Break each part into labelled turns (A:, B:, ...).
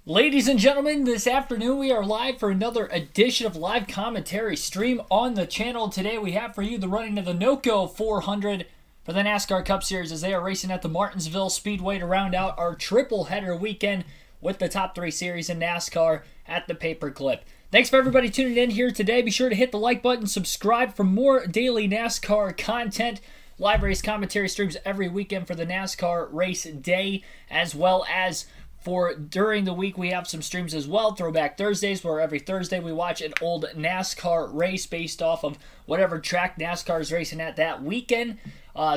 A: Ladies and gentlemen, this afternoon we are live for another edition of live commentary stream on the channel. Today we have for you the running of the NOCO 400 for the NASCAR Cup Series as they are racing at the Martinsville Speedway to round out our triple header weekend with the top three series in NASCAR at the Paperclip. Thanks for everybody tuning in here today. Be sure to hit the like button, subscribe for more daily NASCAR content. Live race commentary streams every weekend for the NASCAR race day, as well as for during the week we have some streams as well. Throwback Thursdays, where every Thursday we watch an old NASCAR race based off of whatever track NASCAR is racing at that weekend.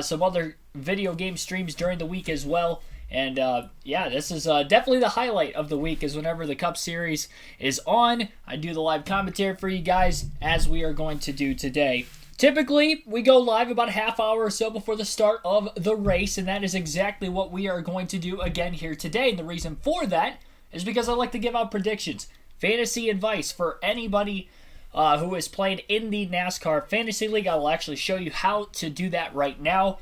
A: Some other video game streams during the week as well. And yeah, this is definitely the highlight of the week, is whenever the Cup Series is on. I do the live commentary for you guys, as we are going to do today. Typically, we go live about a half hour or so before the start of the race, and that is exactly what we are going to do again here today. And the reason for that is because I like to give out predictions, fantasy advice for anybody who is playing in the NASCAR Fantasy League. I will actually show you how to do that right now.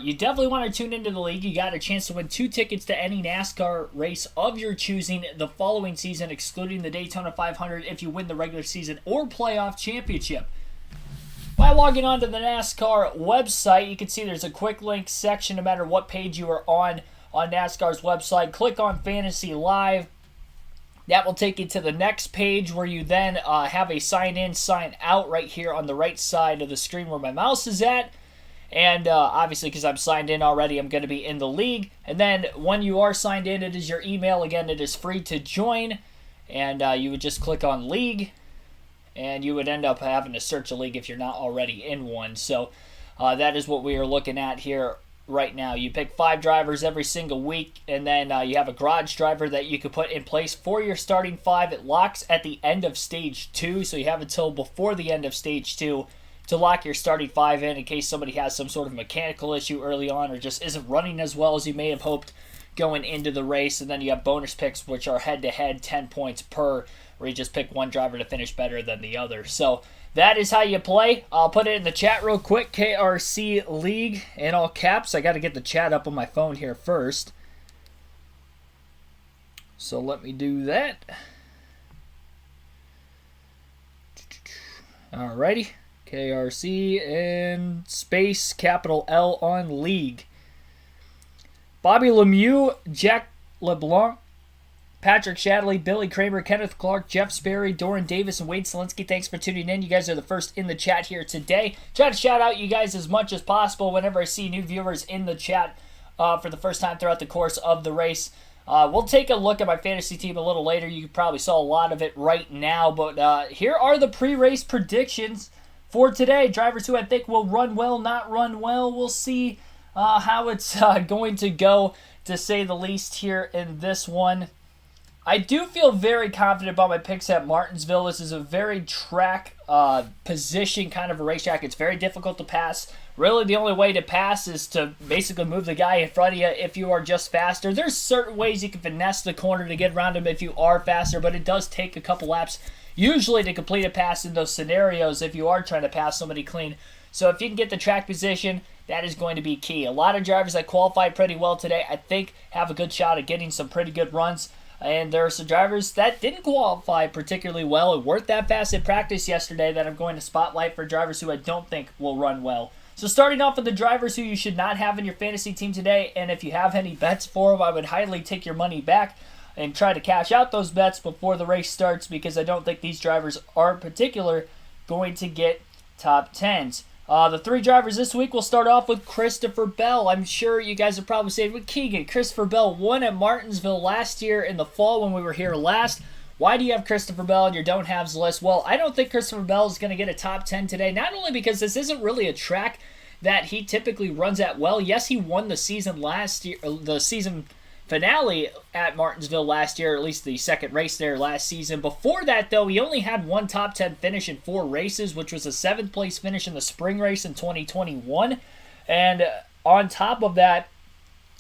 A: You definitely want to tune into the league. You got a chance to win 2 tickets to any NASCAR race of your choosing the following season, excluding the Daytona 500 if you win the regular season or playoff championship. By logging onto the NASCAR website, you can see there's a quick link section no matter what page you are on NASCAR's website. Click on Fantasy Live. That will take you to the next page where you then have a sign in, sign out right here on the right side of the screen where my mouse is at. And obviously, because I'm signed in already, I'm going to be in the league. And then when you are signed in, it is your email. Again, it is free to join. And you would just click on League. And you would end up having to search a league if you're not already in one. So that is what we are looking at here right now. You pick 5 drivers every single week, and then you have a garage driver that you could put in place for your starting 5. It locks at the end of Stage 2, so you have until before the end of Stage 2 to lock your starting 5 in case somebody has some sort of mechanical issue early on or just isn't running as well as you may have hoped going into the race. And then you have bonus picks, which are head-to-head 10 points per, where you just pick one driver to finish better than the other. So that is how you play. I'll put it in the chat real quick. KRC League in all caps. I got to get the chat up on my phone here first. So let me do that. Alrighty. KRC and space capital L on League. Bobby Lemieux, Jack LeBlanc, Patrick Shadley, Billy Kramer, Kenneth Clark, Jeff Sperry, Doran Davis, and Wade Selinsky. Thanks for tuning in. You guys are the first in the chat here today. Try to shout out you guys as much as possible whenever I see new viewers in the chat for the first time throughout the course of the race. We'll take a look at my fantasy team a little later. You probably saw a lot of it right now, but here are the pre-race predictions for today. Drivers who I think will run well, not run well. We'll see how it's going to go, to say the least, here in this one. I do feel very confident about my picks at Martinsville. This is a very track position kind of a racetrack. It's very difficult to pass. Really, the only way to pass is to basically move the guy in front of you if you are just faster. There's certain ways you can finesse the corner to get around him if you are faster, but it does take a couple laps usually to complete a pass in those scenarios if you are trying to pass somebody clean. So if you can get the track position, that is going to be key. A lot of drivers that qualified pretty well today, I think, have a good shot at getting some pretty good runs. And there are some drivers that didn't qualify particularly well and weren't that fast at practice yesterday that I'm going to spotlight for drivers who I don't think will run well. So starting off with the drivers who you should not have in your fantasy team today, and if you have any bets for them, I would highly take your money back and try to cash out those bets before the race starts, because I don't think these drivers are in particular going to get top 10s. The 3 drivers this week, will start off with Christopher Bell. I'm sure you guys are probably saying, well, Keegan, Christopher Bell won at Martinsville last year in the fall when we were here last. Why do you have Christopher Bell in your don't haves list? Well, I don't think Christopher Bell is going to get a top 10 today, not only because this isn't really a track that he typically runs at well. Yes, he won the season last year, the season finale at Martinsville last year, or at least the second race there last season. Before that, though, he only had one top 10 finish in 4 races, which was a 7th place finish in the spring race in 2021. And on top of that,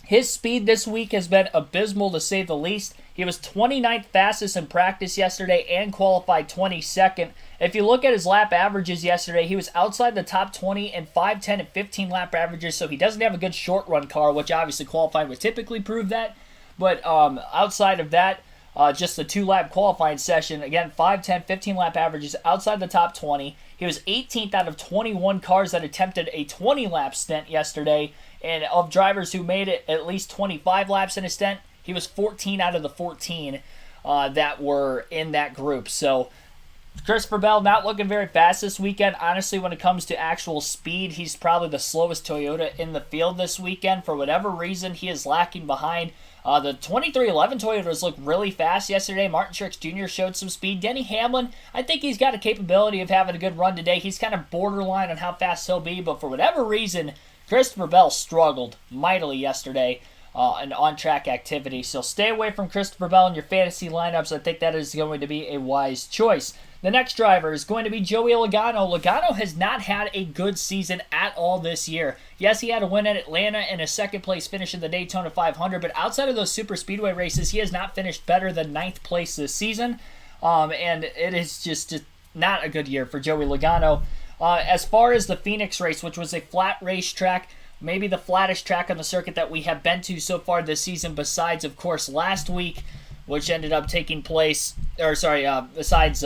A: his speed this week has been abysmal, to say the least. He was 29th fastest in practice yesterday and qualified 22nd. If you look at his lap averages yesterday, he was outside the top 20 in 5, 10, and 15 lap averages, so he doesn't have a good short run car, which obviously qualifying would typically prove that. But outside of that, just the 2-lap qualifying session. Again, 5, 10, 15-lap averages outside the top 20. He was 18th out of 21 cars that attempted a 20-lap stint yesterday. And of drivers who made it at least 25 laps in a stint, he was 14 out of the 14 that were in that group. So Christopher Bell not looking very fast this weekend. Honestly, when it comes to actual speed, he's probably the slowest Toyota in the field this weekend. For whatever reason, he is lacking behind. The 2311 Toyotas looked really fast yesterday. Martin Truex Jr. showed some speed. Denny Hamlin, I think he's got a capability of having a good run today. He's kind of borderline on how fast he'll be, but for whatever reason, Christopher Bell struggled mightily yesterday in on-track activity. So stay away from Christopher Bell in your fantasy lineups. I think that is going to be a wise choice. The next driver is going to be Joey Logano. Logano has not had a good season at all this year. Yes, he had a win at Atlanta and a second-place finish in the Daytona 500, but outside of those super speedway races, he has not finished better than 9th place this season, and it is just not a good year for Joey Logano. As far as the Phoenix race, which was a flat racetrack, maybe the flattest track on the circuit that we have been to so far this season, besides, of course, last week, which ended up taking place, besides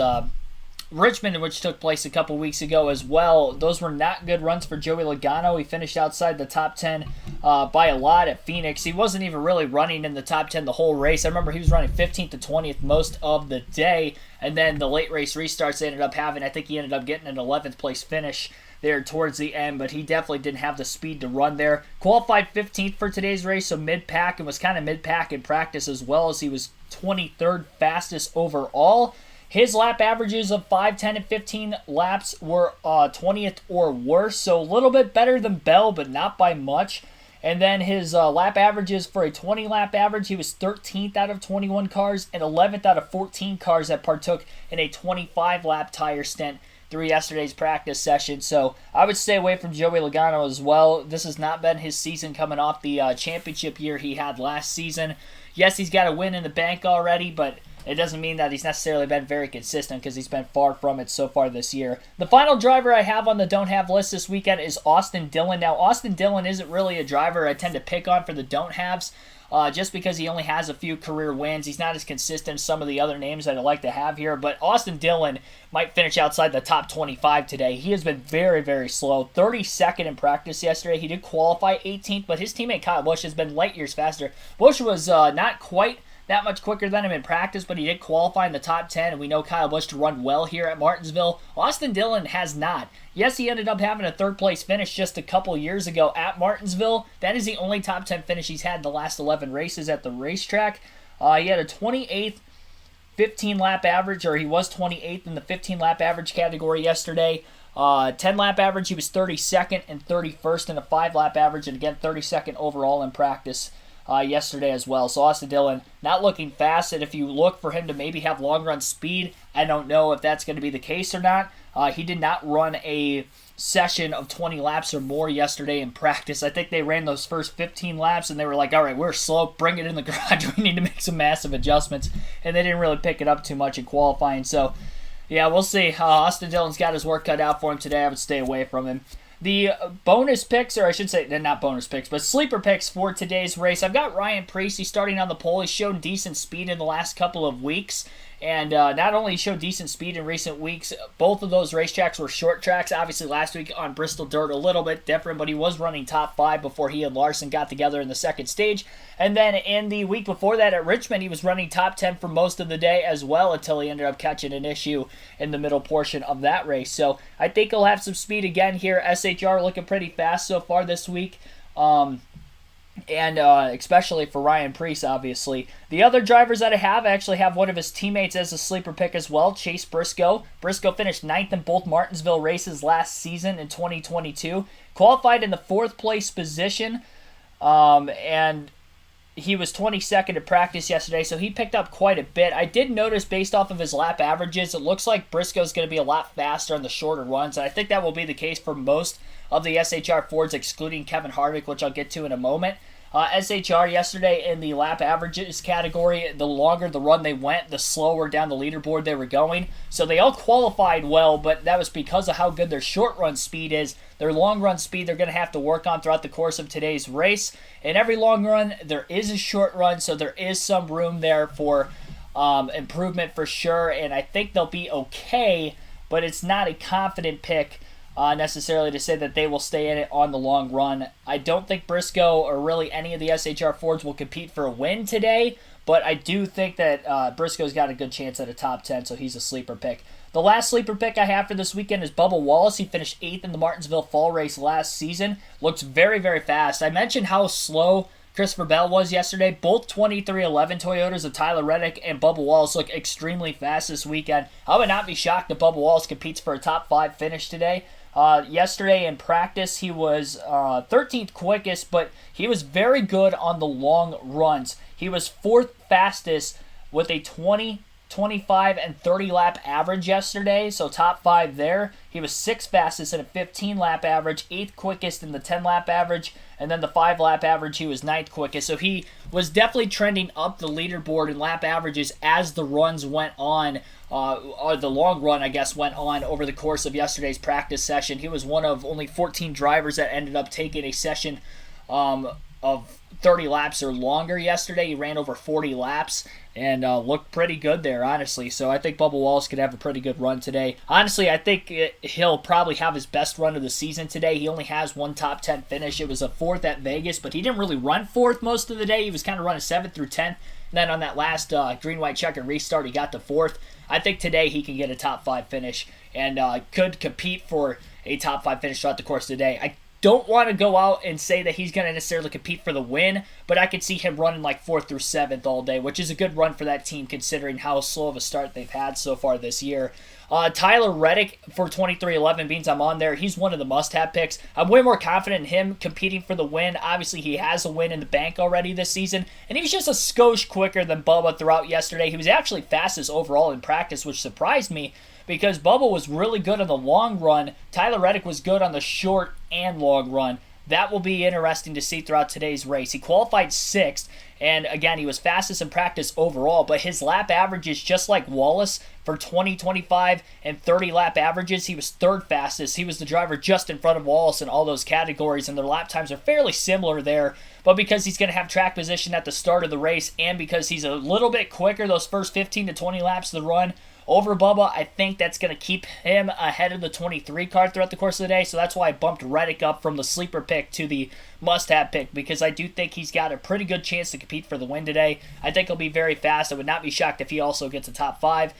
A: Richmond, which took place a couple weeks ago as well. Those were not good runs for Joey Logano. He finished outside the top 10 by a lot at Phoenix. He wasn't even really running in the top 10 the whole race. I remember he was running 15th to 20th most of the day, and then the late race restarts they ended up having. I think he ended up getting an 11th place finish there towards the end, but he definitely didn't have the speed to run there. Qualified 15th for today's race, so mid-pack, and was kind of mid-pack in practice as well, as he was 23rd fastest overall. His lap averages of 5, 10, and 15 laps were 20th or worse, so a little bit better than Bell, but not by much. And then his lap averages for a 20-lap average, he was 13th out of 21 cars and 11th out of 14 cars that partook in a 25-lap tire stint through yesterday's practice session. So I would stay away from Joey Logano as well. This has not been his season coming off the championship year he had last season. Yes, he's got a win in the bank already, but it doesn't mean that he's necessarily been very consistent, because he's been far from it so far this year. The final driver I have on the don't have list this weekend is Austin Dillon. Now, Austin Dillon isn't really a driver I tend to pick on for the don't haves, just because he only has a few career wins. He's not as consistent as some of the other names that I like to have here, but Austin Dillon might finish outside the top 25 today. He has been very, very slow. 32nd in practice yesterday. He did qualify 18th, but his teammate Kyle Busch has been light years faster. Busch was not quite that much quicker than him in practice, but he did qualify in the top 10, and we know Kyle Busch to run well here at Martinsville. Austin Dillon has not. Yes, he ended up having a third-place finish just a couple years ago at Martinsville. That is the only top 10 finish he's had in the last 11 races at the racetrack. He had a 28th 15-lap average, or he was 28th in the 15-lap average category yesterday. 10-lap average, he was 32nd and 31st in a 5-lap average, and again, 32nd overall in practice yesterday as well. So Austin Dillon not looking fast, and if you look for him to maybe have long run speed, I don't know if that's going to be the case or not. He did not run a session of 20 laps or more yesterday in practice. I think they ran those first 15 laps and they were like, all right, we're slow, bring it in the garage, we need to make some massive adjustments, and they didn't really pick it up too much in qualifying. So yeah, we'll see. Austin Dillon's got his work cut out for him today. I would stay away from him. The bonus picks, or I should say, they're not bonus picks, but sleeper picks for today's race. I've got Ryan Preece. He's starting on the pole. He's shown decent speed in the last couple of weeks. And not only showed decent speed in recent weeks, both of those racetracks were short tracks. Obviously, last week on Bristol Dirt, a little bit different, but he was running top 5 before he and Larson got together in the second stage. And then in the week before that at Richmond, he was running top 10 for most of the day as well, until he ended up catching an issue in the middle portion of that race. So I think he'll have some speed again here. SHR looking pretty fast so far this week. And especially for Ryan Preece, obviously. The other drivers that I actually have one of his teammates as a sleeper pick as well, Chase Briscoe. Briscoe finished 9th in both Martinsville races last season in 2022. Qualified in the 4th place position, and he was 22nd at practice yesterday, so he picked up quite a bit. I did notice, based off of his lap averages, it looks like Briscoe's going to be a lot faster on the shorter runs, and I think that will be the case for most of the SHR Fords, excluding Kevin Harvick, which I'll get to in a moment. SHR yesterday in the lap averages category, the longer the run they went, the slower down the leaderboard they were going. So they all qualified well, but that was because of how good their short run speed is. Their long run speed they're going to have to work on throughout the course of today's race. In every long run, there is a short run, so there is some room there for improvement for sure, and I think they'll be okay, but it's not a confident pick necessarily to say that they will stay in it on the long run. I don't think Briscoe or really any of the SHR Fords will compete for a win today, but I do think that Briscoe's got a good chance at a top 10, so he's a sleeper pick. The last sleeper pick I have for this weekend is Bubba Wallace. He finished 8th in the Martinsville Fall Race last season. Looks very, very fast. I mentioned how slow Christopher Bell was yesterday. Both 2311 Toyotas of Tyler Reddick and Bubba Wallace look extremely fast this weekend. I would not be shocked if Bubba Wallace competes for a top 5 finish today. Yesterday in practice, he was 13th quickest, but he was very good on the long runs. He was 4th fastest with a 20, 25, and 30 lap average yesterday, so top 5 there. He was 6th fastest in a 15 lap average, 8th quickest in the 10 lap average, and then the 5 lap average he was 9th quickest. So he was definitely trending up the leaderboard in lap averages as the runs went on, or the long run, I guess, went on over the course of yesterday's practice session. He was one of only 14 drivers that ended up taking a session of 30 laps or longer yesterday. He ran over 40 laps and looked pretty good there, honestly. So I think Bubba Wallace could have a pretty good run today. Honestly, I think he'll probably have his best run of the season today. He only has one top 10 finish. It was a 4th at Vegas, but he didn't really run 4th most of the day. He was kind of running 7th through 10th. And then on that last green-white checker restart, he got to 4th. I think today he can get a top 5 finish and could compete for a top 5 finish throughout the course of the day. I don't want to go out and say that he's going to necessarily compete for the win, but I could see him running like 4th through 7th all day, which is a good run for that team considering how slow of a start they've had so far this year. Tyler Reddick for 2311 means I'm on there. He's one of the must-have picks. I'm way more confident in him competing for the win. Obviously, he has a win in the bank already this season, and he was just a skosh quicker than Bubba throughout yesterday. He was actually fastest overall in practice, which surprised me because Bubba was really good on the long run. Tyler Reddick was good on the short and long run. That will be interesting to see throughout today's race. He qualified 6th, and again, he was fastest in practice overall, but his lap averages, just like Wallace, for 20, 25, and 30 lap averages, he was 3rd fastest. He was the driver just in front of Wallace in all those categories, and their lap times are fairly similar there, but because he's going to have track position at the start of the race, and because he's a little bit quicker those first 15 to 20 laps of the run, over Bubba, I think that's going to keep him ahead of the 23 car throughout the course of the day, so that's why I bumped Reddick up from the sleeper pick to the must-have pick, because I do think he's got a pretty good chance to compete for the win today. I think he'll be very fast. I would not be shocked if he also gets a top 5,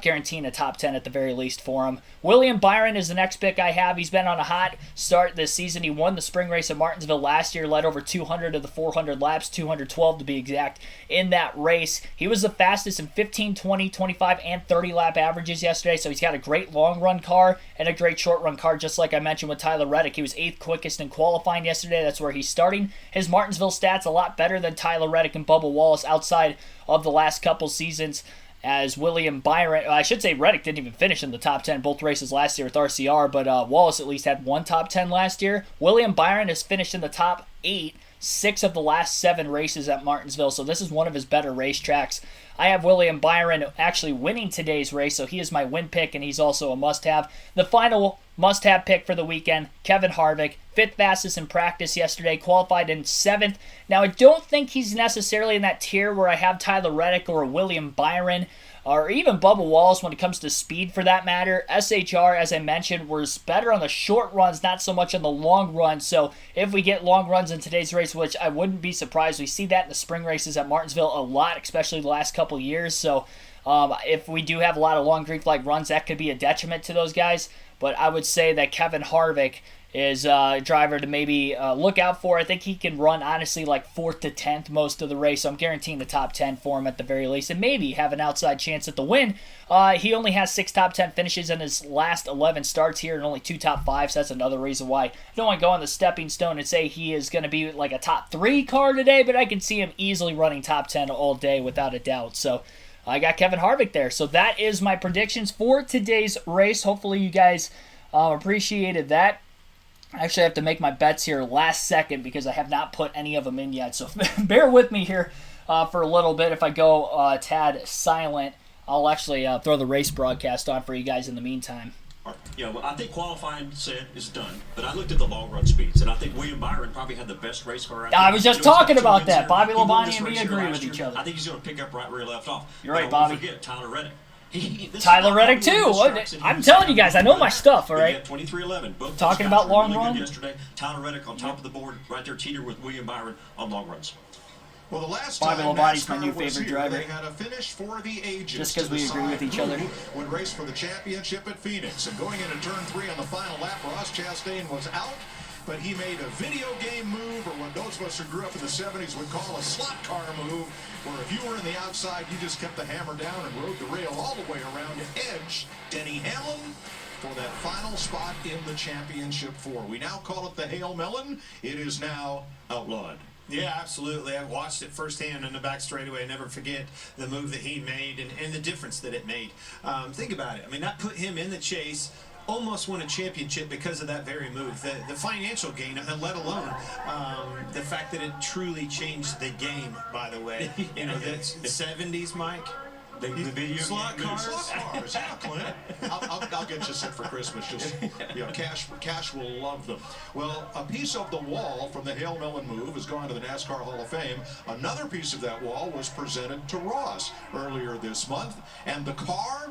A: guaranteeing a top 10 at the very least for him. William Byron is the next pick I have. He's been on a hot start this season. He won the spring race at Martinsville last year, led over 200 of the 400 laps, 212 to be exact, in that race. He was the fastest in 15, 20, 25, and 30 lap averages yesterday, so he's got a great long run car and a great short run car, just like I mentioned with Tyler Reddick. He was 8th quickest in qualifying yesterday. That's where he's starting. His Martinsville stats a lot better than Tyler Reddick and Bubba Wallace outside of the last couple seasons, as William Byron, I should say Reddick didn't even finish in the top 10 both races last year with RCR, but Wallace at least had one top 10 last year. William Byron has finished in the top 8 6 of the last 7 races at Martinsville, so this is one of his better racetracks. I have William Byron actually winning today's race, so he is my win pick, and he's also a must-have. The final must-have pick for the weekend, Kevin Harvick, 5th fastest in practice yesterday, qualified in 7th. Now, I don't think he's necessarily in that tier where I have Tyler Reddick or William Byron, or even Bubba Wallace when it comes to speed for that matter. SHR, as I mentioned, was better on the short runs, not so much on the long runs. So if we get long runs in today's race, which I wouldn't be surprised, we see that in the spring races at Martinsville a lot, especially the last couple years. So if we do have a lot of long green flag runs, that could be a detriment to those guys. But I would say that Kevin Harvick is a driver to maybe look out for. I think he can run, honestly, like 4th to 10th most of the race. So I'm guaranteeing the top 10 for him at the very least, and maybe have an outside chance at the win. He only has 6 top 10 finishes in his last 11 starts here and only 2 top 5s. So that's another reason why I don't want to go on the stepping stone and say he is going to be like a top 3 car today, but I can see him easily running top 10 all day without a doubt. So I got Kevin Harvick there. So that is my predictions for today's race. Hopefully you guys appreciated that. I actually have to make my bets here last second because I have not put any of them in yet. So bear with me here for a little bit. If I go a tad silent, I'll actually throw the race broadcast on for you guys in the meantime.
B: I think qualifying said is done, but I looked at the long run speeds, and I think William Byron probably had the best race car.
A: I was just talking about that. Bobby Labonte and me agree with each other.
B: I think he's going to pick up right where he left off.
A: You're right, Bobby.
B: Don't forget Tyler Reddick.
A: Tyler Reddick too. I'm telling you guys, I know my stuff. All right.
B: 23-11. Both
A: talking about long run.
B: Yesterday, Tyler Reddick on top of the board, right there, teeter with William Byron on long runs.
C: Well, the last
A: Bobby
C: time
A: Labonte's my
C: NASCAR
A: new
C: was
A: favorite
C: here,
A: driver.
C: they had a finish for the ages.
A: Just because we agree with each other.
C: Would race for the championship at Phoenix. And going into turn 3 on the final lap, Ross Chastain was out, but he made a video game move, or what those of us who grew up in the 70s would call a slot car move, where if you were in the outside, you just kept the hammer down and rode the rail all the way around to edge Denny Hamlin for that final spot in the championship 4. We now call it the Hail Melon. It is now outlawed.
D: Yeah, absolutely. I've watched it firsthand in the back straightaway. I never forget the move that he made and the difference that it made. Think about it. I mean, that put him in the chase, almost won a championship because of that very move. The financial gain, let alone the fact that it truly changed the game, by the way. You know, the 70s, Mike.
B: The video
D: slot cars.
C: Slot cars, yeah, Clint. I'll get you some for Christmas. Just, Cash will love them. Well, a piece of the wall from the Hail Melon move has gone to the NASCAR Hall of Fame. Another piece of that wall was presented to Ross earlier this month. And the car,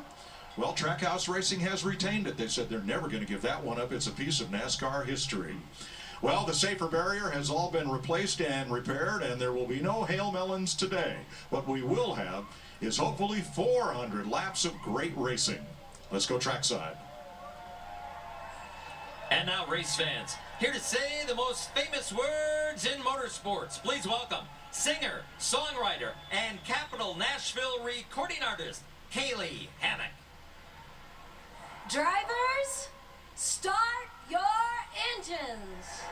C: well, Trackhouse Racing has retained it. They said they're never going to give that one up. It's a piece of NASCAR history. Well, the safer barrier has all been replaced and repaired, and there will be no Hail Melons today. What we will have is hopefully 400 laps of great racing. Let's go trackside.
E: And now, race fans, here to say the most famous words in motorsports. Please welcome singer, songwriter, and Capital Nashville recording artist, Kaylee Hammack.
F: Drivers, start your engines.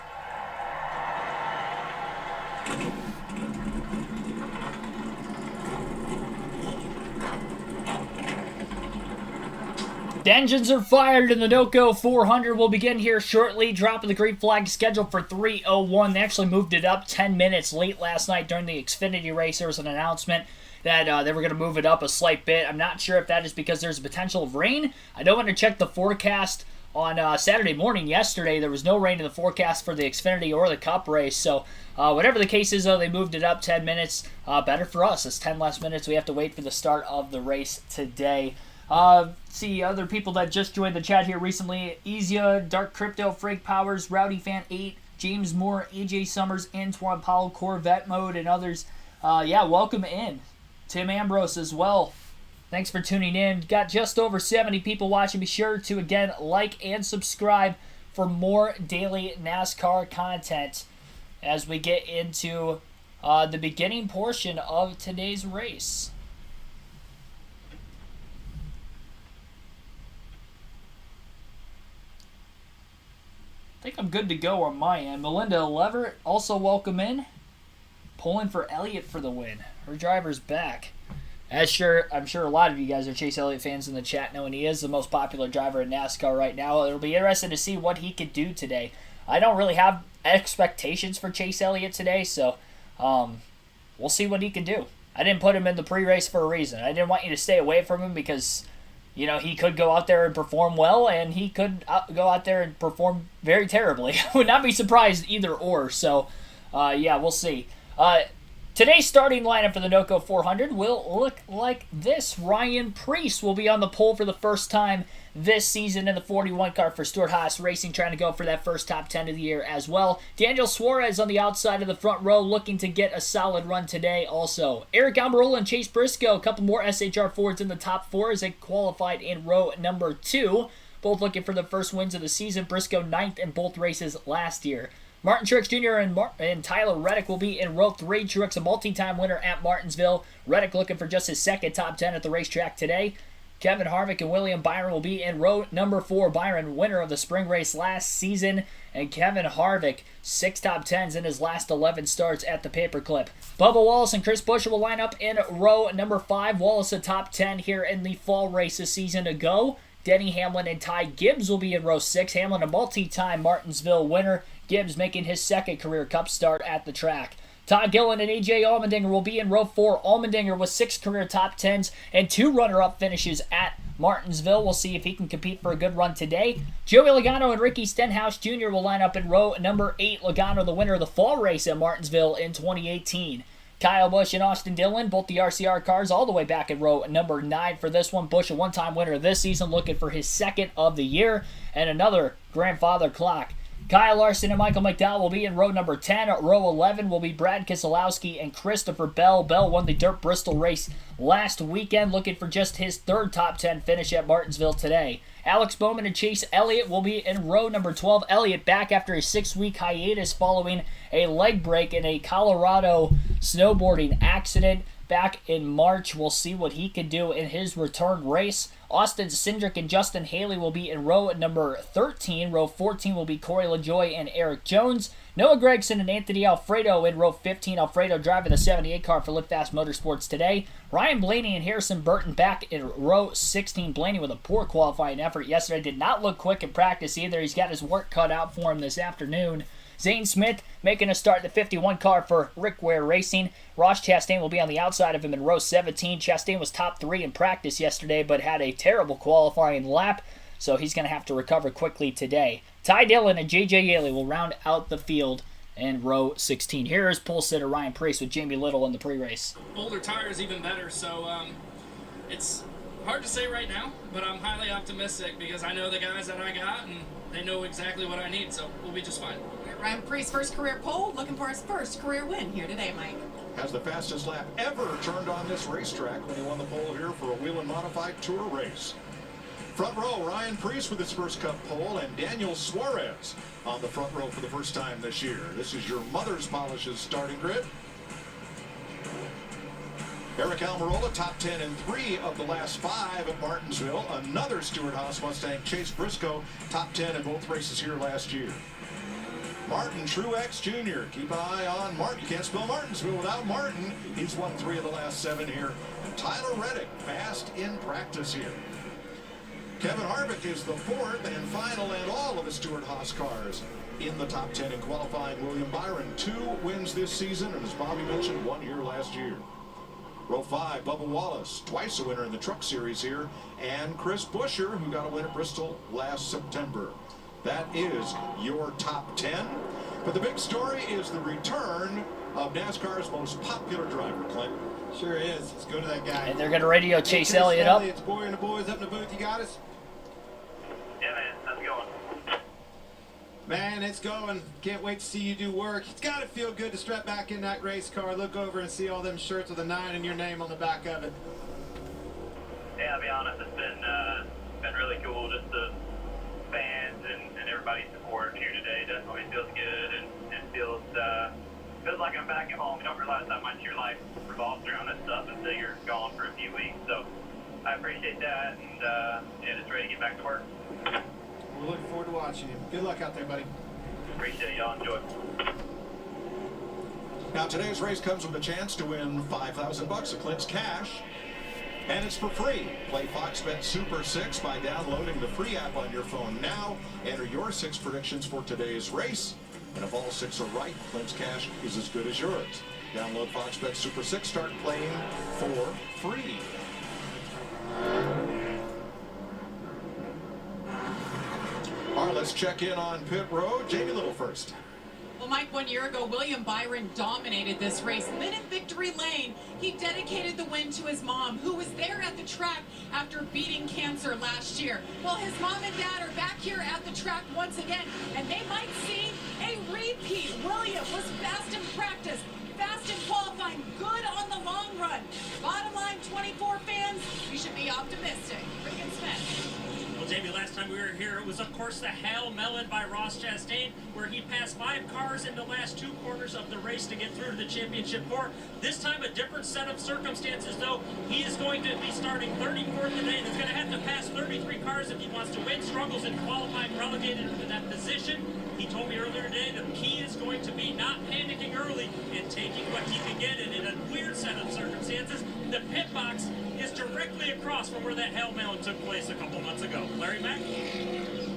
A: The engines are fired and the NOCO 400 will begin here shortly. Drop of the green flag scheduled for 3:01. They actually moved it up 10 minutes late last night during the Xfinity race. There was an announcement that they were going to move it up a slight bit. I'm not sure if that is because there's a potential of rain. I don't want to check the forecast on Saturday morning. Yesterday, there was no rain in the forecast for the Xfinity or the Cup race. So whatever the case is, though, they moved it up 10 minutes. Better for us. It's 10 less minutes. We have to wait for the start of the race today. See other people that just joined the chat here recently. Ezia, Dark Crypto, Frank Powers, Rowdy Fan 8, James Moore, AJ Summers, Antoine Powell, Corvette Mode, and others. Welcome in. Tim Ambrose as well. Thanks for tuning in. Got just over 70 people watching. Be sure to, again, like and subscribe for more daily NASCAR content as we get into the beginning portion of today's race. I think I'm good to go on my end. Melinda Leverett, also welcome in. Pulling for Elliott for the win. Her driver's back. I'm sure a lot of you guys are Chase Elliott fans in the chat, knowing he is the most popular driver in NASCAR right now. It'll be interesting to see what he could do today. I don't really have expectations for Chase Elliott today, so we'll see what he can do. I didn't put him in the pre-race for a reason. I didn't want you to stay away from him because he could go out there and perform well, and he could go out there and perform very terribly. I would not be surprised either or. So, we'll see. Today's starting lineup for the NOCO 400 will look like this. Ryan Preece will be on the pole for the first time this season in the 41 car for Stuart Haas Racing, trying to go for that first top 10 of the year as well. Daniel Suarez on the outside of the front row, looking to get a solid run today also. Eric Almirola and Chase Briscoe, a couple more SHR Fords in the top 4 as they qualified in row number 2. Both looking for the first wins of the season. Briscoe 9th in both races last year. Martin Truex Jr. and Tyler Reddick will be in row 3. Truex a multi-time winner at Martinsville. Reddick looking for just his second top 10 at the racetrack today. Kevin Harvick and William Byron will be in row number 4. Byron, winner of the spring race last season. And Kevin Harvick, 6 top 10s in his last 11 starts at the paperclip. Bubba Wallace and Chris Buescher will line up in row number 5. Wallace a top 10 here in the fall race a season ago. Denny Hamlin and Ty Gibbs will be in row 6. Hamlin a multi-time Martinsville winner. Gibbs making his second career Cup start at the track. Todd Gillen and A.J. Allmendinger will be in row 4. Allmendinger with 6 career top 10s and 2 runner-up finishes at Martinsville. We'll see if he can compete for a good run today. Joey Logano and Ricky Stenhouse Jr. will line up in row number 8. Logano, the winner of the fall race at Martinsville in 2018. Kyle Busch and Austin Dillon, both the RCR cars, all the way back in row number 9 for this one. Busch, a one-time winner this season, looking for his second of the year, and another grandfather clock. Kyle Larson and Michael McDowell will be in row number 10. Row 11 will be Brad Keselowski and Christopher Bell. Bell won the Dirt Bristol race last weekend, looking for just his third top 10 finish at Martinsville today. Alex Bowman and Chase Elliott will be in row number 12. Elliott back after a 6-week hiatus following a leg break in a Colorado snowboarding accident back in March. We'll see what he can do in his return race. Austin Cindric and Justin Haley will be in row number 13. Row 14 will be Corey LaJoie and Eric Jones. Noah Gragson and Anthony Alfredo in row 15. Alfredo driving the 78 car for Live Fast Motorsports today. Ryan Blaney and Harrison Burton back in row 16. Blaney with a poor qualifying effort yesterday. Did not look quick in practice either. He's got his work cut out for him this afternoon. Zane Smith making a start in the 51 car for Rick Ware Racing. Ross Chastain will be on the outside of him in row 17. Chastain was top 3 in practice yesterday, but had a terrible qualifying lap, so he's going to have to recover quickly today. Ty Dillon and J.J. Yaley will round out the field in row 16. Here is pole sitter Ryan Preece with Jamie Little in the pre-race.
G: Older tires even better, so it's hard to say right now, but I'm highly optimistic because I know the guys that I got, and they know exactly what I need, so we'll be just fine.
H: Ryan Preece's first career pole, looking for his first career win here today, Mike.
C: Has the fastest lap ever turned on this racetrack when he won the pole here for a Whelen Modified Tour race. Front row, Ryan Preece with his first Cup pole, and Daniel Suarez on the front row for the first time this year. This is your Mother's Polishes starting grid. Eric Almirola, top 10 in 3 of the last 5 at Martinsville. Another Stewart-Haas Mustang, Chase Briscoe, top 10 in both races here last year. Martin Truex Jr. Keep an eye on Martin. You can't spell Martinsville without Martin. He's won 3 of the last 7 here. And Tyler Reddick, fast in practice here. Kevin Harvick is the 4th and final and all of the Stewart-Haas cars in the top 10 in qualifying. William Byron, 2 wins this season, and as Bobby mentioned, 1 year last year. Row 5, Bubba Wallace, twice a winner in the Truck Series here, and Chris Buescher, who got a win at Bristol last September. That is your top 10. But the big story is the return of NASCAR's most popular driver, Clint.
D: Sure is. Let's go to that guy.
A: And they're going to radio Chase Elliott up.
D: It's Boyer and the boys up in the booth. You got us?
I: Yeah, man. How's it going?
D: Man, it's going. Can't wait to see you do work. It's got to feel good to strap back in that race car, look over and see all them shirts with a 9 and your name on the back of it.
I: Yeah, I'll be honest. It's been really cool. Just the fans and everybody's support here today definitely feels good and feels like I'm back at home. You don't realize how much your life revolves around this stuff until you're gone for a few weeks. So I appreciate that, and yeah, just ready to get back to work.
D: We're looking forward to watching you. Good luck out there, buddy.
I: Appreciate it. Y'all enjoy.
C: Now today's race comes with a chance to win $5,000 of Clint's cash. And it's for free. Play Fox Bet Super 6 by downloading the free app on your phone now. Enter your 6 predictions for today's race. And if all 6 are right, Clint's cash is as good as yours. Download Fox Bet Super 6. Start playing for free. All right, let's check in on pit road. Jamie Little first.
H: Well, Mike, 1 year ago, William Byron dominated this race. Then in victory lane, he dedicated the win to his mom, who was there at the track after beating cancer last year. Well, his mom and dad are back here at the track once again, and they might see a repeat. William was fast in practice, fast in qualifying, good on the long run. Bottom line, 24 fans, we should be optimistic. Rick and Smith.
J: Well, Jamie, last time we were here, it was, of course, the Hal Melon by Ross Chastain, where he passed 5 cars in the last 2 corners of the race to get through to the championship 4. This time, a different set of circumstances, though. He is going to be starting 34th today, and he's going to have to pass 33 cars if he wants to win. Struggles in qualifying, relegated to that position. He told me earlier today the key is going to be not panicking early and taking what he can get. And in a weird set of circumstances, the pit box is directly across from where that Hal Melon took place a couple months ago. Larry Mack?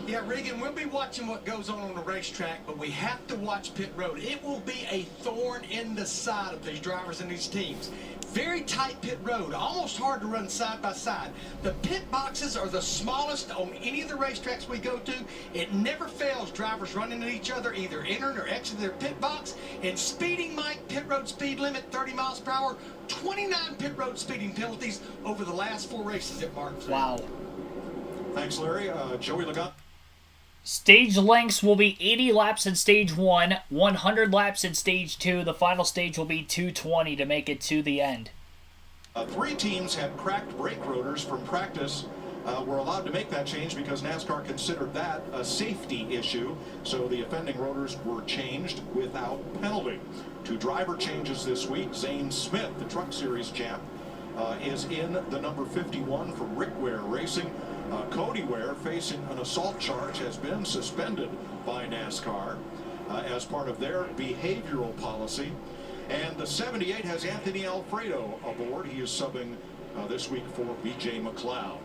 K: Yeah, Regan, we'll be watching what goes on the racetrack, but we have to watch pit road. It will be a thorn in the side of these drivers and these teams. Very tight pit road, almost hard to run side by side. The pit boxes are the smallest on any of the racetracks we go to. It never fails drivers running at each other, either entering or exiting their pit box. And speeding, Mike, pit road speed limit 30 miles per hour, 29 pit road speeding penalties over the last 4 races at Martinsville.
A: Wow.
C: Thanks, Larry. Joey Lagat.
A: Stage lengths will be 80 laps in Stage 1, 100 laps in Stage 2. The final stage will be 220 to make it to the end.
C: 3 teams had cracked brake rotors from practice. Were allowed to make that change because NASCAR considered that a safety issue. So the offending rotors were changed without penalty. 2 driver changes this week. Zane Smith, the Truck Series champ, is in the number 51 for Rick Ware Racing. Cody Ware, facing an assault charge, has been suspended by NASCAR as part of their behavioral policy. And the 78 has Anthony Alfredo aboard. He is subbing this week for B.J. McLeod.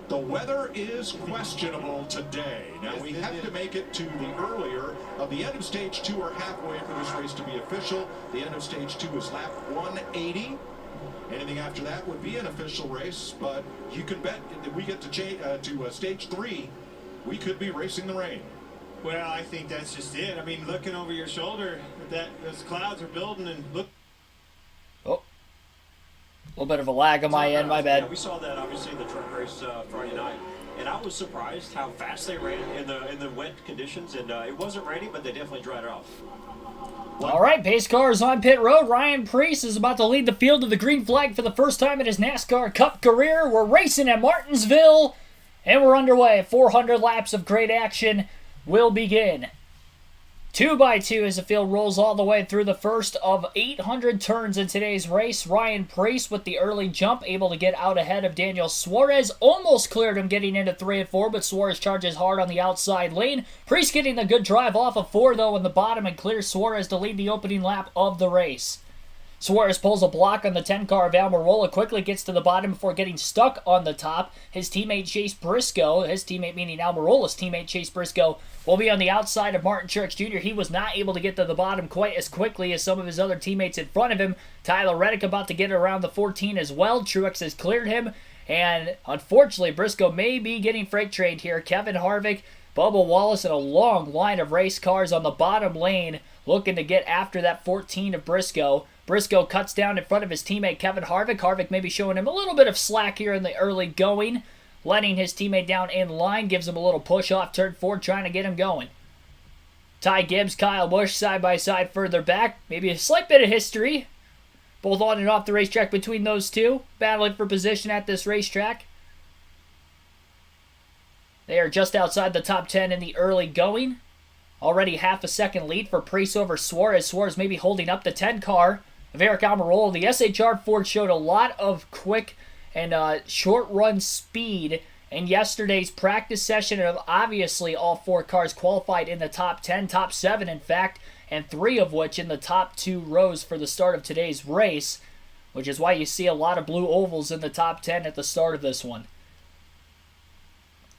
C: The weather is questionable today. Now, we have to make it to the earlier of the end of Stage 2 or halfway for this race to be official. The end of Stage 2 is lap 180. Anything after that would be an official race, but you can bet if we get to Stage 3, we could be racing the rain.
D: Well, I think that's just it. I mean, looking over your shoulder, those clouds are building, and look.
A: Oh, a little bit of a lag on my end, my bad.
B: Yeah, we saw that obviously in the truck race Friday night, and I was surprised how fast they ran in the wet conditions, and it wasn't raining, but they definitely dried it off.
A: All right, pace car is on pit road. Ryan Preece is about to lead the field to the green flag for the first time in his NASCAR Cup career. We're racing at Martinsville, and we're underway. 400 laps of great action will begin. 2x2 as the field rolls all the way through the first of 800 turns in today's race. Ryan Preece with the early jump, able to get out ahead of Daniel Suarez. Almost cleared him getting into 3 and 4, but Suarez charges hard on the outside lane. Preece getting the good drive off of 4, though, in the bottom and clears Suarez to lead the opening lap of the race. Suarez pulls a block on the 10 car of Almirola, quickly gets to the bottom before getting stuck on the top. His teammate Chase Briscoe, his teammate meaning Almirola's teammate Chase Briscoe, will be on the outside of Martin Truex Jr. He was not able to get to the bottom quite as quickly as some of his other teammates in front of him. Tyler Reddick about to get around the 14 as well. Truex has cleared him, and unfortunately Briscoe may be getting freight trained here. Kevin Harvick, Bubba Wallace, and a long line of race cars on the bottom lane looking to get after that 14 of Briscoe. Briscoe cuts down in front of his teammate Kevin Harvick. Harvick maybe showing him a little bit of slack here in the early going. Letting his teammate down in line, gives him a little push off turn 4, trying to get him going. Ty Gibbs, Kyle Busch side by side further back. Maybe a slight bit of history, both on and off the racetrack between those two, battling for position at this racetrack. They are just outside the top 10 in the early going. Already half a second lead for Preece over Suarez. Suarez maybe holding up the 10 car of Eric Almirola. The SHR Ford showed a lot of quick and short run speed in yesterday's practice session, and obviously all 4 cars qualified in the top 10, top 7 in fact, and 3 of which in the top 2 rows for the start of today's race, which is why you see a lot of blue ovals in the top 10 at the start of this one.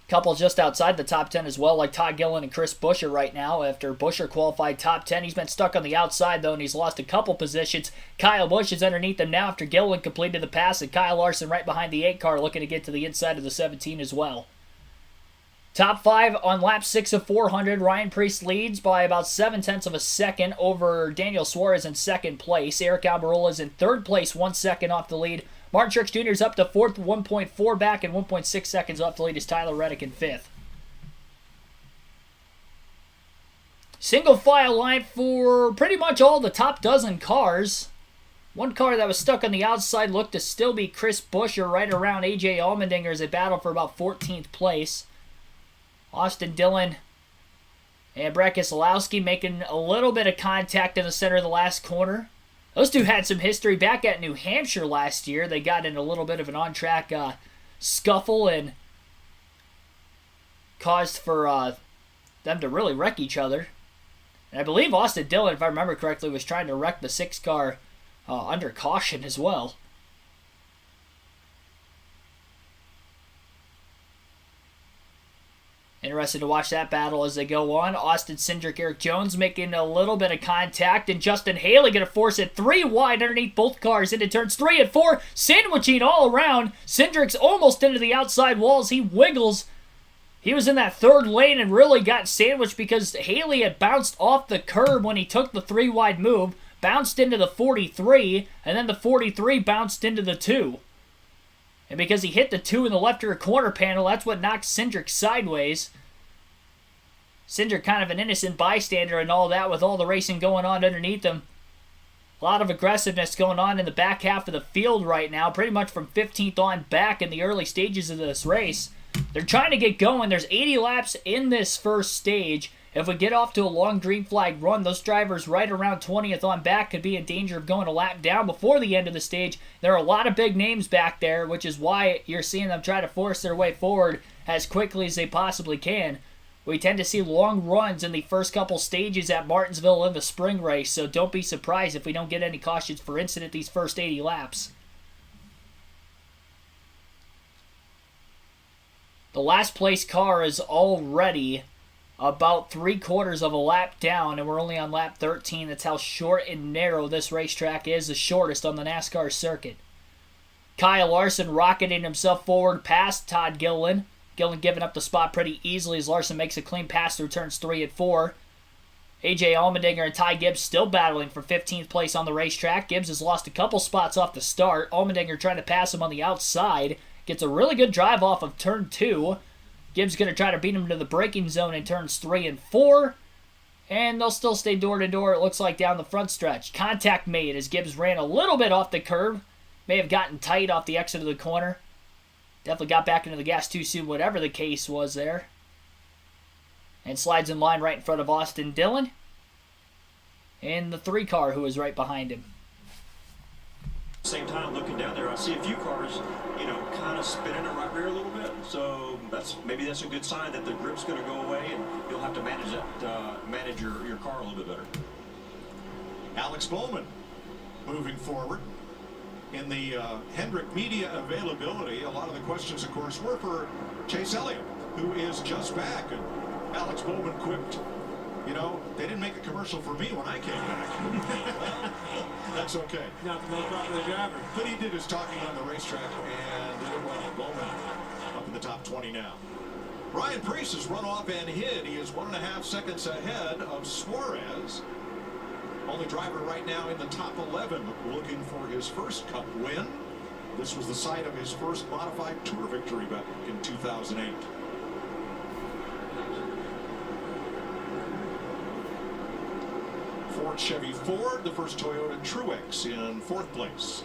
A: Couple just outside the top 10 as well, like Todd Gillen and Chris Buescher right now. After Buescher qualified top 10, he's been stuck on the outside, though, and he's lost a couple positions. Kyle Busch is underneath him now after Gillen completed the pass, and Kyle Larson right behind the 8 car looking to get to the inside of the 17 as well. Top 5 on lap 6 of 400. Ryan Preece leads by about 0.7 of a second over Daniel Suarez in second place. Eric Almirola is in third place, 1 second off the lead. Martin Truex Jr. is up to 4th, 1.4 back, and 1.6 seconds off the lead is Tyler Reddick in 5th. Single file line for pretty much all the top dozen cars. One car that was stuck on the outside looked to still be Chris Buescher right around A.J. Allmendinger as they battle for about 14th place. Austin Dillon and Brett Keselowski making a little bit of contact in the center of the last corner. Those two had some history back at New Hampshire last year. They got in a little bit of an on-track scuffle and caused for them to really wreck each other. And I believe Austin Dillon, if I remember correctly, was trying to wreck the 6 car under caution as well. Interested to watch that battle as they go on. Austin Cindric, Eric Jones making a little bit of contact, and Justin Haley going to force it 3 wide underneath both cars into turns 3 and 4, sandwiching all around. Cindric's almost into the outside walls. He wiggles. He was in that third lane and really got sandwiched because Haley had bounced off the curb when he took the 3 wide move, bounced into the 43, and then the 43 bounced into the 2. And because he hit the 2 in the left rear corner panel, that's what knocked Cindric sideways. Cindric kind of an innocent bystander and all that with all the racing going on underneath him. A lot of aggressiveness going on in the back half of the field right now, pretty much from 15th on back in the early stages of this race. They're trying to get going. There's 80 laps in this first stage. If we get off to a long green flag run, those drivers right around 20th on back could be in danger of going a lap down before the end of the stage. There are a lot of big names back there, which is why you're seeing them try to force their way forward as quickly as they possibly can. We tend to see long runs in the first couple stages at Martinsville in the spring race, so don't be surprised if we don't get any cautions for incident these first 80 laps. The last place car is already about 3/4 of a lap down, and we're only on lap 13. That's how short and narrow this racetrack is, the shortest on the NASCAR circuit. Kyle Larson rocketing himself forward past Todd Gilliland. Gilliland giving up the spot pretty easily as Larson makes a clean pass through turns 3 and 4. AJ Allmendinger and Ty Gibbs still battling for 15th place on the racetrack. Gibbs has lost a couple spots off the start. Allmendinger trying to pass him on the outside. Gets a really good drive off of turn 2. Gibbs going to try to beat him to the braking zone in turns 3 and 4. And they'll still stay door to door, it looks like, down the front stretch. Contact made as Gibbs ran a little bit off the curb. May have gotten tight off the exit of the corner. Definitely got back into the gas too soon, whatever the case was there. And slides in line right in front of Austin Dillon. And the 3 car who is right behind him.
B: Same time, looking down there, I see a few cars, kind of spinning in right rear a little bit. So maybe that's a good sign that the grip's going to go away, and you'll have to manage your car a little bit better.
C: Alex Bowman moving forward. In the Hendrick media availability, a lot of the questions, of course, were for Chase Elliott, who is just back. And Alex Bowman quipped, they didn't make a commercial for me when I came back. Well, that's okay.
D: Not the most popular driver.
C: But he did his talking on the racetrack and did it well. Bowman up in the top 20 now. Ryan Preece has run off and hid. He is 1.5 seconds ahead of Suarez. Only driver right now in the top 11 looking for his first Cup win. This was the site of his first modified Tour victory back in 2008. Ford Chevy Ford, the first Toyota Truex in 4th place.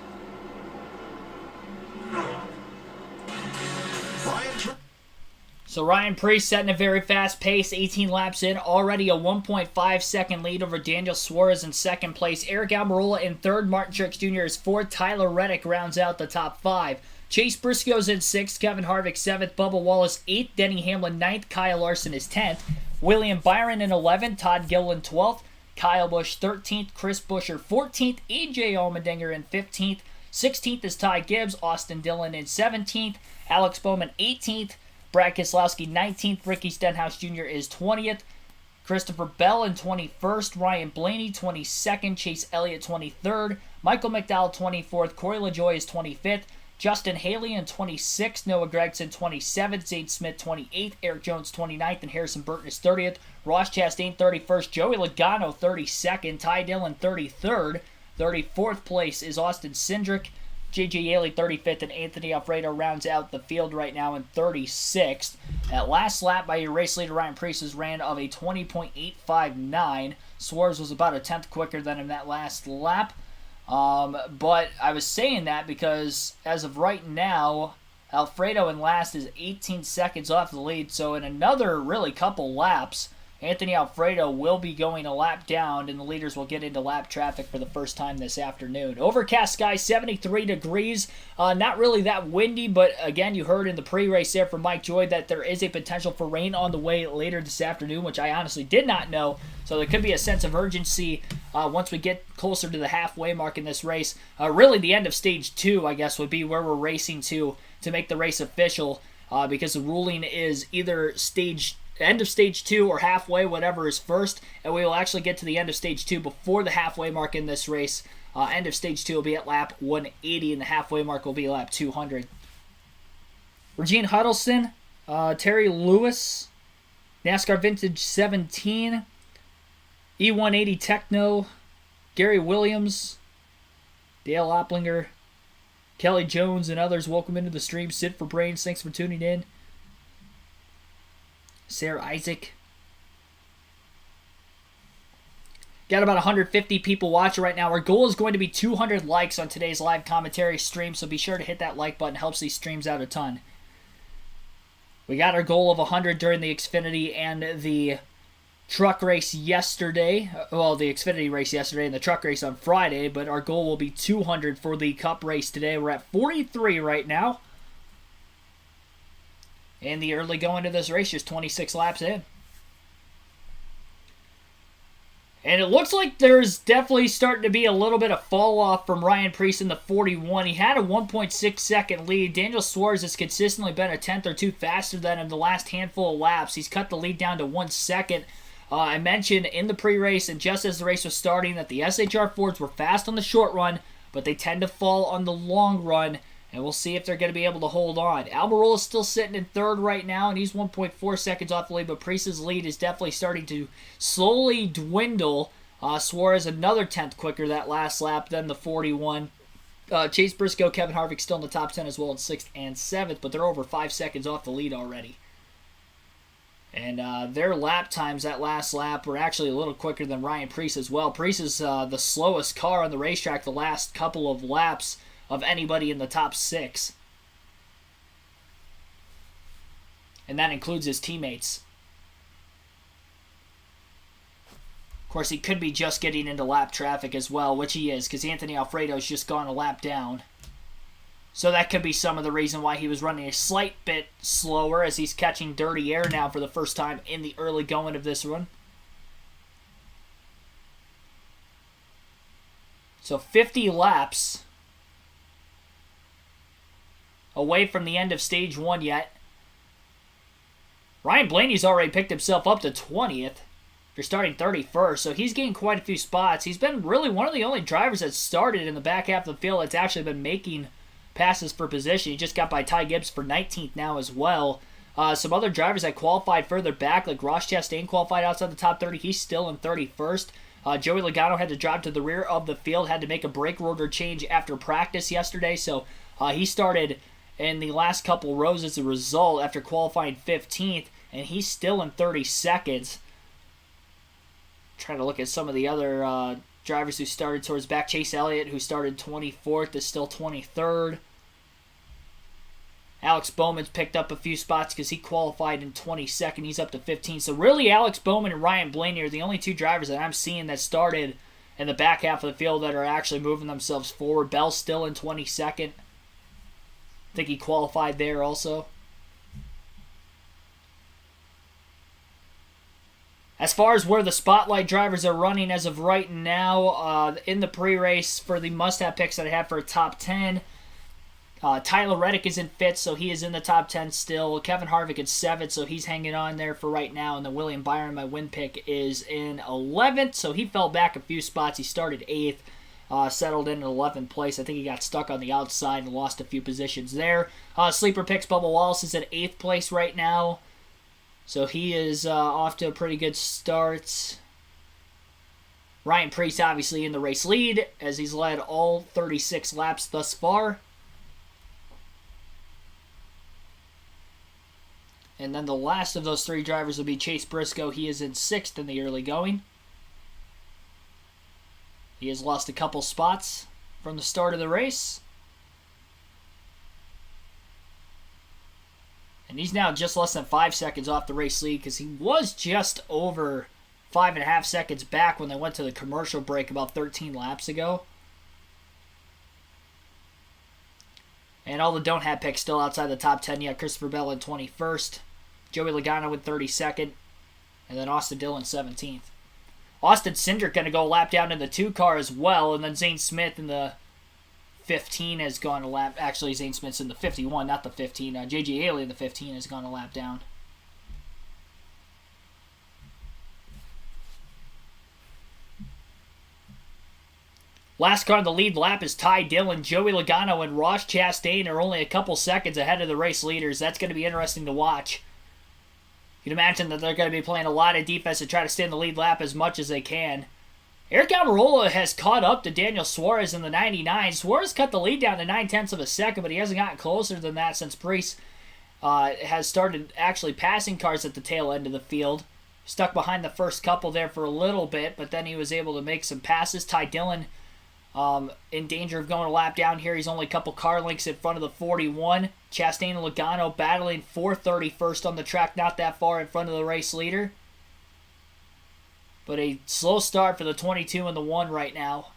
A: So Ryan Preece setting a very fast pace, 18 laps in, already a 1.5 second lead over Daniel Suarez in 2nd place. Eric Almirola in 3rd, Martin Truex Jr. is 4th, Tyler Reddick rounds out the top 5. Chase Briscoe's in 6th, Kevin Harvick 7th, Bubba Wallace 8th, Denny Hamlin 9th, Kyle Larson is 10th, William Byron in 11th, Todd Gilliland 12th, Kyle Busch 13th, Chris Buescher 14th, AJ Allmendinger in 15th, 16th is Ty Gibbs, Austin Dillon in 17th, Alex Bowman 18th, Brad Keselowski 19th, Ricky Stenhouse Jr. is 20th, Christopher Bell in 21st, Ryan Blaney 22nd, Chase Elliott 23rd, Michael McDowell 24th, Corey LaJoie is 25th, Justin Haley in 26th, Noah Gragson 27th, Zane Smith 28th, Eric Jones 29th, and Harrison Burton is 30th, Ross Chastain 31st, Joey Logano 32nd, Ty Dillon 33rd, 34th place is Austin Cindric, J.J. Yaley 35th, and Anthony Alfredo rounds out the field right now in 36th. That last lap by your race leader Ryan Preece ran of a 20.859. Suarez was about a 10th quicker than him that last lap. But I was saying that because as of right now, Alfredo in last is 18 seconds off the lead. So in another really couple laps, Anthony Alfredo will be going a lap down, and the leaders will get into lap traffic for the first time this afternoon. Overcast sky, 73 degrees. Not really that windy, but again, you heard in the pre-race there from Mike Joy that there is a potential for rain on the way later this afternoon, which I honestly did not know. So there could be a sense of urgency once we get closer to the halfway mark in this race. Really, the end of stage 2, I guess, would be where we're racing to make the race official. Because the ruling is either stage end of stage 2 or halfway, whatever is first, and we will actually get to the end of stage 2 before the halfway mark in this race. End of stage 2 will be at lap 180, and the halfway mark will be lap 200. Regine Huddleston, Terry Lewis, NASCAR Vintage 17, E180 Techno, Gary Williams, Dale Opplinger, Kelly Jones, and others. Welcome into the stream. Sid for Brains, thanks for tuning in. Sarah Isaac. Got about 150 people watching right now. Our goal is going to be 200 likes on today's live commentary stream, so be sure to hit that like button. It helps these streams out a ton. We got our goal of 100 during the Xfinity and the truck race yesterday. Well, the Xfinity race yesterday and the truck race on Friday, but our goal will be 200 for the Cup race today. We're at 43 right now. And the early going to this race, just 26 laps in. And it looks like there's definitely starting to be a little bit of fall off from Ryan Preece in the 41. He had a 1.6 second lead. Daniel Suarez has consistently been a tenth or two faster than him the last handful of laps. He's cut the lead down to 1 second. I mentioned in the pre-race and just as the race was starting that the SHR Fords were fast on the short run, but they tend to fall on the long run. And we'll see if they're going to be able to hold on. Almirola is still sitting in third right now, and he's 1.4 seconds off the lead, but Preece's lead is definitely starting to slowly dwindle. Suarez another tenth quicker that last lap than the 41. Chase Briscoe, Kevin Harvick still in the top 10 as well in 6th and 7th, but they're over 5 seconds off the lead already. And their lap times that last lap were actually a little quicker than Ryan Preece as well. Preece is the slowest car on the racetrack the last couple of laps of anybody in the top 6. And that includes his teammates. Of course, he could be just getting into lap traffic as well, which he is, because Anthony Alfredo's just gone a lap down. So that could be some of the reason why he was running a slight bit slower, as he's catching dirty air now for the first time in the early going of this run. So 50 laps away from the end of stage 1 yet. Ryan Blaney's already picked himself up to 20th. You're starting 31st, so he's gained quite a few spots. He's been really one of the only drivers that started in the back half of the field that's actually been making passes for position. He just got by Ty Gibbs for 19th now as well. Some other drivers that qualified further back, like Ross Chastain qualified outside the top 30. He's still in 31st. Joey Logano had to drive to the rear of the field, had to make a brake rotor change after practice yesterday, so he started in the last couple rows as a result after qualifying 15th, and he's still in 30 seconds. Trying to look at some of the other drivers who started towards back. Chase Elliott, who started 24th, is still 23rd. Alex Bowman's picked up a few spots because he qualified in 22nd. He's up to 15. So really, Alex Bowman and Ryan Blaney are the only two drivers that I'm seeing that started in the back half of the field that are actually moving themselves forward. Bell's still in 22nd. I think he qualified there also. As far as where the spotlight drivers are running as of right now, in the pre-race for the must-have picks that I have for a top 10, Tyler Reddick is in 5th, so he is in the top 10 still. Kevin Harvick in 7th, so he's hanging on there for right now. And then William Byron, my win pick, is in 11th, so he fell back a few spots. He started 8th. Settled in 11th place. I think he got stuck on the outside and lost a few positions there. Sleeper picks, Bubba Wallace is at 8th place right now. So he is off to a pretty good start. Ryan Preece obviously in the race lead as he's led all 36 laps thus far. And then the last of those 3 drivers will be Chase Briscoe. He is in 6th in the early going. He has lost a couple spots from the start of the race. And he's now just less than 5 seconds off the race lead because he was just over 5.5 seconds back when they went to the commercial break about 13 laps ago. And all the don't have picks still outside the top 10 yet. Christopher Bell in 21st. Joey Logano in 32nd. And then Austin Dillon 17th. Austin Cindric going to go a lap down in the 2 car as well. And then Zane Smith in the 15 has gone a lap. Actually, Zane Smith's in the 51, not the 15. J.J. Haley in the 15 has gone a lap down. Last car on the lead lap is Ty Dillon. Joey Logano and Ross Chastain are only a couple seconds ahead of the race leaders. That's going to be interesting to watch. You can imagine that they're going to be playing a lot of defense to try to stay in the lead lap as much as they can. Eric Almirola has caught up to Daniel Suarez in the 99. Suarez cut the lead down to 9/10 of a second, but he hasn't gotten closer than that since Preece has started actually passing cars at the tail end of the field. Stuck behind the first couple there for a little bit, but then he was able to make some passes. Ty Dillon in danger of going a lap down here. He's only a couple car lengths in front of the 41. Chastain and Logano battling for 31st on the track, not that far in front of the race leader. But a slow start for the 22 and the 1 right now.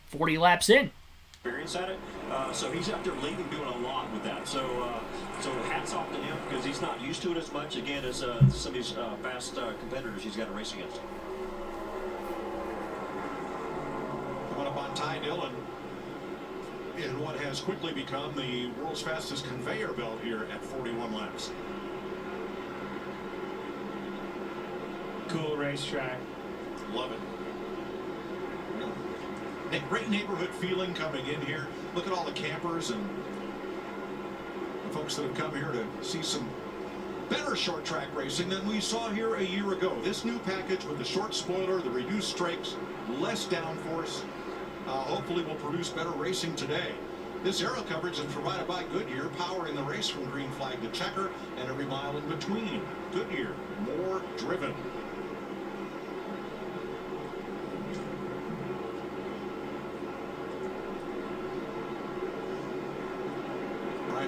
A: 40 laps in.
B: Experience at it, so he's up there leading, doing a lot with that. So hats off to him because he's not used to it as much again as some of these fast competitors he's got to race against.
C: Coming up on Ty Dillon in what has quickly become the world's fastest conveyor belt here at 41 laps.
D: Cool racetrack.
C: Love it. Great neighborhood feeling coming in here. Look at all the campers and the folks that have come here to see some better short track racing than we saw here a year ago. This new package with the short spoiler, the reduced strakes, less downforce, hopefully will produce better racing today. This aero coverage is provided by Goodyear, powering the race from green flag to checker and every mile in between. Goodyear, more driven.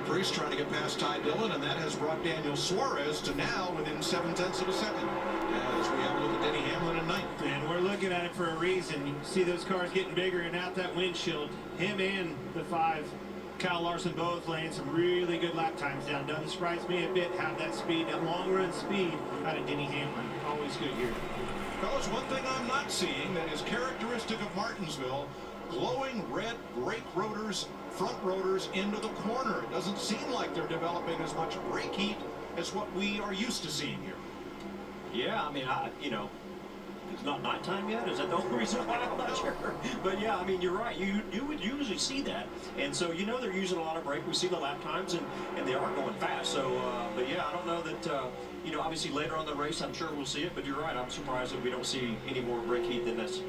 C: Preece trying to get past Ty Dillon, and that has brought Daniel Suarez to now within 7/10 of a second as we have a look at Denny Hamlin in ninth.
D: And we're looking at it for a reason. You see those cars getting bigger and out that windshield. Him and the 5, Kyle Larson, both laying some really good lap times down. Doesn't surprise me a bit how that speed, that long run speed out of Denny Hamlin. Always good here.
C: Fellas, one thing I'm not seeing that is characteristic of Martinsville, glowing red brake rotors, front rotors into the corner. It doesn't seem like they're developing as much brake heat as what we are used to seeing here.
B: Yeah, I mean, it's not nighttime yet. Is that the only reason why? I'm not sure. But yeah, I mean, you're right. You would usually see that, and so they're using a lot of brake. We see the lap times, and they are going fast. So, but yeah, I don't know that. Obviously later on in the race, I'm sure we'll see it. But you're right. I'm surprised that we don't see any more brake heat than this.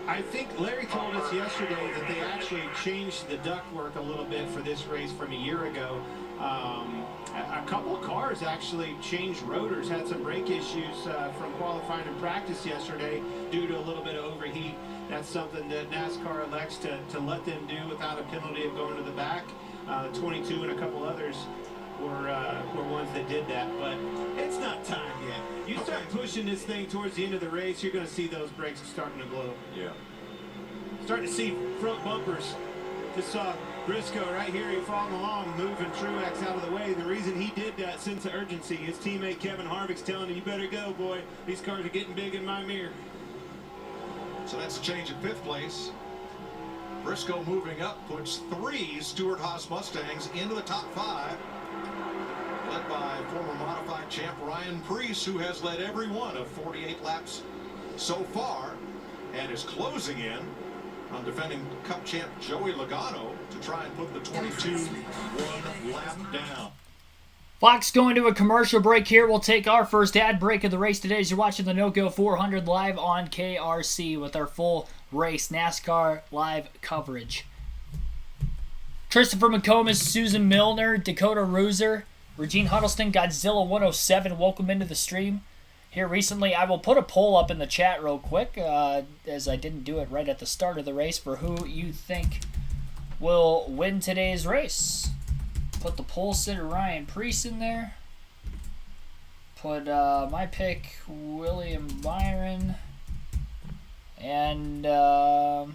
D: I think Larry told us yesterday that they actually changed the ductwork a little bit for this race from a year ago. A couple of cars actually changed rotors, had some brake issues from qualifying and practice yesterday due to a little bit of overheat. That's something that NASCAR elects to let them do without a penalty of going to the back. 22 and a couple others were ones that did that, but it's not time yet. You start pushing this thing towards the end of the race, you're going to see those brakes starting to blow.
B: Yeah.
D: Starting to see front bumpers. Just saw Briscoe right here, he following along, moving Truex out of the way. The reason he did that, sense of urgency, his teammate Kevin Harvick's telling him, you better go, boy. These cars are getting big in my mirror.
C: So that's a change in 5th place. Briscoe moving up puts 3 Stewart-Haas Mustangs into the top 5. Led by former modified champ Ryan Preece, who has led every one of 48 laps so far and is closing in on defending Cup champ Joey Logano to try and put the 22 1 lap down.
A: Fox going to a commercial break here. We'll take our first ad break of the race today as you're watching the NOCO 400 live on KRC with our full race NASCAR live coverage. Christopher McComas, Susan Milner, Dakota Rooser, Regine Huddleston, Godzilla 107, welcome into the stream here recently. I will put a poll up in the chat real quick, as I didn't do it right at the start of the race, for who you think will win today's race. Put the pole sitter Ryan Preece in there. Put my pick, William Byron. And let's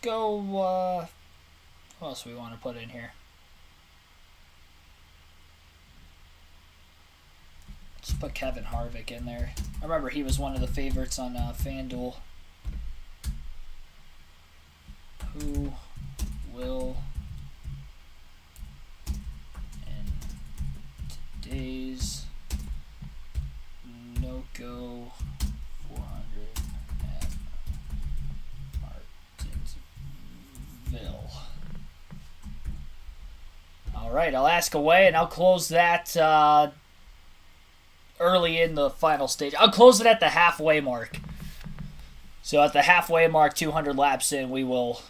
A: go, what else do we want to put in here? Let's put Kevin Harvick in there. I remember he was one of the favorites on FanDuel. Who will in today's NOCO 400 right, I'll ask away, and I'll close that early in the final stage. I'll close it at the halfway mark. So at the halfway mark, 200 laps in, we will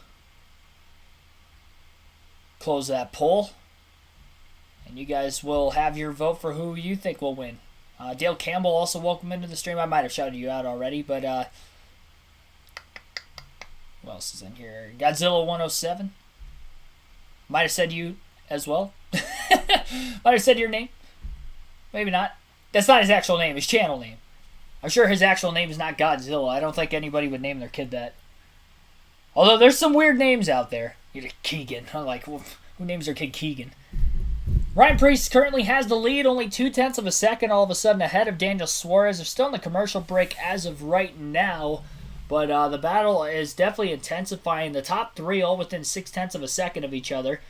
A: close that poll. And you guys will have your vote for who you think will win. Dale Campbell, also welcome into the stream. I might have shouted you out already, but who else is in here? Godzilla 107. Might have said you as well. Might have said your name. Maybe not. That's not his actual name, his channel name. I'm sure his actual name is not Godzilla. I don't think anybody would name their kid that. Although there's some weird names out there. You're like Keegan. I'm like, well, who names their kid Keegan? Ryan Preece currently has the lead, only 0.2 of a second all of a sudden ahead of Daniel Suarez. They're still in the commercial break as of right now, but the battle is definitely intensifying. The top three all within 0.6 of a second of each other.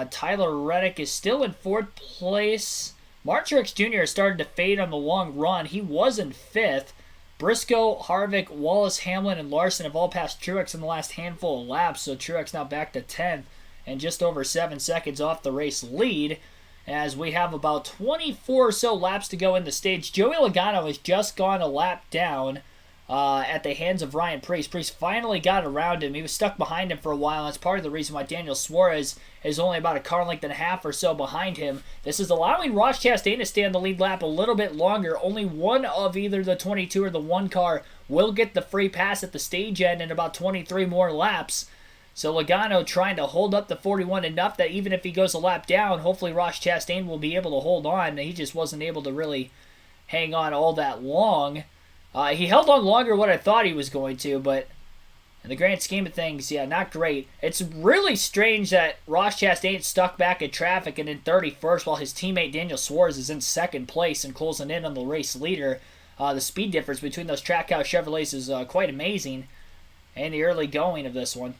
A: Tyler Reddick is still in 4th place. Mark Truex Jr. has started to fade on the long run. He was in 5th. Briscoe, Harvick, Wallace, Hamlin, and Larson have all passed Truex in the last handful of laps, so Truex now back to 10th and just over 7 seconds off the race lead, as we have about 24 or so laps to go in the stage. Joey Logano has just gone a lap down at the hands of Ryan Preece. Preece finally got around him. He was stuck behind him for a while. That's part of the reason why Daniel Suarez is only about a car length and a half or so behind him. This is allowing Ross Chastain to stay on the lead lap a little bit longer. Only one of either the 22 or the 1 car will get the free pass at the stage end in about 23 more laps. So Logano trying to hold up the 41 enough that even if he goes a lap down, hopefully Ross Chastain will be able to hold on. He just wasn't able to really hang on all that long. He held on longer than what I thought he was going to, but in the grand scheme of things, yeah, not great. It's really strange that Ross Chastain's stuck back in traffic and in 31st while his teammate Daniel Suarez is in 2nd place and closing in on the race leader. The speed difference between those Trackhouse Chevrolets is quite amazing in the early going of this one.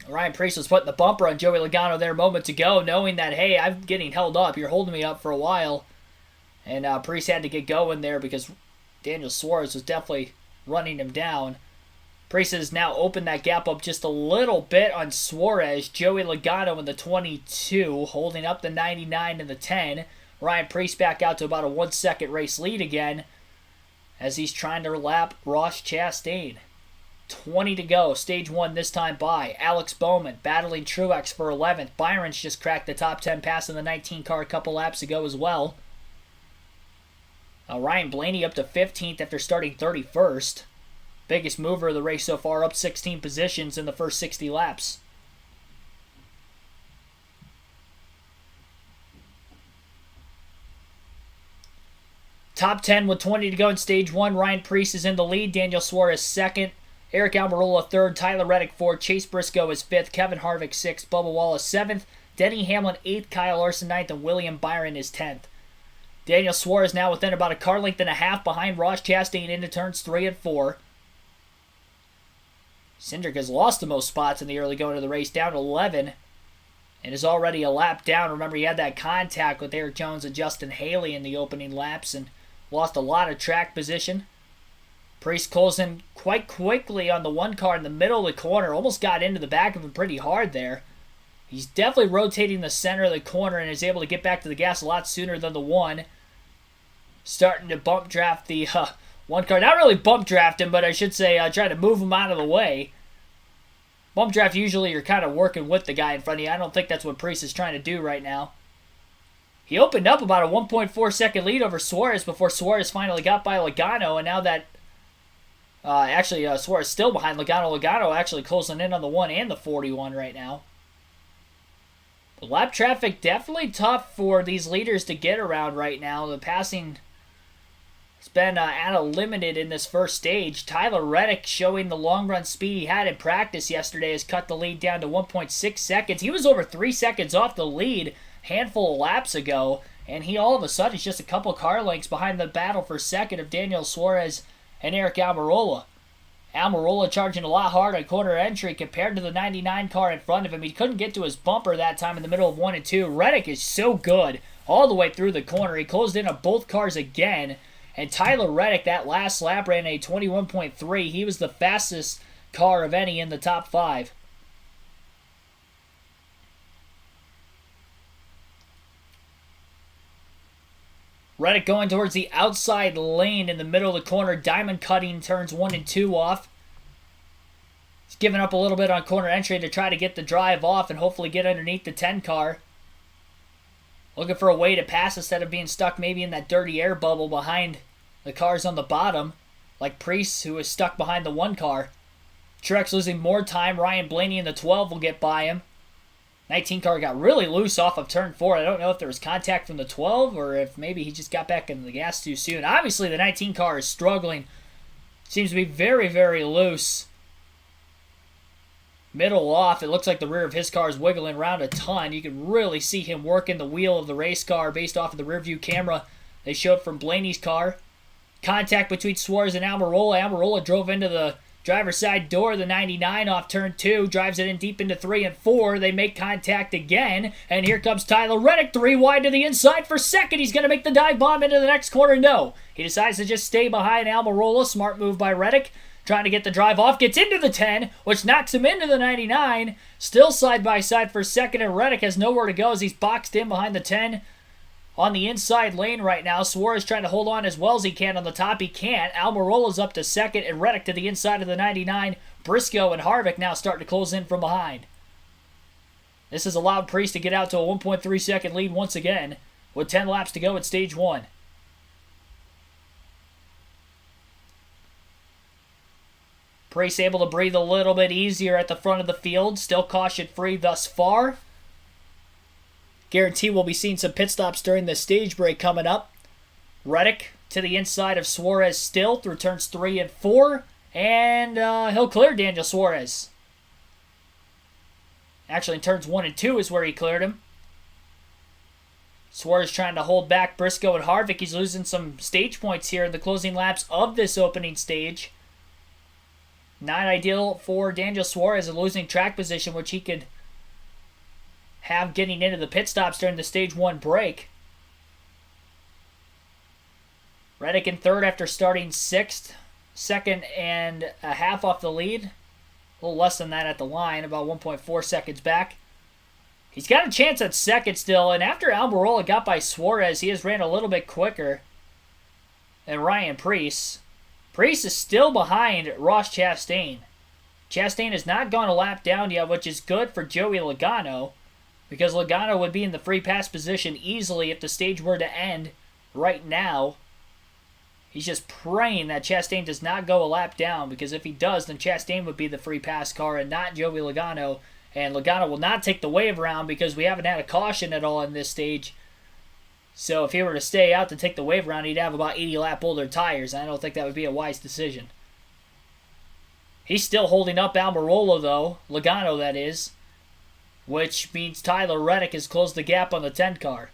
A: Ryan Preece was putting the bumper on Joey Logano there a moment ago, knowing that, hey, I'm getting held up. You're holding me up for a while. And Preece had to get going there because Daniel Suarez was definitely running him down. Preece has now opened that gap up just a little bit on Suarez. Joey Logano in the 22, holding up the 99 and the 10. Ryan Preece back out to about a 1 second race lead again as he's trying to lap Ross Chastain. 20 to go. Stage 1 this time by Alex Bowman battling Truex for 11th. Byron's just cracked the top 10 pass in the 19 car a couple laps ago as well. Ryan Blaney up to 15th after starting 31st. Biggest mover of the race so far, up 16 positions in the first 60 laps. Top 10 with 20 to go in stage 1. Ryan Preece is in the lead. Daniel Suarez 2nd. Eric Almirola 3rd, Tyler Reddick 4th, Chase Briscoe is 5th, Kevin Harvick 6th, Bubba Wallace 7th, Denny Hamlin 8th, Kyle Larson 9th, and William Byron is 10th. Daniel Suarez now within about a car length and a half behind Ross Chastain into turns 3 and 4. Cindric has lost the most spots in the early going of the race, down to 11, and is already a lap down. Remember, he had that contact with Eric Jones and Justin Haley in the opening laps and lost a lot of track position. Preece closing quite quickly on the 1 car in the middle of the corner. Almost got into the back of him pretty hard there. He's definitely rotating the center of the corner and is able to get back to the gas a lot sooner than the 1. Starting to bump draft the 1 car. Not really bump draft him, but I should say try to move him out of the way. Bump draft, usually you're kind of working with the guy in front of you. I don't think that's what Preece is trying to do right now. He opened up about a 1.4 second lead over Suarez before Suarez finally got by Logano, and now that Suarez still behind Logano. Logano actually closing in on the 1 and the 41 right now. The lap traffic definitely tough for these leaders to get around right now. The passing has been at a limited in this first stage. Tyler Reddick, showing the long run speed he had in practice yesterday, has cut the lead down to 1.6 seconds. He was over 3 seconds off the lead a handful of laps ago, and he all of a sudden is just a couple car lengths behind the battle for second of Daniel Suarez and Eric Almirola. Almirola charging a lot hard on corner entry compared to the 99 car in front of him. He couldn't get to his bumper that time in the middle of 1 and 2. Reddick is so good all the way through the corner. He closed in on both cars again. And Tyler Reddick, that last lap, ran a 21.3. He was the fastest car of any in the top 5. Reddick going towards the outside lane in the middle of the corner. Diamond cutting turns 1 and 2 off. He's giving up a little bit on corner entry to try to get the drive off and hopefully get underneath the 10 car. Looking for a way to pass instead of being stuck maybe in that dirty air bubble behind the cars on the bottom, like Priest, who is stuck behind the 1 car. Truex losing more time. Ryan Blaney in the 12 will get by him. 19 car got really loose off of turn 4. I don't know if there was contact from the 12 or if maybe he just got back into the gas too soon. Obviously, the 19 car is struggling. Seems to be very, very loose. Middle off. It looks like the rear of his car is wiggling around a ton. You can really see him working the wheel of the race car based off of the rear view camera they showed from Blaney's car. Contact between Suarez and Almirola. Almirola drove into the driver's side door of the 99 off turn 2. Drives it in deep into 3 and 4. They make contact again. And here comes Tyler Reddick. 3 wide to the inside for second. He's going to make the dive bomb into the next corner. No. He decides to just stay behind Almirola. Smart move by Reddick. Trying to get the drive off. Gets into the 10, which knocks him into the 99. Still side by side for second. And Reddick has nowhere to go as he's boxed in behind the 10. On the inside lane right now, Suarez trying to hold on as well as he can on the top. He can't. Almirola's up to second, and Reddick to the inside of the 99. Briscoe and Harvick now starting to close in from behind. This has allowed Priest to get out to a 1.3 second lead once again, with 10 laps to go at stage 1. Priest able to breathe a little bit easier at the front of the field. Still caution-free thus far. Guarantee we'll be seeing some pit stops during the stage break coming up. Reddick to the inside of Suarez still through turns 3 and 4. And he'll clear Daniel Suarez. Actually, in turns 1 and 2 is where he cleared him. Suarez trying to hold back Briscoe and Harvick. He's losing some stage points here in the closing laps of this opening stage. Not ideal for Daniel Suarez, losing track position, which he could have getting into the pit stops during the stage 1 break. Reddick in third after starting 6th. Second and a half off the lead. A little less than that at the line, about 1.4 seconds back. He's got a chance at second still, and after Almirola got by Suarez, he has ran a little bit quicker than Ryan Preece. Preece is still behind Ross Chastain. Chastain has not gone a lap down yet, which is good for Joey Logano, because Logano would be in the free pass position easily if the stage were to end right now. He's just praying that Chastain does not go a lap down, because if he does, then Chastain would be the free pass car and not Joey Logano. And Logano will not take the wave round because we haven't had a caution at all in this stage. So if he were to stay out to take the wave round, he'd have about 80 lap older tires. I don't think that would be a wise decision. He's still holding up Almirola, though. Logano, that is. Which means Tyler Reddick has closed the gap on the 10 car.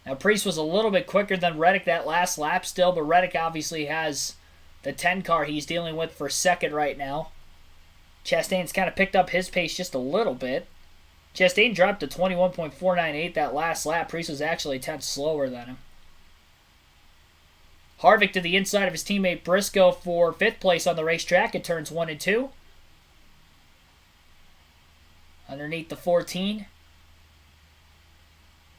A: Now, Preece was a little bit quicker than Reddick that last lap still, but Reddick obviously has the 10 car he's dealing with for second right now. Chastain's kind of picked up his pace just a little bit. Chastain dropped to 21.498 that last lap. Preece was actually 10 slower than him. Harvick to the inside of his teammate Briscoe for 5th place on the racetrack at turns 1 and 2. Underneath the 14.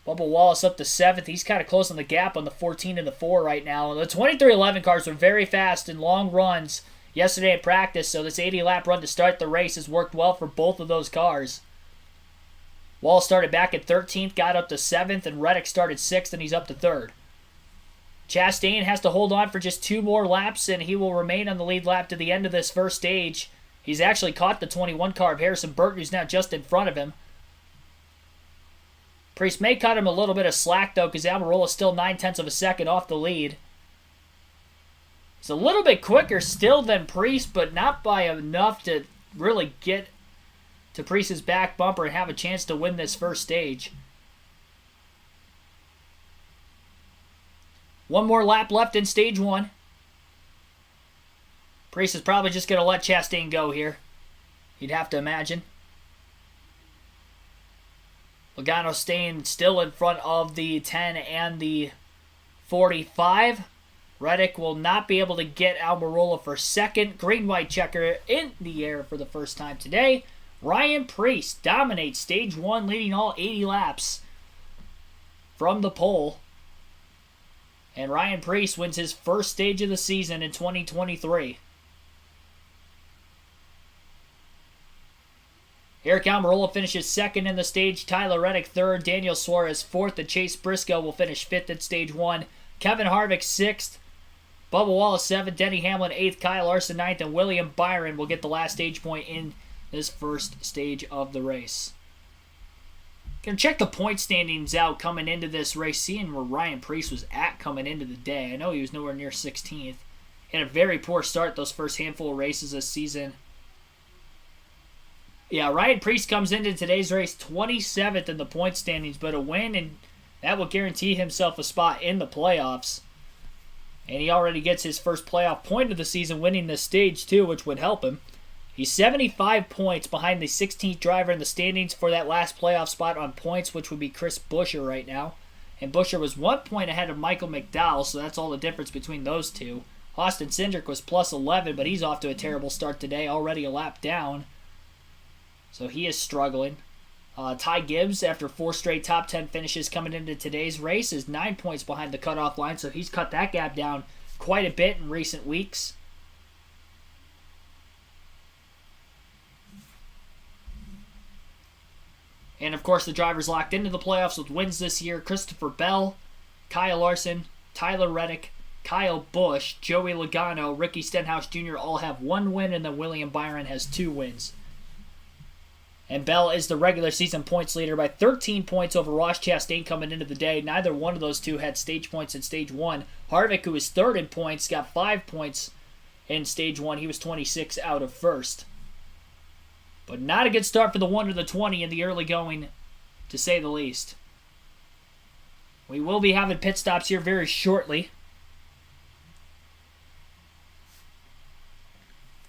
A: Bubba Wallace up to 7th. He's kind of closing the gap on the 14 and the 4 right now. The 2311 cars were very fast in long runs yesterday in practice, so this 80-lap run to start the race has worked well for both of those cars. Wallace started back at 13th, got up to 7th, and Reddick started 6th, and he's up to 3rd. Chastain has to hold on for just 2 more laps, and he will remain on the lead lap to the end of this first stage. He's actually caught the 21 car of Harrison Burton, who's now just in front of him. Preece may cut him a little bit of slack, though, because Almirola's still 9/10 of a second off the lead. He's a little bit quicker still than Preece, but not by enough to really get to Preece's back bumper and have a chance to win this first stage. 1 more lap left in stage 1. Preece is probably just going to let Chastain go here. You'd have to imagine. Logano staying still in front of the 10 and the 45. Reddick will not be able to get Almirola for second. Green-white checker in the air for the first time today. Ryan Preece dominates stage 1, leading all 80 laps. from the pole. And Ryan Preece wins his first stage of the season in 2023. Eric Almirola finishes second in the stage. Tyler Reddick third. Daniel Suarez fourth. And Chase Briscoe will finish fifth at stage 1. Kevin Harvick sixth. Bubba Wallace seventh. Denny Hamlin eighth. Kyle Larson ninth. And William Byron will get the last stage point in this first stage of the race. Gonna check the point standings out coming into this race, seeing where Ryan Preece was at coming into the day. I know he was nowhere near 16th. He had a very poor start those first handful of races this season. Yeah, Ryan Preece comes into today's race 27th in the point standings, but a win, and that will guarantee himself a spot in the playoffs. And he already gets his first playoff point of the season, winning this stage too, which would help him. He's 75 points behind the 16th driver in the standings for that last playoff spot on points, which would be Chris Buescher right now. And Buescher was 1 point ahead of Michael McDowell, so that's all the difference between those two. Austin Cindric was plus 11, but he's off to a terrible start today, already a lap down. So he is struggling. Ty Gibbs, after 4 straight top 10 finishes coming into today's race, is 9 points behind the cutoff line, so he's cut that gap down quite a bit in recent weeks. And, of course, the drivers locked into the playoffs with wins this year. Christopher Bell, Kyle Larson, Tyler Reddick, Kyle Busch, Joey Logano, Ricky Stenhouse Jr. all have 1 win, and then William Byron has 2 wins. And Bell is the regular season points leader by 13 points over Ross Chastain coming into the day. Neither one of those two had stage points in stage 1. Harvick, who is third in points, got 5 points in stage 1. He was 26 out of first. But not a good start for the 1 to the 20 in the early going, to say the least. We will be having pit stops here very shortly.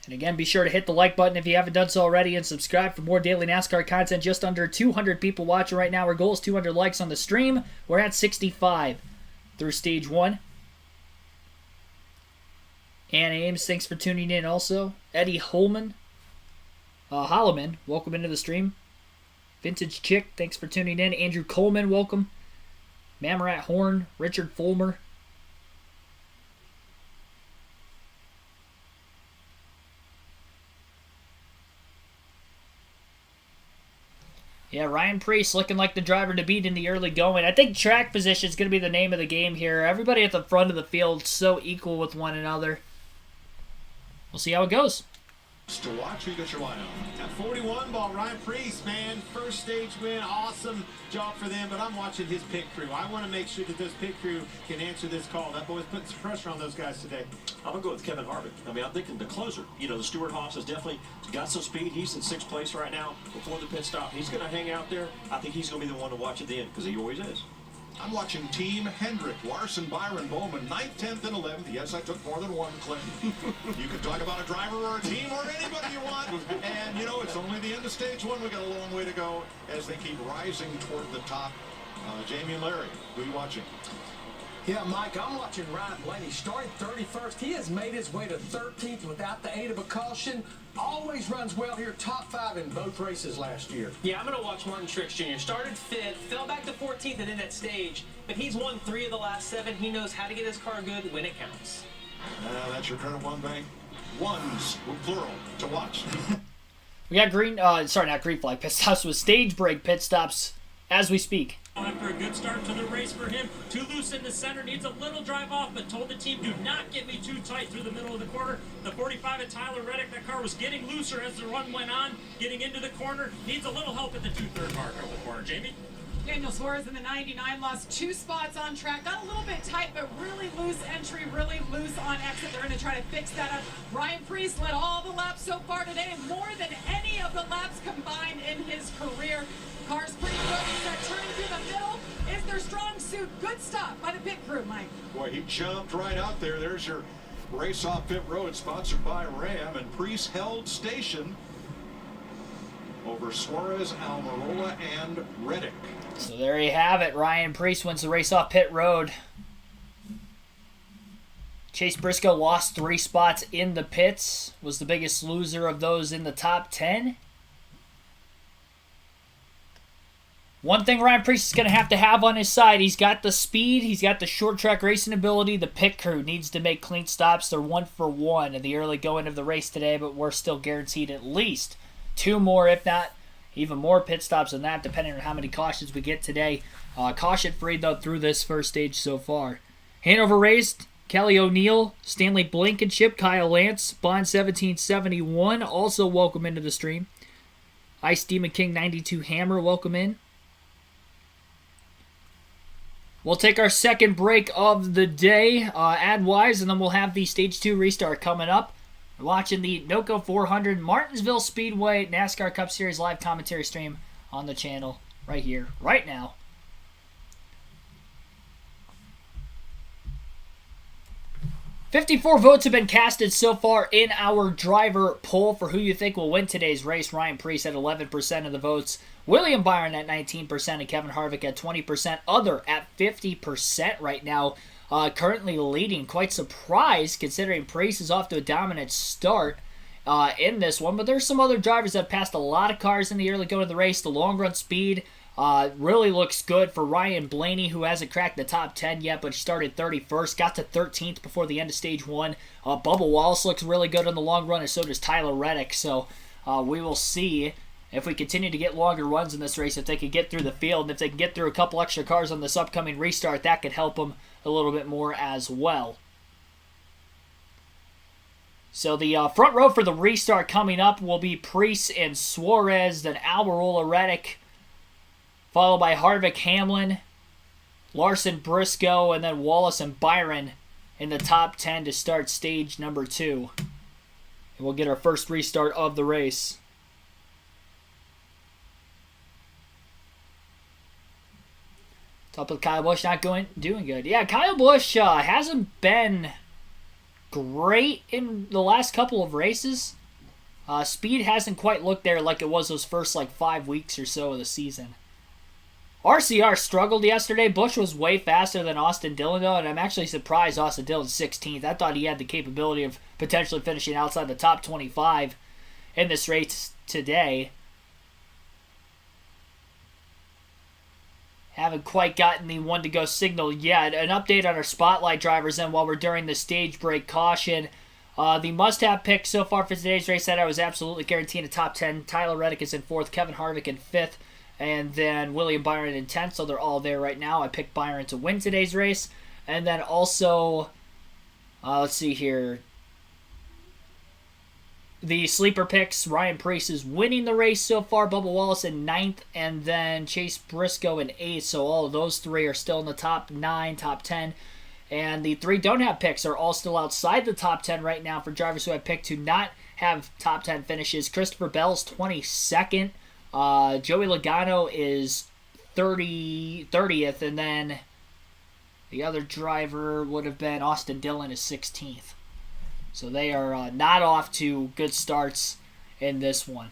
A: And again, be sure to hit the like button if you haven't done so already, and subscribe for more daily NASCAR content. Just under 200 people watching right now. Our goal is 200 likes on the stream. We're at 65 through stage 1. Ann Ames, thanks for tuning in also. Eddie Holman. Holloman, welcome into the stream. Vintage Chick, thanks for tuning in. Andrew Coleman, welcome. Mammorat Horn, Richard Fulmer. Yeah, Ryan Preece looking like the driver to beat in the early going. I think track position is going to be the name of the game here. Everybody at the front of the field so equal with one another. We'll see how it goes.
C: To watch, who got your lineup?
D: At 41 ball, Ryan Preece, man, first stage win, awesome job for them, but I'm watching his pit crew. I want to make sure that this pit crew can answer this call. That boy's putting some pressure on those guys today.
B: I'm going to go with Kevin Harvick. I mean, I'm thinking the closer. You know, the Stewart Haas has definitely got some speed. He's in 6th place right now before the pit stop. He's going to hang out there. I think he's going to be the one to watch at the end, because he always is.
C: I'm watching Team Hendrick, Larson, Byron, Bowman, 9th, 10th, and 11th. Yes, I took more than one, Clinton. You can talk about a driver or a team or anybody you want. And, you know, it's only the end of stage 1. We got a long way to go as they keep rising toward the top. Jamie and Larry, who are you watching?
K: Yeah, Mike, I'm watching Ryan Blaney. Starting 31st, he has made his way to 13th without the aid of a caution. Always runs well here, top 5 in both races last year.
L: Yeah, I'm going to watch Martin Truex Jr. Started 5th, fell back to 14th and in that stage, but he's won 3 of the last 7. He knows how to get his car good when it counts.
C: That's your current one bank. Ones, plural, to watch.
A: We got not green flag pit stops, with stage break pit stops as we speak.
J: After a good start to the race for him, too loose in the center, needs a little drive off, but told the team, do not get me too tight through the middle of the corner. The 45 at Tyler Reddick, that car was getting looser as the run went on, getting into the corner, needs a little help at the 2/3 mark of the corner. Jamie?
H: Daniel Suarez in the 99 lost 2 spots on track. Got a little bit tight, but really loose entry, really loose on exit. They're going to try to fix that up. Ryan Preece led all the laps so far today, more than any of the laps combined in his career. Car's pretty good. That turn through the middle is their strong suit. Good stuff by the pit crew, Mike.
C: Boy, he jumped right out there. There's your race off pit road, sponsored by Ram, and Preece held station over Suarez, Almirola, and Reddick.
A: So there you have it. Ryan Preece wins the race off pit road. Chase Briscoe lost 3 spots in the pits. Was the biggest loser of those in the top 10. One thing Ryan Preece is going to have on his side, he's got the speed, he's got the short track racing ability. The pit crew needs to make clean stops. They're 1 for 1 in the early going of the race today, but we're still guaranteed at least 2 more, if not even more pit stops than that, depending on how many cautions we get today. Caution free, though, through this first stage so far. Hanover raced Kelly O'Neill, Stanley Blankenship, Kyle Lance, Bond 1771, also welcome into the stream. Ice Demon King 92 Hammer, welcome in. We'll take our second break of the day, ad-wise, and then we'll have the Stage 2 restart coming up. We're watching the NOCO 400 Martinsville Speedway NASCAR Cup Series live commentary stream on the channel right here, right now. $54 votes have been casted so far in our driver poll for who you think will win today's race. Ryan Preece at 11% of the votes. William Byron at 19% and Kevin Harvick at 20%. Other at 50% right now. Currently leading. Quite surprised considering Preece is off to a dominant start in this one. But there's some other drivers that have passed a lot of cars in the early going of the race. The long run speed really looks good for Ryan Blaney, who hasn't cracked the top 10 yet, but started 31st. Got to 13th before the end of Stage 1. Bubba Wallace looks really good in the long run, and so does Tyler Reddick. So we will see if we continue to get longer runs in this race, if they can get through the field. And if they can get through a couple extra cars on this upcoming restart, that could help them a little bit more as well. So the front row for the restart coming up will be Preece and Suarez, then Almirola, Reddick, followed by Harvick, Hamlin, Larson, Briscoe, and then Wallace and Byron in the top 10 to start stage number 2. And we'll get our first restart of the race. Top with Kyle Busch not doing good. Yeah, Kyle Busch hasn't been great in the last couple of races. Speed hasn't quite looked there like it was those first 5 weeks or so of the season. RCR struggled yesterday. Busch was way faster than Austin Dillon, though, and I'm actually surprised Austin Dillon's 16th. I thought he had the capability of potentially finishing outside the top 25 in this race today. Haven't quite gotten the one to go signal yet. An update on our spotlight drivers then while we're during the stage break caution. The must-have pick so far for today's race that I was absolutely guaranteeing a top 10. Tyler Reddick is in 4th, Kevin Harvick in 5th, and then William Byron in 10th, so they're all there right now. I picked Byron to win today's race. And then also, let's see here. The sleeper picks, Ryan Preece is winning the race so far. Bubba Wallace in 9th, and then Chase Briscoe in 8th. So all of those 3 are still in the top 9, top 10. And the 3 don't have picks are all still outside the top 10 right now for drivers who I picked to not have top 10 finishes. Christopher Bell's 22nd. Joey Logano is 30th, and then the other driver would have been Austin Dillon is 16th. So they are not off to good starts in this one.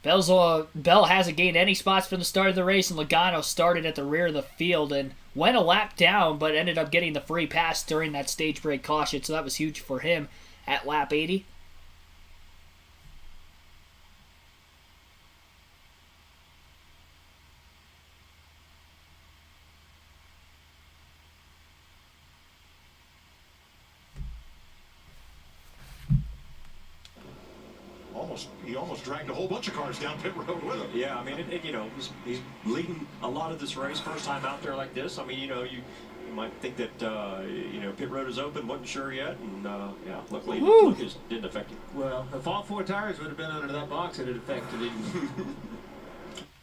A: Bell hasn't gained any spots from the start of the race, and Logano started at the rear of the field and went a lap down, but ended up getting the free pass during that stage break caution, so that was huge for him at lap 80.
C: He almost dragged a whole bunch of cars down pit road with him.
B: Yeah, I mean, he's leading a lot of this race, first time out there like this. I mean, you might think that, pit road is open, wasn't sure yet, and, luckily it didn't affect him.
M: Well, if all 4 tires would have been under that box, it had affected him.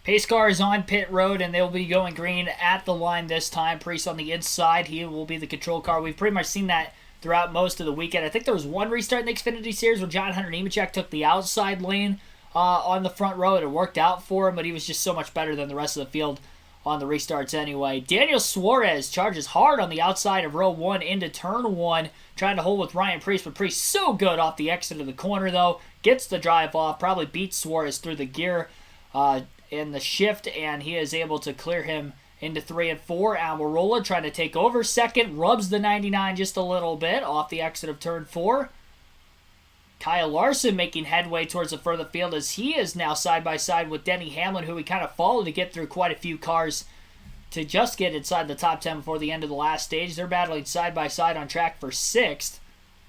A: Pace car is on pit road, and they'll be going green at the line this time. Preece on the inside. He will be the control car. We've pretty much seen that throughout most of the weekend. I think there was one restart in the Xfinity Series where John Hunter Nemechek took the outside lane on the front row. It worked out for him, but he was just so much better than the rest of the field on the restarts anyway. Daniel Suarez charges hard on the outside of row 1 into turn 1, trying to hold with Ryan Preece, but Preece so good off the exit of the corner, though. Gets the drive off, probably beats Suarez through the gear in the shift, and he is able to clear him into 3 and 4. Almirola trying to take over second. Rubs the 99 just a little bit off the exit of turn 4. Kyle Larson making headway towards the further field as he is now side by side with Denny Hamlin, who we kind of followed to get through quite a few cars to just get inside the top 10 before the end of the last stage. They're battling side by side on track for 6th.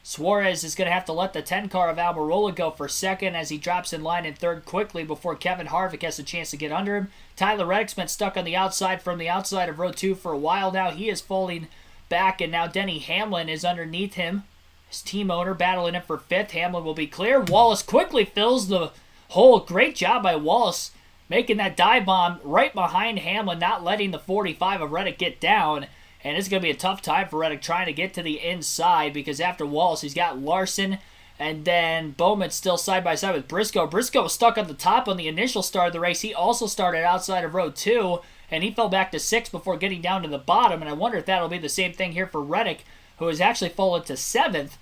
A: Suarez is going to have to let the 10 car of Almirola go for 2nd as he drops in line in 3rd quickly before Kevin Harvick has a chance to get under him. Tyler Reddick's been stuck on the outside from the outside of row 2 for a while now. He is falling back, and now Denny Hamlin is underneath him. His team owner battling it for 5th. Hamlin will be clear. Wallace quickly fills the hole. Great job by Wallace making that dive bomb right behind Hamlin, not letting the 45 of Reddick get down. And it's going to be a tough time for Reddick trying to get to the inside because after Wallace, he's got Larson, and then Bowman's still side by side with Briscoe. Briscoe was stuck on the top on the initial start of the race. He also started outside of row 2, and he fell back to 6th before getting down to the bottom. And I wonder if that'll be the same thing here for Reddick, who has actually fallen to 7th.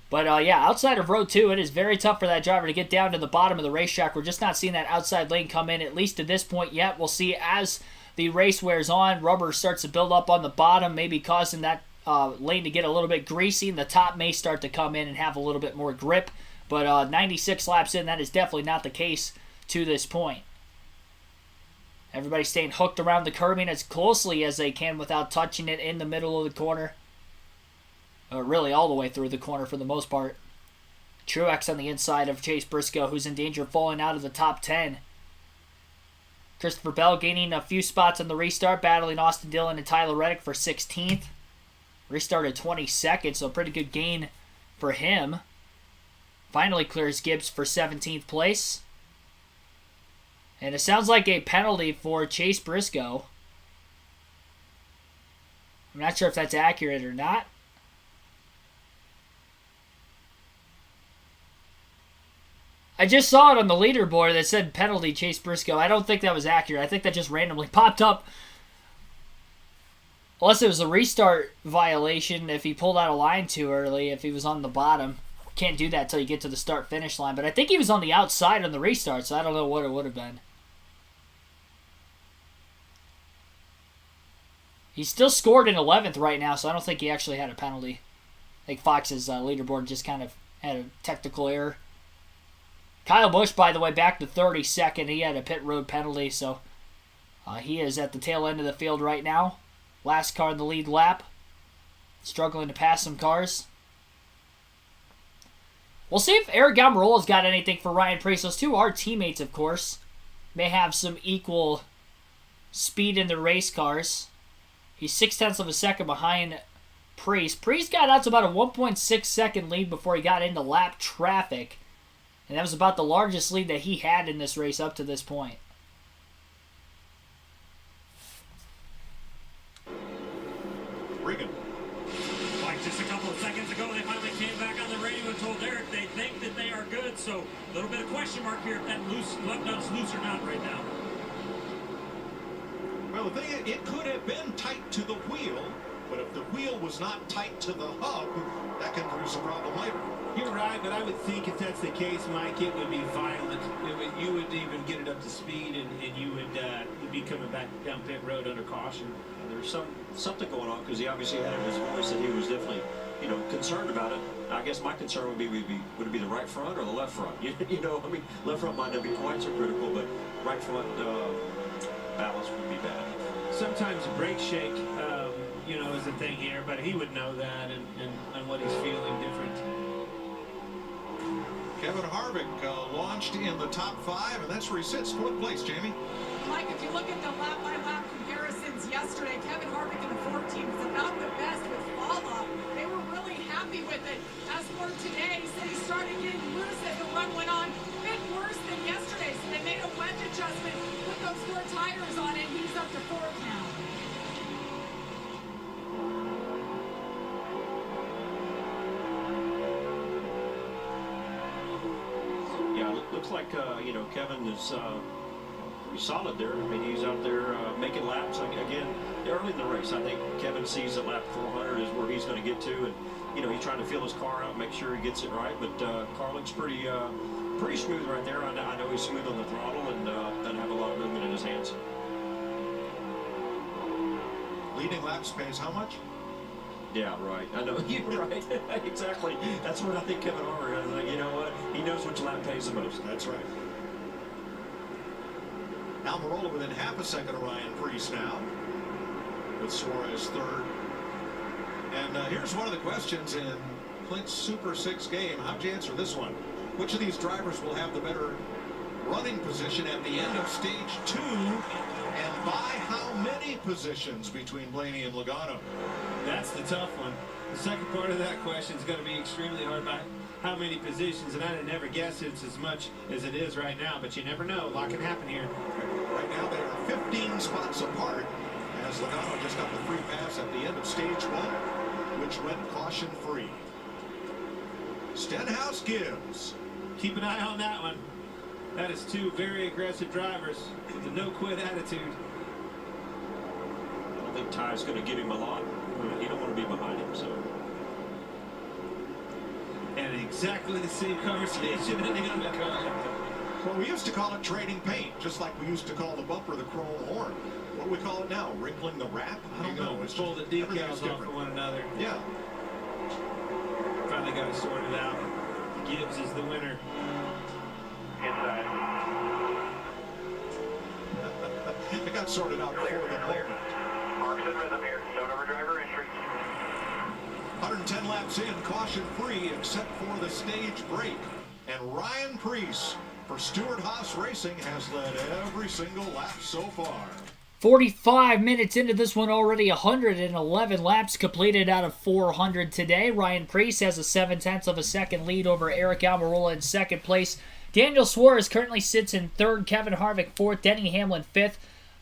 A: But yeah, outside of row 2, it is very tough for that driver to get down to the bottom of the racetrack. We're just not seeing that outside lane come in, at least to this point yet. We'll see as the race wears on, rubber starts to build up on the bottom, maybe causing that lane to get a little bit greasy, and the top may start to come in and have a little bit more grip. But 96 laps in, that is definitely not the case to this point. Everybody staying hooked around the curbing as closely as they can without touching it in the middle of the corner. Really all the way through the corner for the most part. Truex on the inside of Chase Briscoe, who's in danger of falling out of the top 10. Christopher Bell gaining a few spots on the restart, battling Austin Dillon and Tyler Reddick for 16th. Restarted 22nd, so a pretty good gain for him. Finally clears Gibbs for 17th place. And it sounds like a penalty for Chase Briscoe. I'm not sure if that's accurate or not. I just saw it on the leaderboard that said penalty Chase Briscoe. I don't think that was accurate. I think that just randomly popped up. Unless it was a restart violation if he pulled out a line too early, if he was on the bottom. Can't do that until you get to the start-finish line. But I think he was on the outside on the restart, so I don't know what it would have been. He's still scored in 11th right now, so I don't think he actually had a penalty. I think Fox's leaderboard just kind of had a technical error. Kyle Busch, by the way, back to 32nd. He had a pit road penalty, so he is at the tail end of the field right now. Last car in the lead lap. Struggling to pass some cars. We'll see if Eric Almirola's got anything for Ryan Preece. Those two are teammates, of course. May have some equal speed in the race cars. He's 0.6 of a second behind Preece. Preece got out to about a 1.6 second lead before he got into lap traffic. And that was about the largest lead that he had in this race up to this point.
C: Regan.
J: Like just a couple of seconds ago, they finally came back on the radio and told Eric they think that they are good. So a little bit of question mark here if that lug nut's loose or not right now.
C: Well, the thing is, it could have been tight to the wheel, but if the wheel was not tight to the hub, that can produce a problem later.
D: You're right, but I would think if that's the case, Mike, it would be violent. You would even get it up to speed, and you would you'd be coming back down pit road under caution.
B: There's something going on because he obviously had in his voice that he was definitely, concerned about it. I guess my concern would it be the right front or the left front? Left front might not be quite so critical, but right front balance would be bad.
D: Sometimes a brake shake, is a thing here, but he would know that and what he's feeling different.
C: Kevin Harvick launched in the top 5, and that's where he sits, 4th place, Jamie.
H: Mike, if you look at the lap-by-lap comparisons yesterday, Kevin Harvick in the 14 was about the best with fall-up. They were really happy with it. As for today, he said he started getting loose as the run went on. A bit worse than yesterday, so they made a wedge adjustment, put those 4 tires on it, and he's up to 4th now.
B: Looks like Kevin is pretty solid there. I mean, he's out there making laps again early in the race. I think Kevin sees that lap 400 is where he's going to get to, and he's trying to feel his car out, make sure he gets it right. But car looks pretty smooth right there. I know he's smooth on the throttle and doesn't have a lot of movement in his hands.
C: Leading laps pays how much?
B: Yeah, right. I know. You're right. Exactly. That's what I think Kevin Harvick has. Like, you know what? He knows which lap pays the most.
C: That's right. Almirola within half a second of Ryan Preece now, with Suarez third. And here's one of the questions in Clint's Super 6 game. How'd you answer this one? Which of these drivers will have the better running position at the end of stage 2, and by how many positions between Blaney and Logano?
M: That's the tough one. The second part of that question is going to be extremely hard by how many positions, and I'd never guess it's as much as it is right now, but you never know. A lot can happen here.
C: Right now they are 15 spots apart, as Logano just got the free pass at the end of stage 1, which went caution-free. Stenhouse Gibbs.
M: Keep an eye on that one. That is two very aggressive drivers with a no-quit attitude.
B: I don't think Ty's going to give him a lot. He don't want to be behind him, so.
M: And exactly the same conversation in the undercar.
C: Well, we used to call it trading paint, just like we used to call the bumper the chrome horn. What do we call it now? Wrinkling the wrap? I don't know.
M: It's pull the decals off of one another.
C: Yeah.
M: Finally got it sorted out. Gibbs is the winner.
I: Inside.
C: It got sorted out before the moment.
I: Marks in rhythm here. Don't over driver entry.
C: 110 laps in, caution-free, except for the stage break. And Ryan Preece for Stewart Haas Racing has led every single lap so far.
A: 45 minutes into this one already, 111 laps completed out of 400 today. Ryan Preece has a 0.7 of a second lead over Eric Almirola in second place. Daniel Suarez currently sits in third, Kevin Harvick fourth, Denny Hamlin fifth,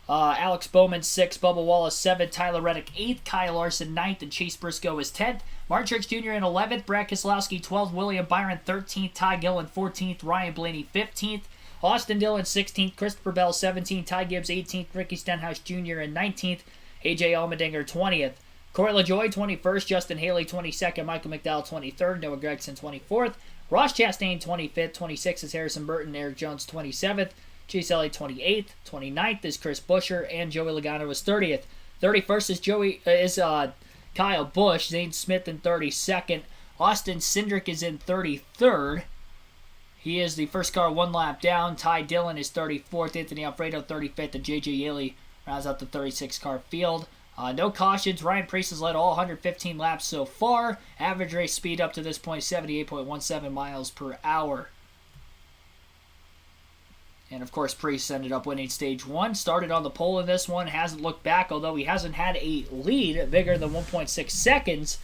A: Alex Bowman sixth, Bubba Wallace seventh, Tyler Reddick eighth, Kyle Larson ninth, and Chase Briscoe is 10th. Martin Truex Jr. in 11th, Brad Keselowski 12th, William Byron 13th, Ty Gillen 14th, Ryan Blaney 15th, Austin Dillon 16th, Christopher Bell 17th, Ty Gibbs 18th, Ricky Stenhouse Jr. in 19th, AJ Allmendinger 20th, Corey LaJoie 21st, Justin Haley 22nd, Michael McDowell 23rd, Noah Gragson 24th, Ross Chastain 25th, 26th is Harrison Burton, Eric Jones 27th, Chase Elliott 28th, 29th is Chris Buescher, and Joey Logano is 30th. 31st is Kyle Busch, Zane Smith in 32nd, Austin Cindric is in 33rd. He is the first car one lap down. Ty Dillon is 34th, Anthony Alfredo 35th, and J.J. Yeley rounds out the 36-car field. No cautions. Ryan Preece has led all 115 laps so far. Average race speed up to this point, 78.17 miles per hour. And, of course, Preece ended up winning Stage 1. Started on the pole in this one. Hasn't looked back, although he hasn't had a lead bigger than 1.6 seconds.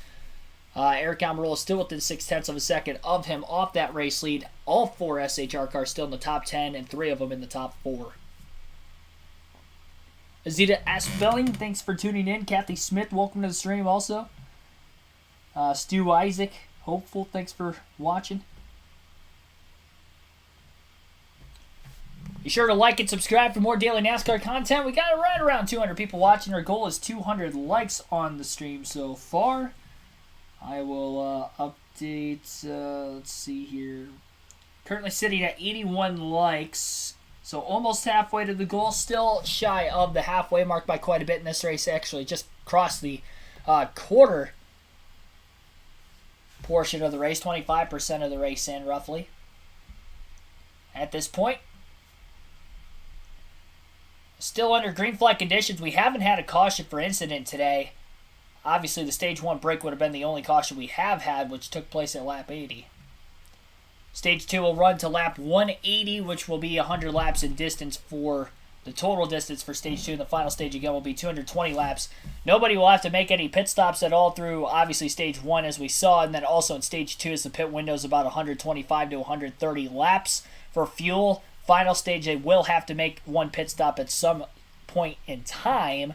A: Eric Almirola still within 0.6 of a second of him off that race lead. All four SHR cars still in the top 10, and 3 of them in the top 4. Azita Aspelling, thanks for tuning in. Kathy Smith, welcome to the stream also. Stu Isaac, hopeful, thanks for watching. Be sure to like and subscribe for more daily NASCAR content. We got right around 200 people watching. Our goal is 200 likes on the stream so far. I will update, let's see here. Currently sitting at 81 likes. So almost halfway to the goal. Still shy of the halfway mark by quite a bit in this race. Actually just crossed the quarter portion of the race. 25% of the race in roughly. At this point. Still under green flag conditions. We haven't had a caution for incident today. Obviously the stage 1 break would have been the only caution we have had, which took place at lap 80. Stage 2 will run to lap 180, which will be 100 laps in distance for the total distance for Stage 2. And the final stage, again, will be 220 laps. Nobody will have to make any pit stops at all through, obviously, Stage 1, as we saw. And then also in Stage 2, as the pit window is about 125 to 130 laps for fuel. Final stage, they will have to make one pit stop at some point in time.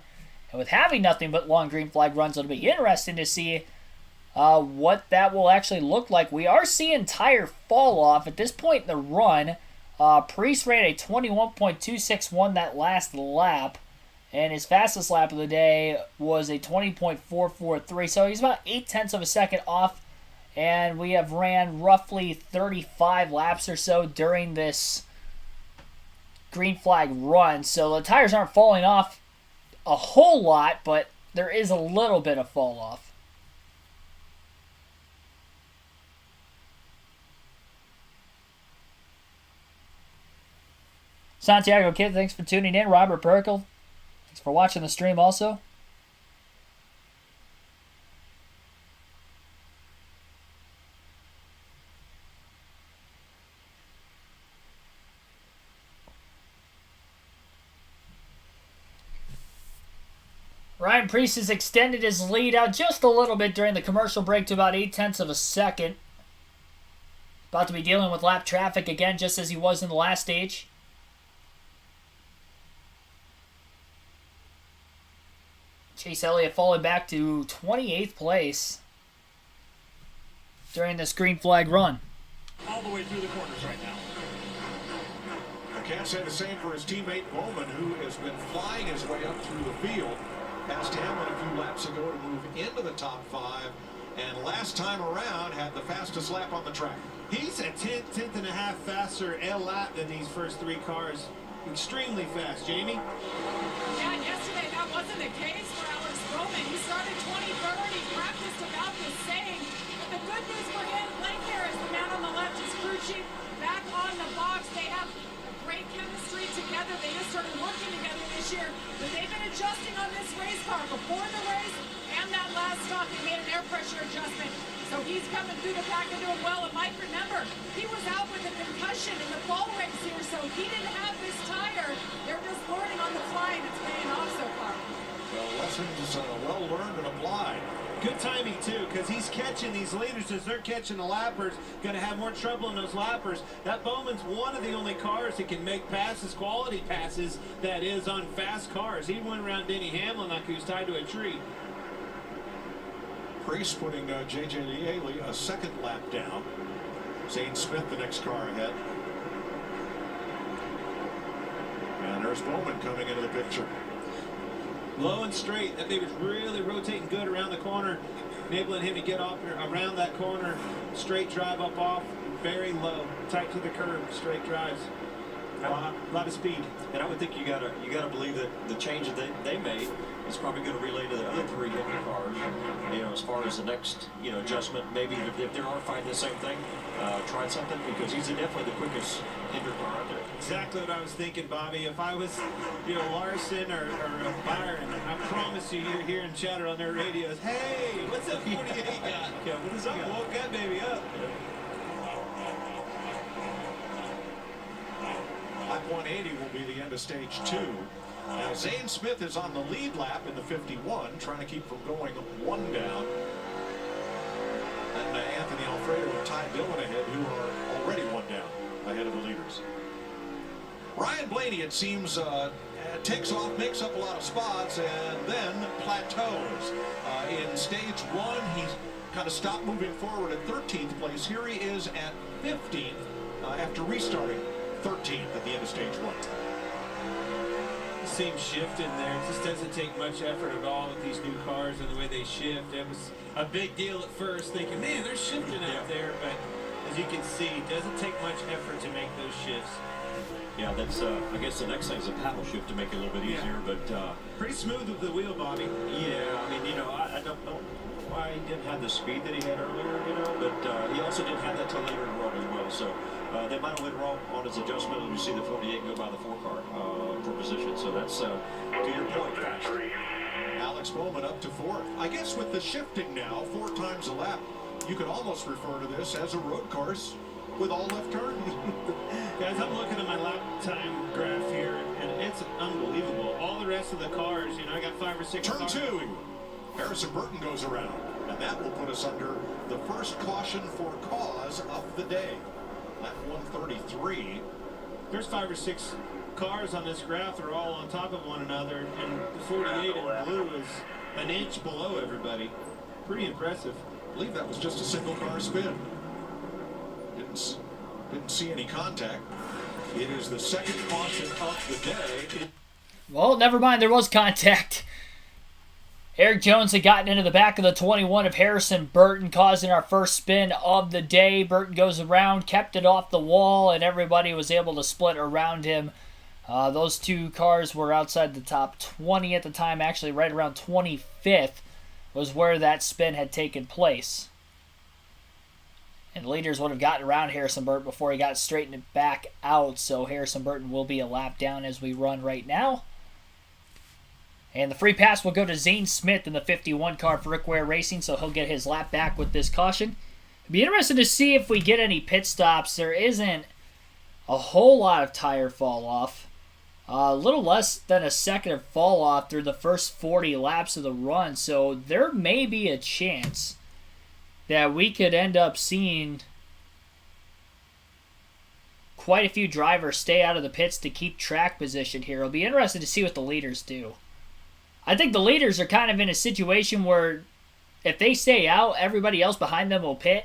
A: And with having nothing but long green flag runs, it'll be interesting to see what that will actually look like. We are seeing tire fall off at this point in the run. Preece ran a 21.261 that last lap, and his fastest lap of the day was a 20.443. So he's about 0.8 of a second off, and we have ran roughly 35 laps or so during this green flag run. So the tires aren't falling off a whole lot, but there is a little bit of fall off. Santiago Kid, thanks for tuning in. Robert Perkel, thanks for watching the stream also. Ryan Preece has extended his lead out just a little bit during the commercial break to about 0.8 of a second. About to be dealing with lap traffic again, just as he was in the last stage. Chase Elliott falling back to 28th place during this green flag run.
J: All the way through the corners right now.
C: I can't say the same for his teammate Bowman, who has been flying his way up through the field. Passed Hamlin a few laps ago to move into the top 5, and last time around had the fastest lap on the track.
M: He's a tenth and a half faster a lap than these first 3 cars. Extremely fast, Jamie.
H: Yeah, yesterday that wasn't the case for Alex Bowman. He started 23rd. He practiced about the same. But the good news for him, Blake Harris, the man on the left, his crew chief, back on the box. They have great chemistry together. They just started working together this year. But they've been adjusting on this race car before the race and that last stop. They made an air pressure adjustment. So he's coming through the pack and doing well. And Mike, remember, he was out with a concussion in the fall race here, so he didn't have this tire. They're just learning on the fly, and it's paying off so far.
C: Well, lessons well learned and applied.
M: Good timing, too, because he's catching these leaders as they're catching the lappers. Going to have more trouble in those lappers. That Bowman's one of the only cars that can make passes, quality passes, that is on fast cars. He went around Denny Hamlin like he was tied to a tree.
C: Preece putting J.J. Lealey a second lap down. Zane Smith the next car ahead. And there's Bowman coming into the picture.
M: Low and straight. That baby's really rotating good around the corner, enabling him to get off around that corner. Straight drive up off, very low, tight to the curb, straight drives. A lot of speed.
B: And I would think you gotta believe that the change that they made is probably going to relay to the other 3 Hendrick cars. You know, as far as the next adjustment, maybe if they are fighting the same thing, try something, because he's definitely the quickest Hendrick car out there.
M: Exactly what I was thinking, Bobby. If I was, Larson or Byron, I promise you, you're hearing chatter on their radios. Hey, what's up, 48 got? Yeah, what is up? Woke that baby up.
C: Lap 180 will be the end of stage 2. Now Zane Smith is on the lead lap in the 51, trying to keep from going 1 down. And Anthony Alfredo and Ty Dillon ahead, who are already 1 down ahead of the leaders. Ryan Blaney, it seems, takes off, makes up a lot of spots, and then plateaus. In stage 1, he's kind of stopped moving forward at 13th place. Here he is at 15th after restarting 13th at the end of stage 1.
M: Same shift in there. It just doesn't take much effort at all with these new cars and the way they shift. It was a big deal at first, thinking, man, they're shifting out there, but as you can see, it doesn't take much effort to make those shifts.
B: Yeah, that's I guess the next thing is a paddle shift to make it a little bit easier, but
M: pretty smooth with the wheel, Bobby.
B: Yeah, I mean, I don't know why he didn't have the speed that he had earlier, but he also didn't have that till later in the run as well. So they might have went wrong on his adjustment, and you see the 48 go by the 4 car for position. So that's to your point, fast.
C: Alex Bowman up to 4th. I guess with the shifting now, 4 times a lap, you could almost refer to this as a road course with all left turns.
M: Guys, I'm looking at my lap time graph here, and it's unbelievable. All the rest of the cars, I got 5 or 6
C: Turn
M: cars.
C: 2. Harrison Burton goes around, and that will put us under the first caution for cause of the day. Lap 133.
M: There's 5 or 6 cars on this graph. They're all on top of one another, and the 48 in blue is an inch below everybody. Pretty impressive.
C: I believe that was just a single car spin. Didn't see any contact. It is the second caution of the day.
A: Well, never mind. There was contact. Eric Jones had gotten into the back of the 21 of Harrison Burton, causing our first spin of the day. Burton goes around, kept it off the wall, and everybody was able to split around him. Those 2 cars were outside the top 20 at the time. Actually, right around 25th was where that spin had taken place. And the leaders would have gotten around Harrison Burton before he got straightened back out. So Harrison Burton will be a lap down as we run right now. And the free pass will go to Zane Smith in the 51 car for Rick Ware Racing. So he'll get his lap back with this caution. It'd be interesting to see if we get any pit stops. There isn't a whole lot of tire fall off. A little less than a second of fall off through the first 40 laps of the run. So there may be a chance that we could end up seeing quite a few drivers stay out of the pits to keep track position here. It'll be interesting to see what the leaders do. I think the leaders are kind of in a situation where if they stay out, everybody else behind them will pit.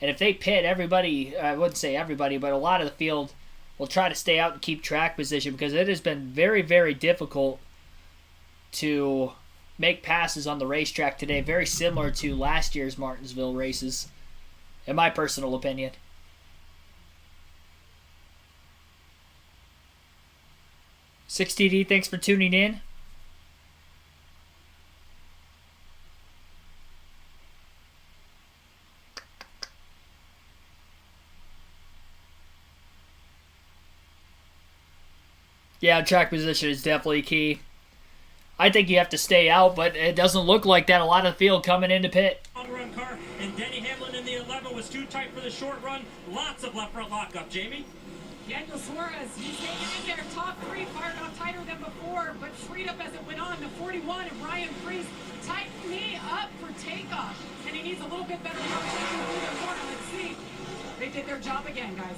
A: And if they pit, everybody, I wouldn't say everybody, but a lot of the field will try to stay out and keep track position because it has been very, very difficult to make passes on the racetrack today. Very similar to last year's Martinsville races, in my personal opinion. $6TD, thanks for tuning in. Yeah, track position is definitely key. I think you have to stay out, but it doesn't look like that. A lot of the field coming into pit.
J: Long run car, and Denny Hamlin in the 11 was too tight for the short run. Lots of left front lockup, Jamie.
H: Daniel Suarez, he's hanging in there. Top three fired off tighter than before, but freed up as it went on. The 41 and Ryan Priest tightened me up for takeoff. And he needs a little bit better run. Let's see. They did their job again, guys.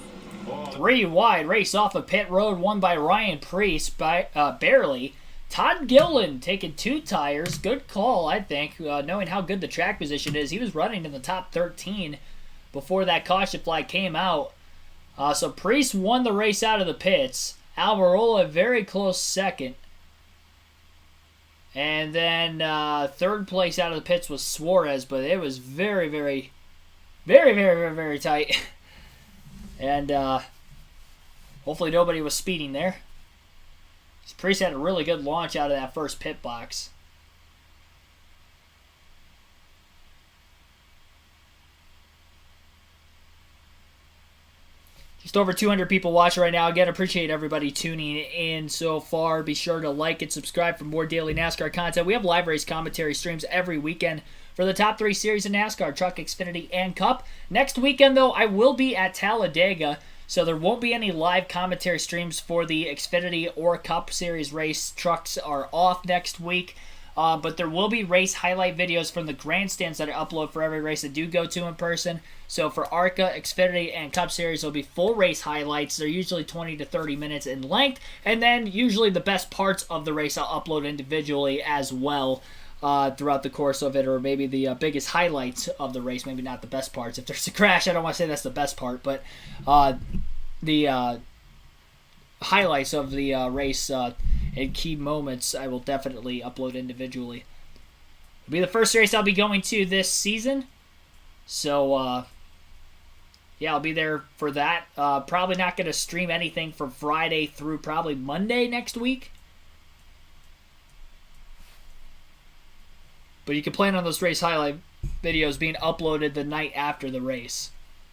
A: 3 wide, race off of pit road, won by Ryan Priest, barely. Todd Gillen taking 2 tires. Good call, I think, knowing how good the track position is. He was running in the top 13 before that caution flag came out. So Priest won the race out of the pits. Almirola very close second. And then third place out of the pits was Suarez, but it was very, very, very, very, very, very tight. And hopefully nobody was speeding there. Priest had a really good launch out of that first pit box. Just over 200 people watching right now. Again, appreciate everybody tuning in so far. Be sure to like and subscribe for more daily NASCAR content. We have live race commentary streams every weekend for the top 3 series in NASCAR, Truck, Xfinity, and Cup. Next weekend, though, I will be at Talladega, so there won't be any live commentary streams for the Xfinity or Cup Series race. Trucks are off next week. But there will be race highlight videos from the grandstands that I upload for every race I do go to in person. So for ARCA, Xfinity, and Cup Series, there'll be full race highlights. They're usually 20 to 30 minutes in length. And then usually the best parts of the race I'll upload individually as well throughout the course of it. Or maybe the biggest highlights of the race. Maybe not the best parts. If there's a crash, I don't want to say that's the best part. But the highlights of the race and key moments I will definitely upload individually. It'll be the first race I'll be going to this season. So, yeah, I'll be there for that. Probably not going to stream anything from Friday through probably Monday next week. But you can plan on those race highlight videos being uploaded the night after the race.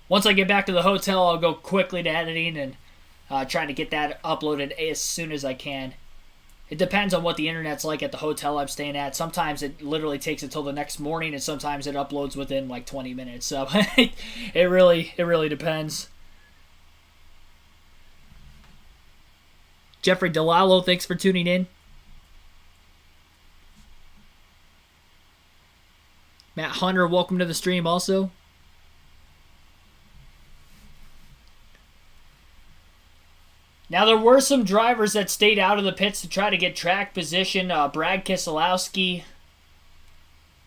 A: Once I get back to the hotel, I'll go quickly to editing and trying to get that uploaded as soon as I can. It depends on what the internet's like at the hotel I'm staying at. Sometimes it literally takes until the next morning, and sometimes it uploads within like 20 minutes. So it really depends. Jeffrey DeLallo, thanks for tuning in. Matt Hunter, welcome to the stream also. Now, there were some drivers that stayed out of the pits to try to get track position. Brad Keselowski,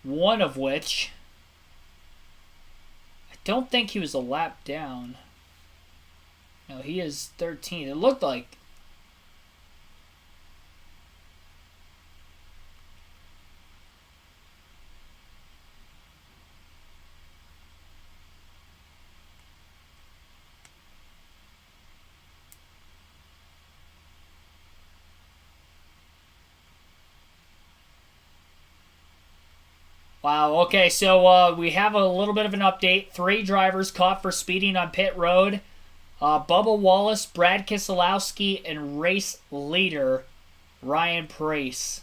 A: one of which, I don't think he was a lap down. No, he is 13. It looked like. Wow, okay, so we have a little bit of an update. 3 drivers caught for speeding on pit road. Bubba Wallace, Brad Keselowski, and race leader Ryan Preece.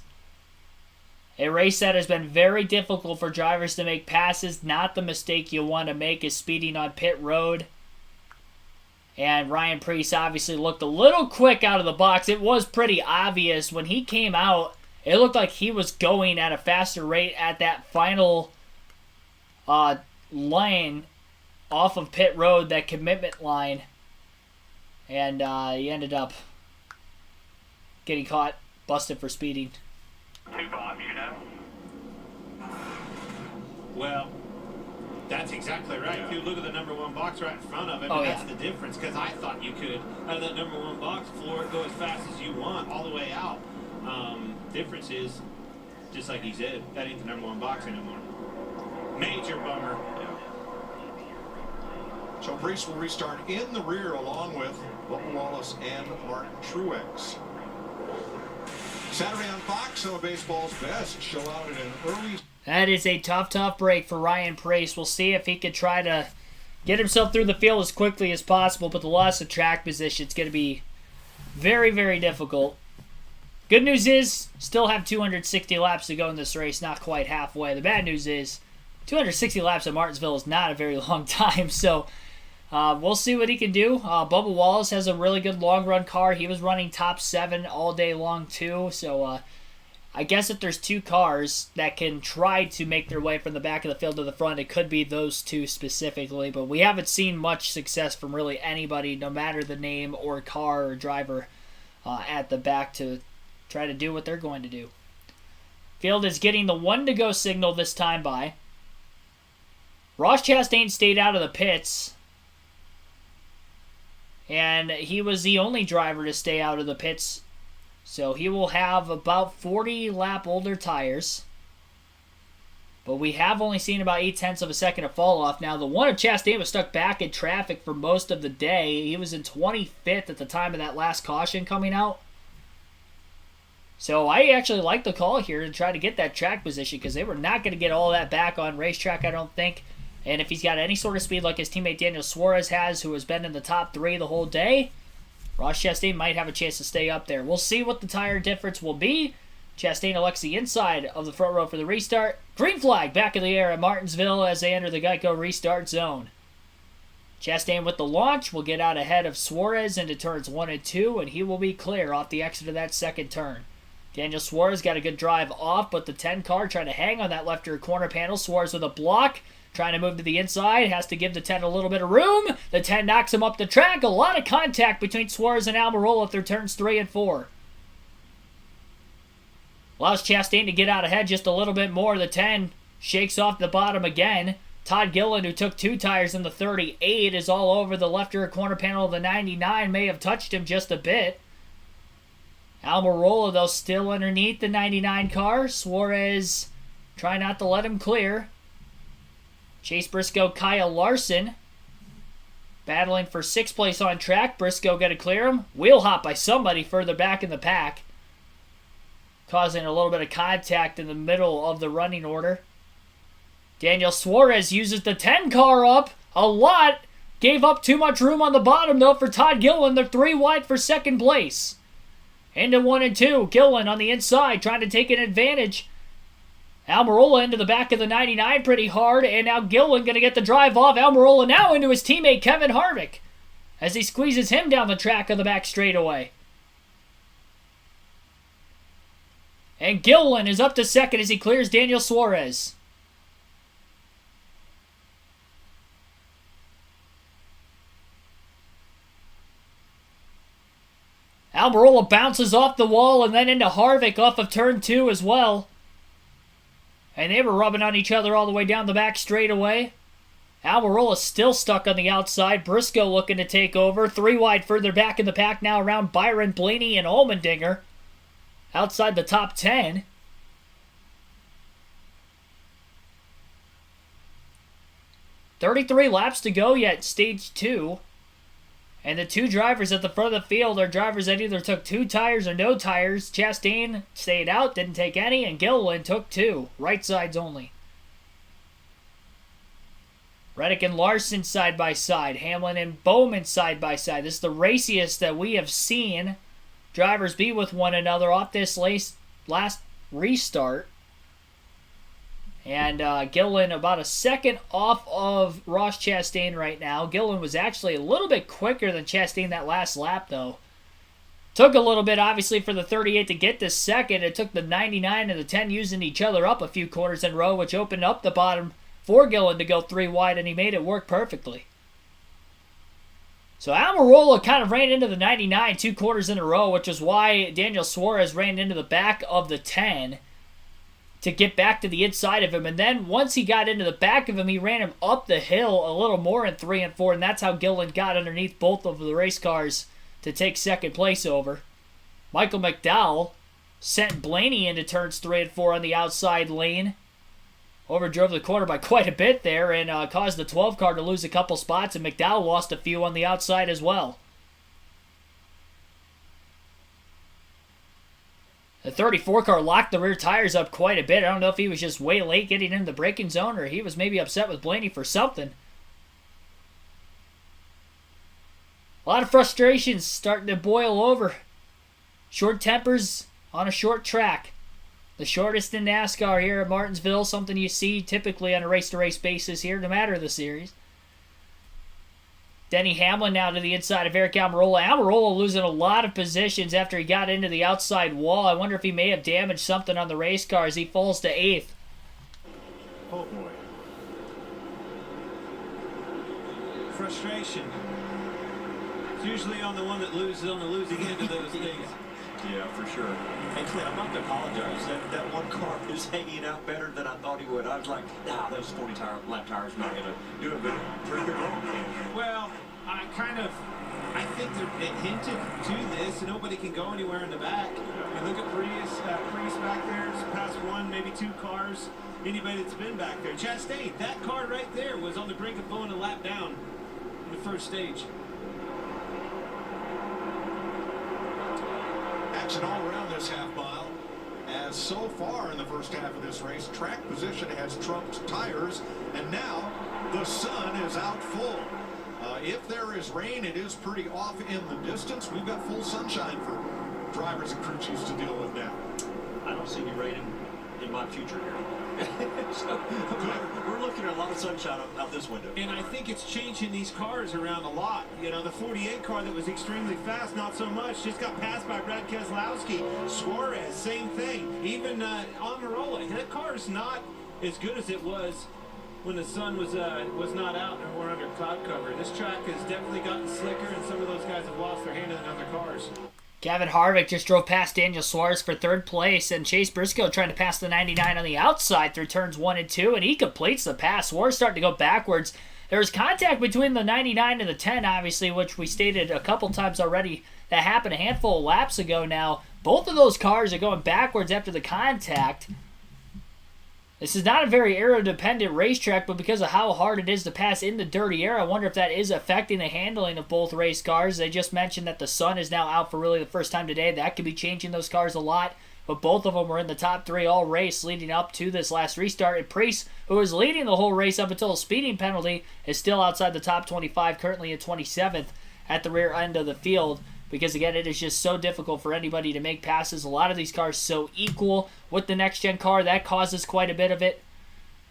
A: A race that has been very difficult for drivers to make passes. Not the mistake you want to make is speeding on pit road. And Ryan Preece obviously looked a little quick out of the box. It was pretty obvious when he came out. It looked like he was going at a faster rate at that final lane off of pit road, that commitment line. And he ended up getting caught, busted for speeding.
I: 2 box, you know?
M: Well, that's exactly right. If you look at the number 1 box right in front of him, that's the difference. Because I thought you could, out of that number 1 box, floor it, go as fast as you want, all the way out. Difference is, just like he said, that ain't the number 1 box anymore. Major bummer.
C: So Preece will restart in the rear along with Bubba Wallace and Martin Truex. Saturday on Fox, some of baseball's best show out in an early...
A: That is a tough break for Ryan Preece. We'll see if he could try to get himself through the field as quickly as possible, but the loss of track position is going to be very, very difficult. Good news is, still have 260 laps to go in this race, not quite halfway. The bad news is, 260 laps at Martinsville is not a very long time, so we'll see what he can do. Bubba Wallace has a really good long-run car. He was running top 7 all day long, too, so I guess if there's 2 cars that can try to make their way from the back of the field to the front, it could be those 2 specifically, but we haven't seen much success from really anybody, no matter the name or car or driver, at the back to try to do what they're going to do. Field is getting the 1 to go signal this time by. Ross Chastain stayed out of the pits, and he was the only driver to stay out of the pits, so he will have about 40 lap older tires. But we have only seen about 0.8 of a second of fall off. Now, the one of Chastain was stuck back in traffic for most of the day. He was in 25th at the time of that last caution coming out. So I actually like the call here to try to get that track position, because they were not going to get all that back on racetrack, I don't think. And if he's got any sort of speed like his teammate Daniel Suarez has, who has been in the top 3 the whole day, Ross Chastain might have a chance to stay up there. We'll see what the tire difference will be. Chastain elects the inside of the front row for the restart. Green flag back in the air at Martinsville as they enter the Geico restart zone. Chastain with the launch will get out ahead of Suarez into turns 1 and 2, and he will be clear off the exit of that second turn. Daniel Suarez got a good drive off, but the 10 car trying to hang on that left rear corner panel. Suarez with a block, trying to move to the inside, has to give the 10 a little bit of room. The 10 knocks him up the track. A lot of contact between Suarez and Almirola through turns 3 and 4. Allows Chastain to get out ahead just a little bit more. The 10 shakes off the bottom again. Todd Gilliland, who took 2 tires in the 38, is all over the left rear corner panel of the 99. May have touched him just a bit. Almirola, though, still underneath the 99 car. Suarez trying not to let him clear. Chase Briscoe, Kyle Larson battling for 6th place on track. Briscoe going to clear him. Wheel hop by somebody further back in the pack, causing a little bit of contact in the middle of the running order. Daniel Suarez uses the 10 car up a lot. Gave up too much room on the bottom, though, for Todd Gilliland. They're 3 wide for 2nd place. Into 1 and 2. Gilliland on the inside trying to take an advantage. Almirola into the back of the 99 pretty hard, and now Gilliland going to get the drive off. Almirola now into his teammate Kevin Harvick as he squeezes him down the track of the back straightaway. And Gilliland is up to 2nd as he clears Daniel Suarez. Almirola bounces off the wall and then into Harvick off of turn 2 as well. And they were rubbing on each other all the way down the back straightaway. Almirola still stuck on the outside. Briscoe looking to take over. 3 wide further back in the pack now around Byron, Blaney, and Allmendinger. Outside the top 10. .33 laps to go yet, stage 2. And the 2 drivers at the front of the field are drivers that either took 2 tires or no tires. Chastain stayed out, didn't take any, and Gilliland took 2. Right sides only. Reddick and Larson side by side. Hamlin and Bowman side by side. This is the raciest that we have seen drivers be with one another off this last restart. And Gillen about a second off of Ross Chastain right now. Gillen was actually a little bit quicker than Chastain that last lap, though. Took a little bit, obviously, for the 38 to get this second. It took the 99 and the 10 using each other up a few quarters in a row, which opened up the bottom for Gillen to go 3 wide, and he made it work perfectly. So Almirola kind of ran into the 99 2 quarters in a row, which is why Daniel Suarez ran into the back of the 10 to get back to the inside of him. And then once he got into the back of him, he ran him up the hill a little more in 3 and 4, and that's how Gillen got underneath both of the race cars to take second place over. Michael McDowell sent Blaney into turns 3 and 4 on the outside lane. Overdrove the corner by quite a bit there and caused the 12 car to lose a couple spots, and McDowell lost a few on the outside as well. The 34 car locked the rear tires up quite a bit. I don't know if he was just way late getting into the braking zone or he was maybe upset with Blaney for something. A lot of frustrations starting to boil over. Short tempers on a short track. The shortest in NASCAR here at Martinsville, something you see typically on a race-to-race basis here, no matter the series. Denny Hamlin now to the inside of Eric Almirola. Almirola losing a lot of positions after he got into the outside wall. I wonder if he may have damaged something on the race car as he falls to 8th.
M: Oh boy. Frustration. It's usually on the one that loses on the losing end of those things.
B: Yeah, for sure. And Clint, I'm not to apologize. That one car is hanging out better than I thought he would. I was like, nah, those 40-lap tires are not going to do it, but pretty good wrong.
M: Well, I think it hinted to this. Nobody can go anywhere in the back. And look at Prius back there. It's past 1, maybe 2 cars. Anybody that's been back there. Chastain, that car right there was on the brink of going a lap down in the first stage.
C: Action all around this half mile, as so far in the first half of this race, track position has trumped tires, and now the sun is out full. If there is rain, it is pretty off in the distance. We've got full sunshine for drivers and crew chiefs to deal with now.
B: I don't see any rain in my future here. So, we're looking at a lot of sunshine out this window.
M: And I think it's changing these cars around a lot. You know, the 48 car that was extremely fast, not so much. Just got passed by Brad Keselowski. Suarez, same thing. Even Almirola. That car is not as good as it was when the sun was not out and we're under cloud cover. This track has definitely gotten slicker, and some of those guys have lost their handling on their cars.
A: Kevin Harvick just drove past Daniel Suarez for 3rd place, and Chase Briscoe trying to pass the 99 on the outside through turns 1 and 2, and he completes the pass. Suarez starting to go backwards. There was contact between the 99 and the 10, obviously, which we stated a couple times already. That happened a handful of laps ago now. Both of those cars are going backwards after the contact. This is not a very aero-dependent racetrack, but because of how hard it is to pass in the dirty air, I wonder if that is affecting the handling of both race cars. They just mentioned that the sun is now out for really the first time today. That could be changing those cars a lot, but both of them were in the top 3 all race leading up to this last restart. And Priest, who was leading the whole race up until a speeding penalty, is still outside the top 25, currently at 27th at the rear end of the field. Because, again, it is just so difficult for anybody to make passes. A lot of these cars so equal with the next-gen car. That causes quite a bit of it.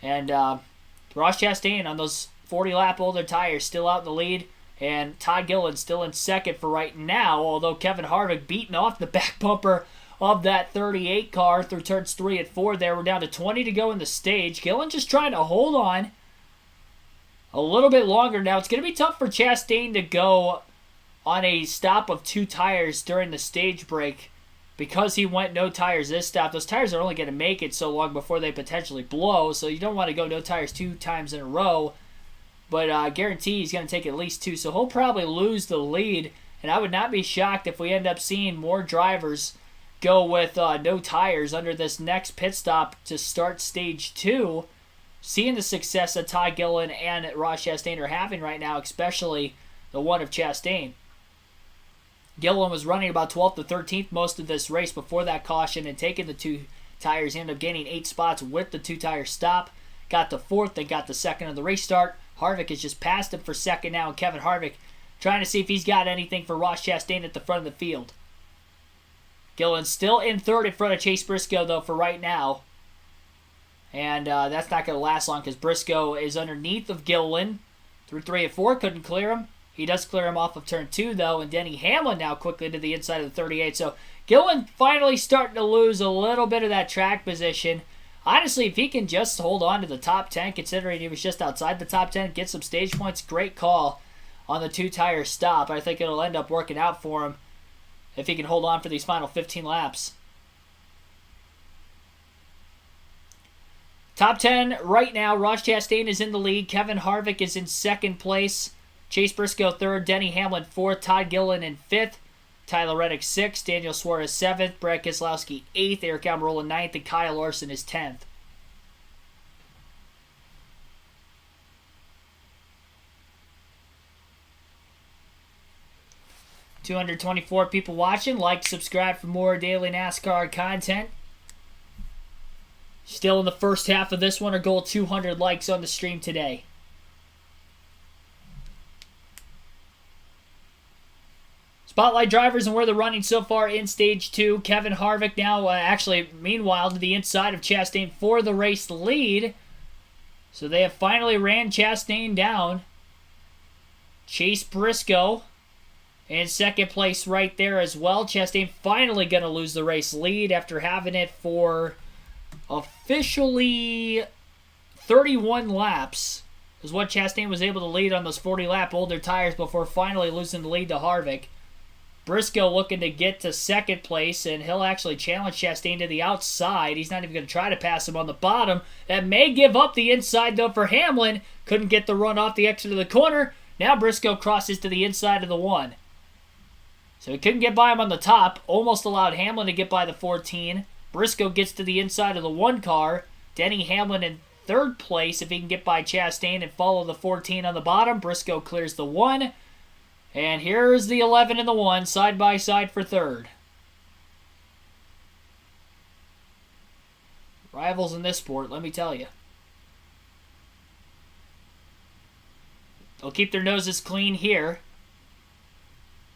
A: And Ross Chastain on those 40-lap older tires still out in the lead. And Todd Gilliland still in second for right now. Although Kevin Harvick beating off the back bumper of that 38 car through turns 3 and 4 there. We're down to 20 to go in the stage. Gilliland just trying to hold on a little bit longer now. It's going to be tough for Chastain to go on a stop of 2 tires during the stage break because he went no tires this stop. Those tires are only going to make it so long before they potentially blow, so you don't want to go no tires 2 times in a row, but I guarantee he's going to take at least 2, so he'll probably lose the lead, and I would not be shocked if we end up seeing more drivers go with no tires under this next pit stop to start stage 2, seeing the success that Todd Gilliland and Ross Chastain are having right now, especially the one of Chastain. Gilliland was running about 12th to 13th most of this race before that caution and taking the 2 tires. He ended up gaining 8 spots with the 2-tire stop. Got the 4th and got the 2nd of the restart. Harvick has just passed him for second now, and Kevin Harvick trying to see if he's got anything for Ross Chastain at the front of the field. Gilliland still in third in front of Chase Briscoe, though, for right now. And that's not going to last long because Briscoe is underneath of Gilliland. Through 3 and 4, couldn't clear him. He does clear him off of turn 2, though, and Denny Hamlin now quickly to the inside of the 38. So Gilliland finally starting to lose a little bit of that track position. Honestly, if he can just hold on to the top 10, considering he was just outside the top 10, get some stage points, great call on the 2-tire stop. I think it'll end up working out for him if he can hold on for these final 15 laps. Top 10 right now, Ross Chastain is in the lead. Kevin Harvick is in second place. Chase Briscoe third. Denny Hamlin fourth. Todd Gilliland in fifth. Tyler Reddick 6th, Daniel Suarez 7th, Brad Keselowski 8th, Eric Almirola 9th, and Kyle Larson is 10th. $224 people watching. Like, subscribe for more daily NASCAR content. Still in the first half of this one. Our goal 200 likes on the stream today. Spotlight drivers and where they're running so far in Stage 2. Kevin Harvick now, meanwhile, to the inside of Chastain for the race lead. So they have finally ran Chastain down. Chase Briscoe in second place right there as well. Chastain finally going to lose the race lead after having it for officially 31 laps. Is what Chastain was able to lead on those 40-lap older tires before finally losing the lead to Harvick. Briscoe looking to get to second place, and he'll actually challenge Chastain to the outside. He's not even going to try to pass him on the bottom. That may give up the inside, though, for Hamlin. Couldn't get the run off the exit of the corner. Now Briscoe crosses to the inside of the 1. So he couldn't get by him on the top. Almost allowed Hamlin to get by the 14. Briscoe gets to the inside of the 1 car. Denny Hamlin in third place if he can get by Chastain and follow the 14 on the bottom. Briscoe clears the 1. And here's the 11 and the 1, side by side for third. Rivals in this sport, let me tell you. They'll keep their noses clean here.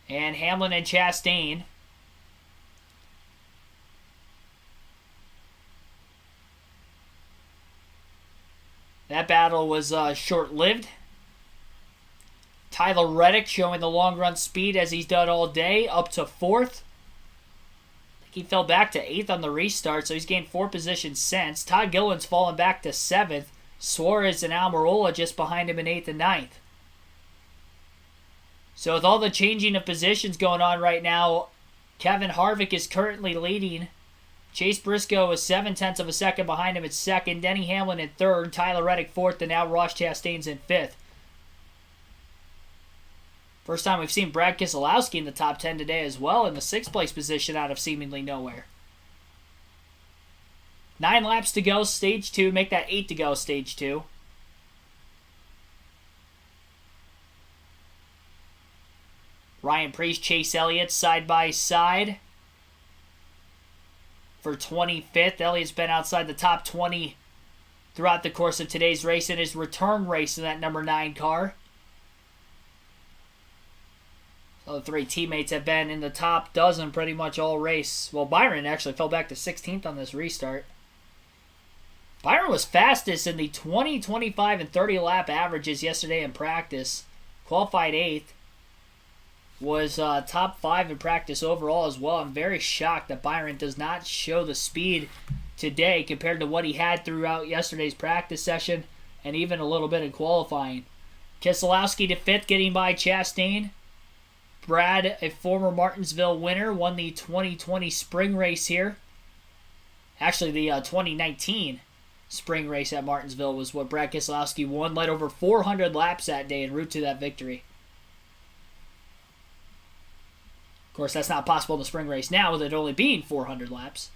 A: And Hamlin and Chastain. That battle was short-lived. Tyler Reddick showing the long-run speed as he's done all day, up to 4th. I think he fell back to 8th on the restart, so he's gained 4 positions since. Todd Gilliland's fallen back to 7th. Suarez and Almirola just behind him in 8th and 9th. So with all the changing of positions going on right now, Kevin Harvick is currently leading. Chase Briscoe is 0.7 of a second behind him at second. Denny Hamlin in third. Tyler Reddick 4th, and now Ross Chastain's in 5th. First time we've seen Brad Keselowski in the top 10 today as well, in the 6th place position out of seemingly nowhere. 9 laps to go, stage 2. Make that 8 to go, stage 2. Ryan Preece, Chase Elliott side by side for 25th. Elliott's been outside the top 20 throughout the course of today's race in his return race in that number 9 car. So the 3 teammates have been in the top dozen pretty much all race. Well, Byron actually fell back to 16th on this restart. Byron was fastest in the 20, 25, and 30 lap averages yesterday in practice. Qualified 8th. Was top 5 in practice overall as well. I'm very shocked that Byron does not show the speed today compared to what he had throughout yesterday's practice session and even a little bit in qualifying. Keselowski to 5th, getting by Chastain. Brad, a former Martinsville winner, won the 2020 spring race here. Actually, the 2019 spring race at Martinsville was what Brad Keselowski won. Led over 400 laps that day en route to that victory. Of course, that's not possible in the spring race now with it only being 400 laps.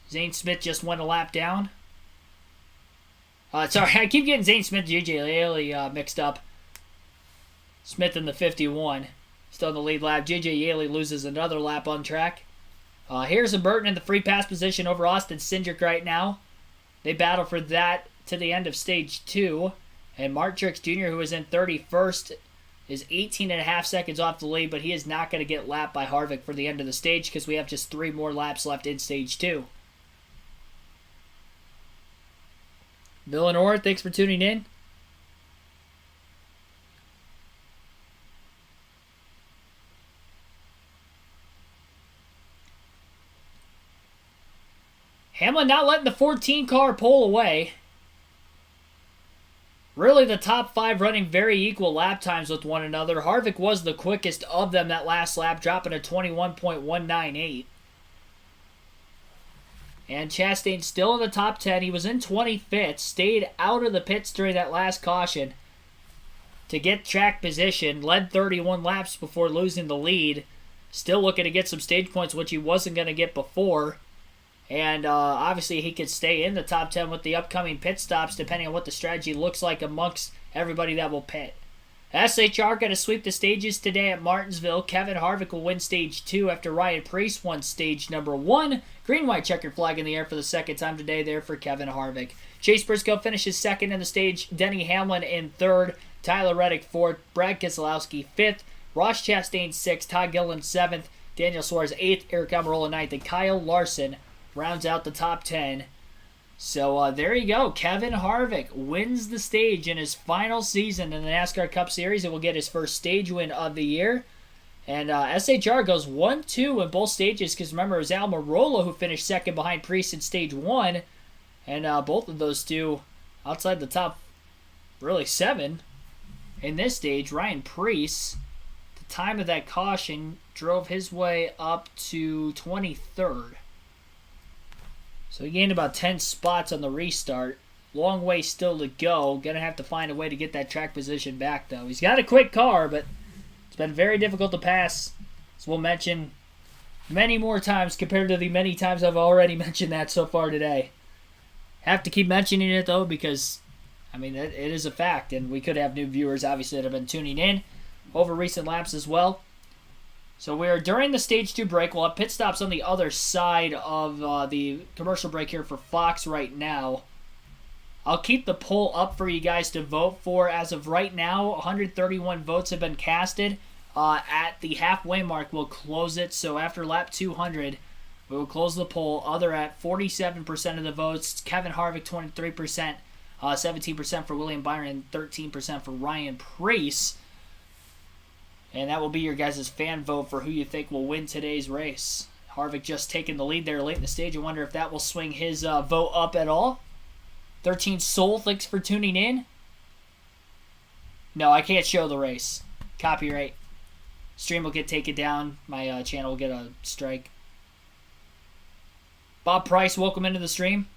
A: Zane Smith just went a lap down. Sorry, I keep getting Zane Smith and J.J. Yaley mixed up. Smith in the 51. Still in the lead lap. J.J. Yaley loses another lap on track. Harrison Burton in the free pass position over Austin Cindric right now. They battle for that to the end of stage 2. And Mark Truex Jr., who was in 31st, is 18.5 seconds off the lead, but he is not going to get lapped by Harvick for the end of the stage because we have just 3 more laps left in stage 2. Villanor, thanks for tuning in. Hamlin not letting the 14 car pull away. Really, the top 5 running very equal lap times with one another. Harvick was the quickest of them that last lap, dropping a 21.198. And Chastain still in the top 10. He was in 25th, stayed out of the pits during that last caution to get track position, led 31 laps before losing the lead. Still looking to get some stage points, which he wasn't going to get before. And obviously he could stay in the top 10 with the upcoming pit stops, depending on what the strategy looks like amongst everybody that will pit. SHR going to sweep the stages today at Martinsville. Kevin Harvick will win stage 2 after Ryan Preece won stage number 1. Green-white checkered flag in the air for the second time today there for Kevin Harvick. Chase Briscoe finishes second in the stage. Denny Hamlin in third. Tyler Reddick fourth. Brad Keselowski fifth. Ross Chastain sixth. Todd Gilliland seventh. Daniel Suarez eighth. Eric Almirola ninth. And Kyle Larson rounds out the top 10. So there you go. Kevin Harvick wins the stage in his final season in the NASCAR Cup Series. It will get his first stage win of the year. And SHR goes 1-2 in both stages because remember, it was Almirola who finished second behind Preece in stage 1. And both of those two outside the top, really 7 in this stage. Ryan Preece, the time of that caution, drove his way up to 23rd. So he gained about 10 spots on the restart. Long way still to go. Going to have to find a way to get that track position back, though. He's got a quick car, but it's been very difficult to pass, as we'll mention many more times compared to the many times I've already mentioned that so far today. Have to keep mentioning it, though, because, I mean, it is a fact, and we could have new viewers, obviously, that have been tuning in over recent laps as well. So we're during the stage 2 break. We'll have pit stops on the other side of the commercial break here for Fox right now. I'll keep the poll up for you guys to vote for. As of right now, 131 votes have been casted. At the halfway mark, we'll close it. So after lap 200, we will close the poll. Other at 47% of the votes. Kevin Harvick, 23%. 17% for William Byron. 13% for Ryan Preece. And that will be your guys' fan vote for who you think will win today's race. Harvick just taking the lead there late in the stage. I wonder if that will swing his vote up at all. 13 Soul, thanks for tuning in. No, I can't show the race. Copyright. Stream will get taken down. My channel will get a strike. Bob Price, welcome into the stream.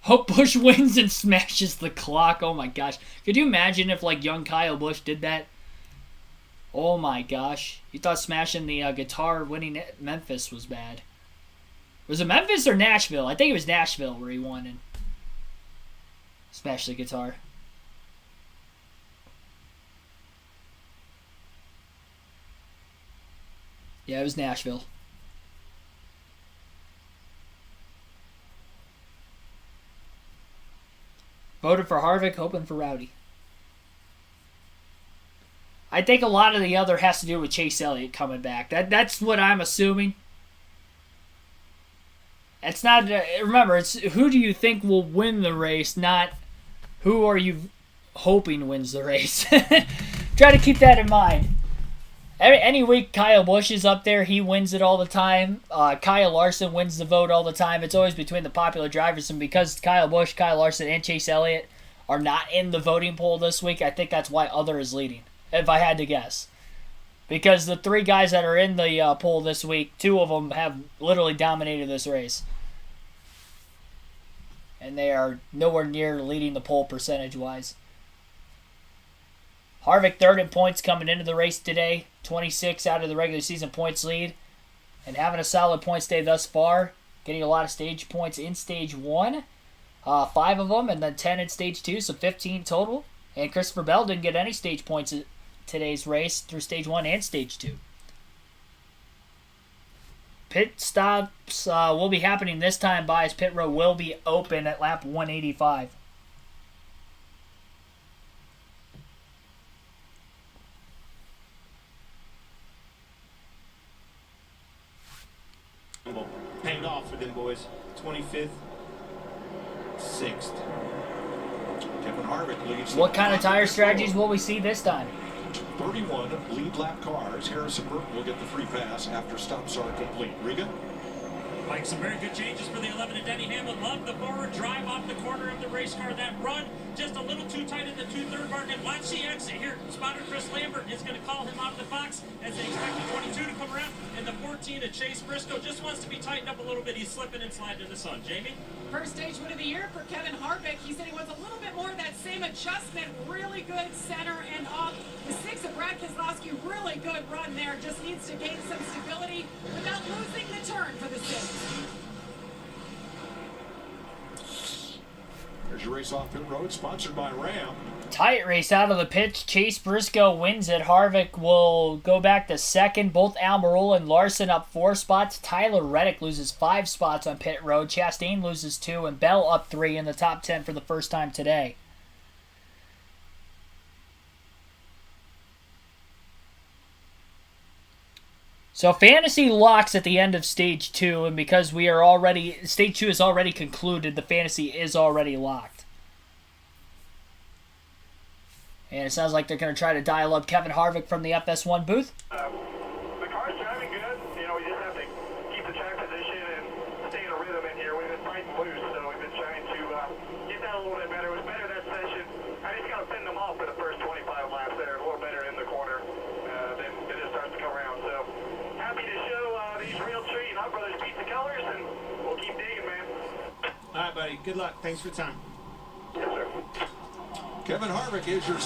A: Hope Busch wins and smashes the clock. Oh my gosh. Could you imagine if like young Kyle Busch did that? Oh my gosh. You thought smashing the guitar winning at Memphis was bad. Was it Memphis or Nashville? I think it was Nashville where he won and smashed the guitar. Yeah, it was Nashville. Voted for Harvick, hoping for Rowdy. I think a lot of the other has to do with Chase Elliott coming back. That's what I'm assuming. It's not. Remember, it's who do you think will win the race, not who are you hoping wins the race. Try to keep that in mind. Any week Kyle Busch is up there, he wins it all the time. Kyle Larson wins the vote all the time. It's always between the popular drivers, and because Kyle Busch, Kyle Larson, and Chase Elliott are not in the voting poll this week, I think that's why other is leading, if I had to guess. Because the 3 guys that are in the poll this week, 2 of them have literally dominated this race. And they are nowhere near leading the poll percentage-wise. Harvick third in points coming into the race today. 26 out of the regular season points lead. And having a solid points day thus far. Getting a lot of stage points in stage 1. 5 of them, and then 10 in stage 2, so 15 total. And Christopher Bell didn't get any stage points in today's race through stage 1 and stage 2. Pit stops will be happening this time by as pit road will be open at lap 185.
M: Paid off for them boys. 25th, 6th.
C: Kevin Harvick leads.
A: What kind of tire strategies will we see this time?
C: 31 lead lap cars. Harrison Burton will get the free pass after stops are complete. Riga?
J: Like some very good changes for the 11 to Denny Hamlin. Love the forward drive off the corner of the race car. That run just a little too tight in the 2/3 market. Watch the exit here. Spotter Chris Lambert is going to call him off the box as they expect the 22 to come around. And the 14 to Chase Briscoe just wants to be tightened up a little bit. He's slipping and sliding in the sun. Jamie?
H: First stage win of the year for Kevin Harvick. He said he wants a little bit more of that same adjustment. Really good center and off. The 6 of Brad Keselowski, really good run there. Just needs to gain some stability without losing the turn for the 6.
C: There's your race off pit road, sponsored by Ram.
A: Tight race out of the pits. Chase Briscoe wins it. Harvick will go back to second. Both Almirola and Larson up 4 spots. Tyler Reddick loses 5 spots on pit road. Chastain loses 2, and Bell up 3 in the top 10 for the first time today. So fantasy locks at the end of stage 2, and because we are already stage 2 is already concluded, the fantasy is already locked. And it sounds like they're going to try to dial up Kevin Harvick from the FS1 booth.
I: The car's driving good. You know, we just have to keep the track position and stay in a rhythm in here. We've been fighting loose, so we've been trying to get that a little bit better. It was better that session. I just got to send them off for the first 25 laps there, a little better in the corner. Then it starts to come around. So happy to show these real treat Hot Brothers Pizza colors, and we'll keep digging, man.
M: All right, buddy. Good luck. Thanks for your time.
I: Yes, sir.
C: Kevin Harvick is your...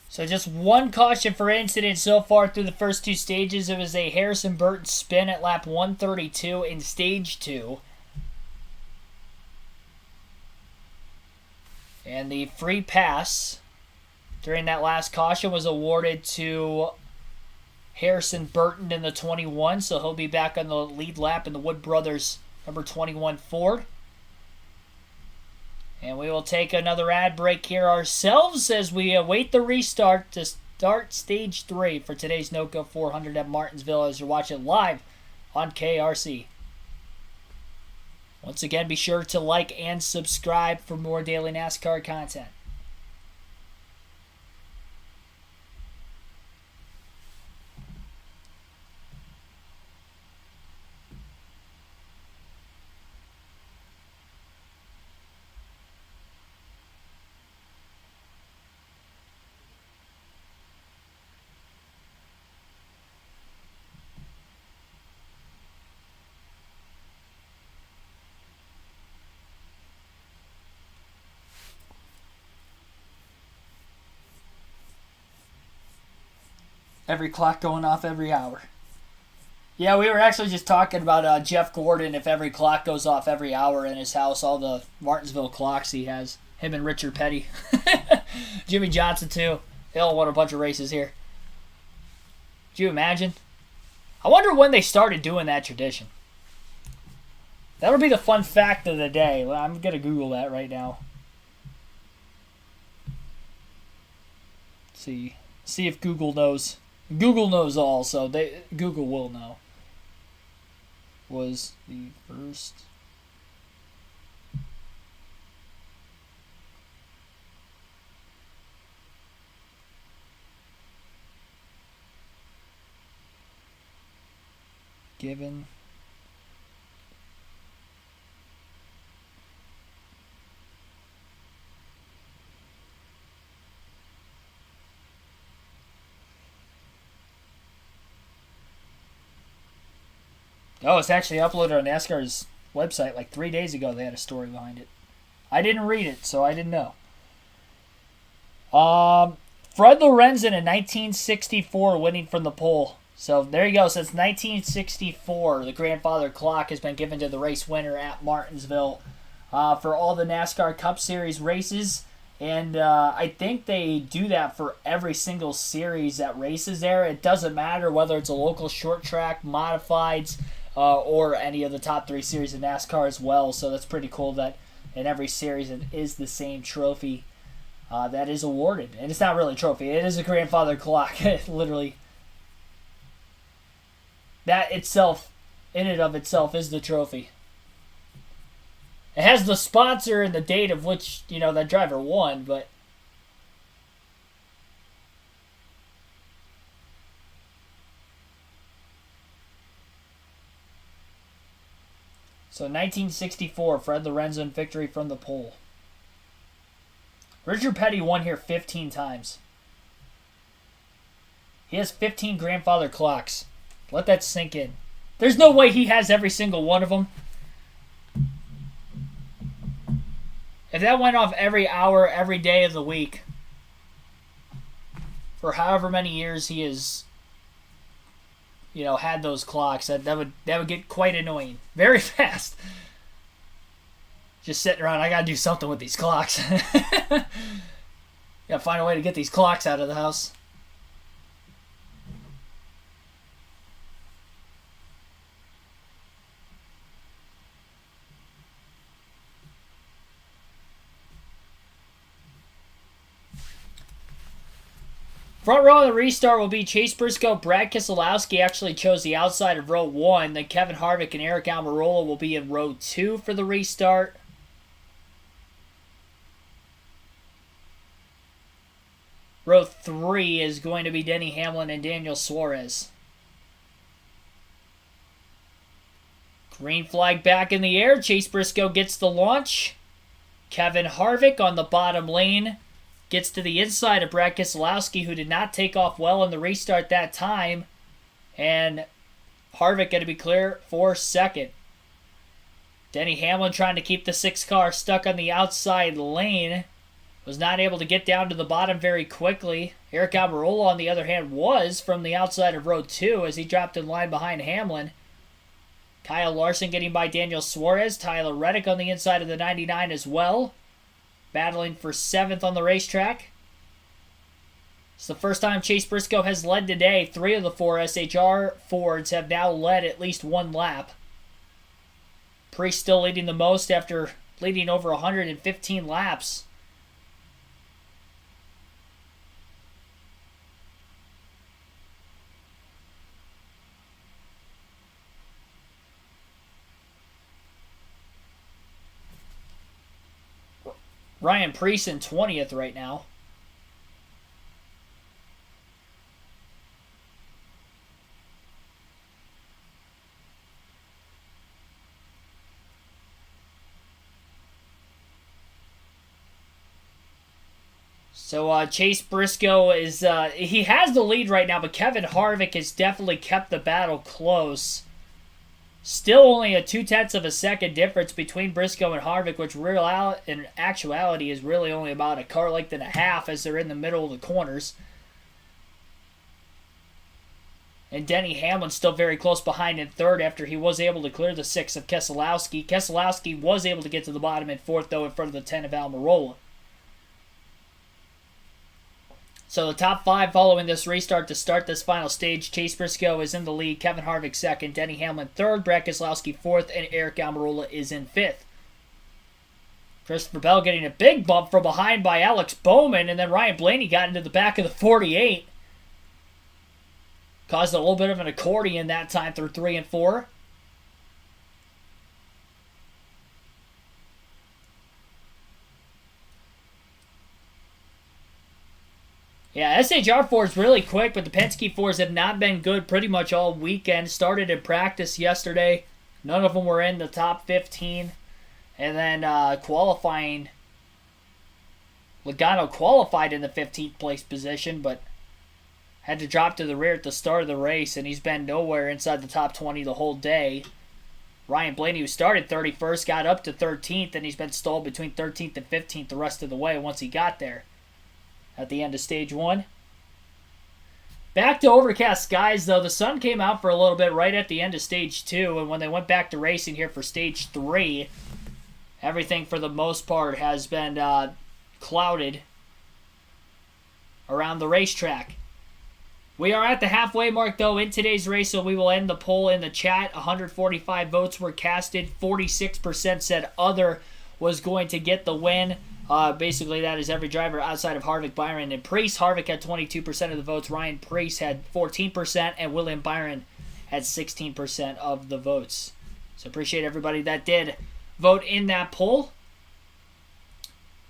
A: So just one caution for incident so far through the first 2 stages. It was a Harrison Burton spin at lap 132 in stage 2. And the free pass during that last caution was awarded to Harrison Burton in the 21. So he'll be back on the lead lap in the Wood Brothers number 21 Ford. And we will take another ad break here ourselves as we await the restart to start stage 3 for today's NOCO 400 at Martinsville as you're watching live on KRC. Once again, be sure to like and subscribe for more daily NASCAR content. Every clock going off every hour. Yeah, we were actually just talking about Jeff Gordon. If every clock goes off every hour in his house, all the Martinsville clocks he has. Him and Richard Petty. Jimmy Johnson, too. They all won a bunch of races here. Could you imagine? I wonder when they started doing that tradition. That'll be the fun fact of the day. Well, I'm going to Google that right now. See if Google knows. Google knows all, so Google will know. Was the first... given... Oh, it's actually uploaded on NASCAR's website like 3 days ago. They had a story behind it. I didn't read it, so I didn't know. Fred Lorenzen in 1964 winning from the pole. So there you go. Since 1964, the grandfather clock has been given to the race winner at Martinsville. For all the NASCAR Cup Series races, And I think they do that for every single series that races there. It doesn't matter whether it's a local short track, modifieds, or any of the top 3 series in NASCAR as well. So that's pretty cool that in every series it is the same trophy that is awarded. And it's not really a trophy. It is a grandfather clock. Literally. That itself, in and of itself, is the trophy. It has the sponsor and the date of which, that driver won, but... So 1964, Fred Lorenzo in victory from the pole. Richard Petty won here 15 times. He has 15 grandfather clocks. Let that sink in. There's no way he has every single one of them. If that went off every hour, every day of the week, for however many years he has, had those clocks, that would get quite annoying very fast. Just sitting around, I gotta do something with these clocks. Gotta find a way to get these clocks out of the house. Front row of the restart will be Chase Briscoe. Brad Keselowski actually chose the outside of row 1. Then Kevin Harvick and Eric Almirola will be in row 2 for the restart. Row 3 is going to be Denny Hamlin and Daniel Suarez. Green flag back in the air. Chase Briscoe gets the launch. Kevin Harvick on the bottom lane gets to the inside of Brad Keselowski, who did not take off well in the restart that time. And Harvick going to be clear for second. Denny Hamlin trying to keep the 6 car stuck on the outside lane. Was not able to get down to the bottom very quickly. Eric Almirola, on the other hand, was from the outside of row 2 as he dropped in line behind Hamlin. Kyle Larson getting by Daniel Suarez. Tyler Reddick on the inside of the 99 as well. Battling for 7th on the racetrack. It's the first time Chase Briscoe has led today. 3 of the 4 SHR Fords have now led at least 1 lap. Priest still leading the most after leading over 115 laps. Ryan Preece in 20th right now. So Chase Briscoe is, he has the lead right now, but Kevin Harvick has definitely kept the battle close. Still only a 0.2 of a second difference between Briscoe and Harvick, which in actuality is really only about a car length and a half as they're in the middle of the corners. And Denny Hamlin still very close behind in 3rd after he was able to clear the 6 of Keselowski. Keselowski was able to get to the bottom in 4th, though, in front of the 10 of Almirola. So the top 5 following this restart to start this final stage. Chase Briscoe is in the lead. Kevin Harvick 2nd. Denny Hamlin 3rd. Brad Keselowski 4th. And Eric Almirola is in 5th. Christopher Bell getting a big bump from behind by Alex Bowman. And then Ryan Blaney got into the back of the 48. Caused a little bit of an accordion that time through 3 and 4. Yeah, SHR 4 is really quick, but the Penske 4s have not been good pretty much all weekend. Started in practice yesterday. None of them were in the top 15. And then qualifying, Logano qualified in the 15th place position, but had to drop to the rear at the start of the race, and he's been nowhere inside the top 20 the whole day. Ryan Blaney, who started 31st, got up to 13th, and he's been stalled between 13th and 15th the rest of the way once he got there. At the end of stage 1. Back to overcast skies, though. The sun came out for a little bit right at the end of stage 2, and when they went back to racing here for stage 3, everything for the most part has been clouded around the racetrack. We are at the halfway mark, though, in today's race, so we will end the poll in the chat. 145 votes were casted. 46% said other was going to get the win. Basically, that is every driver outside of Harvick, Byron, and Preece. Harvick had 22% of the votes. Ryan Preece had 14%, and William Byron had 16% of the votes. So appreciate everybody that did vote in that poll.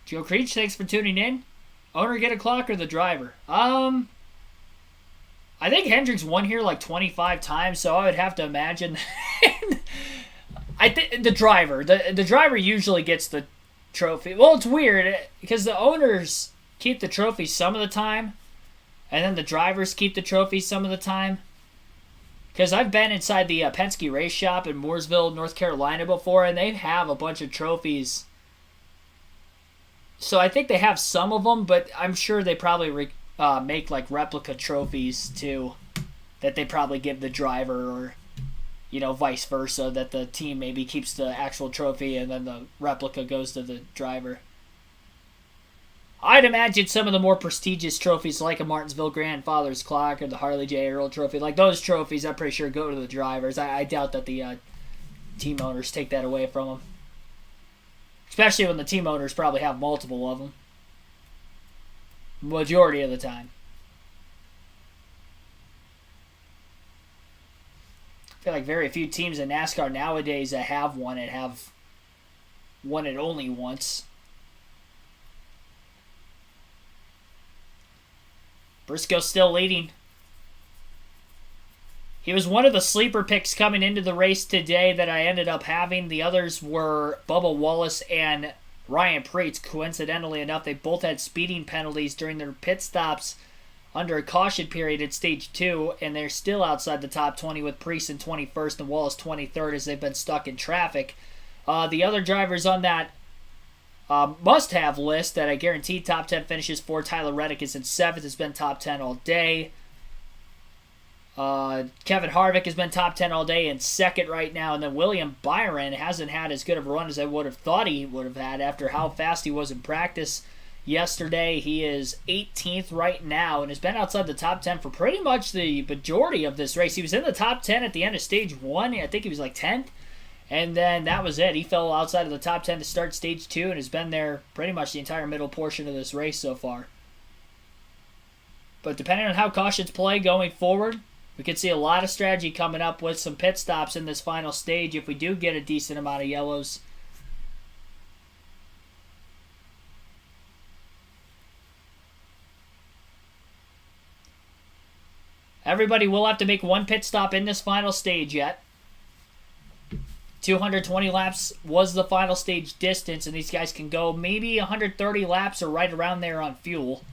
A: Joe Creech, thanks for tuning in. Owner get a clock or the driver? I think Hendricks won here like 25 times, so I would have to imagine. I think the driver. The driver usually gets the trophy. Well, it's weird because the owners keep the trophy some of the time, and then the drivers keep the trophy some of the time. Because I've been inside the Penske race shop in Mooresville, North Carolina before, and they have a bunch of trophies. So I think they have some of them, but I'm sure they probably make like replica trophies too, that they probably give the driver, or vice versa, that the team maybe keeps the actual trophy and then the replica goes to the driver. I'd imagine some of the more prestigious trophies like a Martinsville Grandfather's Clock or the Harley J. Earl Trophy, like those trophies, I'm pretty sure go to the drivers. I doubt that the team owners take that away from them. Especially when the team owners probably have multiple of them. Majority of the time. I feel like very few teams in NASCAR nowadays that have won it have won it only once. Briscoe still leading. He was one of the sleeper picks coming into the race today that I ended up having. The others were Bubba Wallace and Ryan Preece. Coincidentally enough, they both had speeding penalties during their pit stops under a caution period at Stage 2, and they're still outside the top 20 with Preece in 21st and Wallace 23rd as they've been stuck in traffic. The other drivers on that must-have list that I guarantee top 10 finishes for, Tyler Reddick is in 7th, has been top 10 all day. Kevin Harvick has been top 10 all day in 2nd right now, and then William Byron hasn't had as good of a run as I would have thought he would have had after how fast he was in practice yesterday. He is 18th right now and has been outside the top 10 for pretty much the majority of this race. He was in the top 10 at the end of Stage 1. I think he was like 10th. And then that was it. He fell outside of the top 10 to start Stage 2 and has been there pretty much the entire middle portion of this race so far. But depending on how cautions play going forward, we could see a lot of strategy coming up with some pit stops in this final stage if we do get a decent amount of yellows. Everybody will have to make one pit stop in this final stage yet. 220 laps was the final stage distance, and these guys can go maybe 130 laps or right around there on fuel.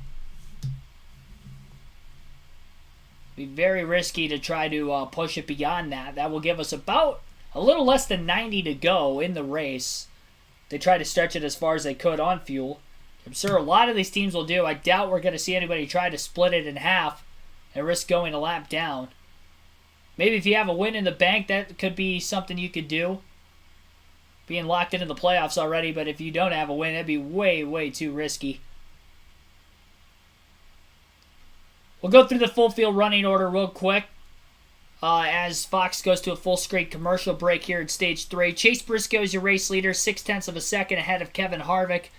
A: Be very risky to try to push it beyond that. That will give us about a little less than 90 to go in the race. They try to stretch it as far as they could on fuel. I'm sure a lot of these teams will do. I doubt we're going to see anybody try to split it in half and risk going a lap down. Maybe if you have a win in the bank, that could be something you could do. Being locked into the playoffs already, but if you don't have a win, that'd be way, way too risky. We'll go through the full field running order real quick as Fox goes to a full screen commercial break here in Stage 3. Chase Briscoe is your race leader, 0.6 of a second ahead of Kevin Harvick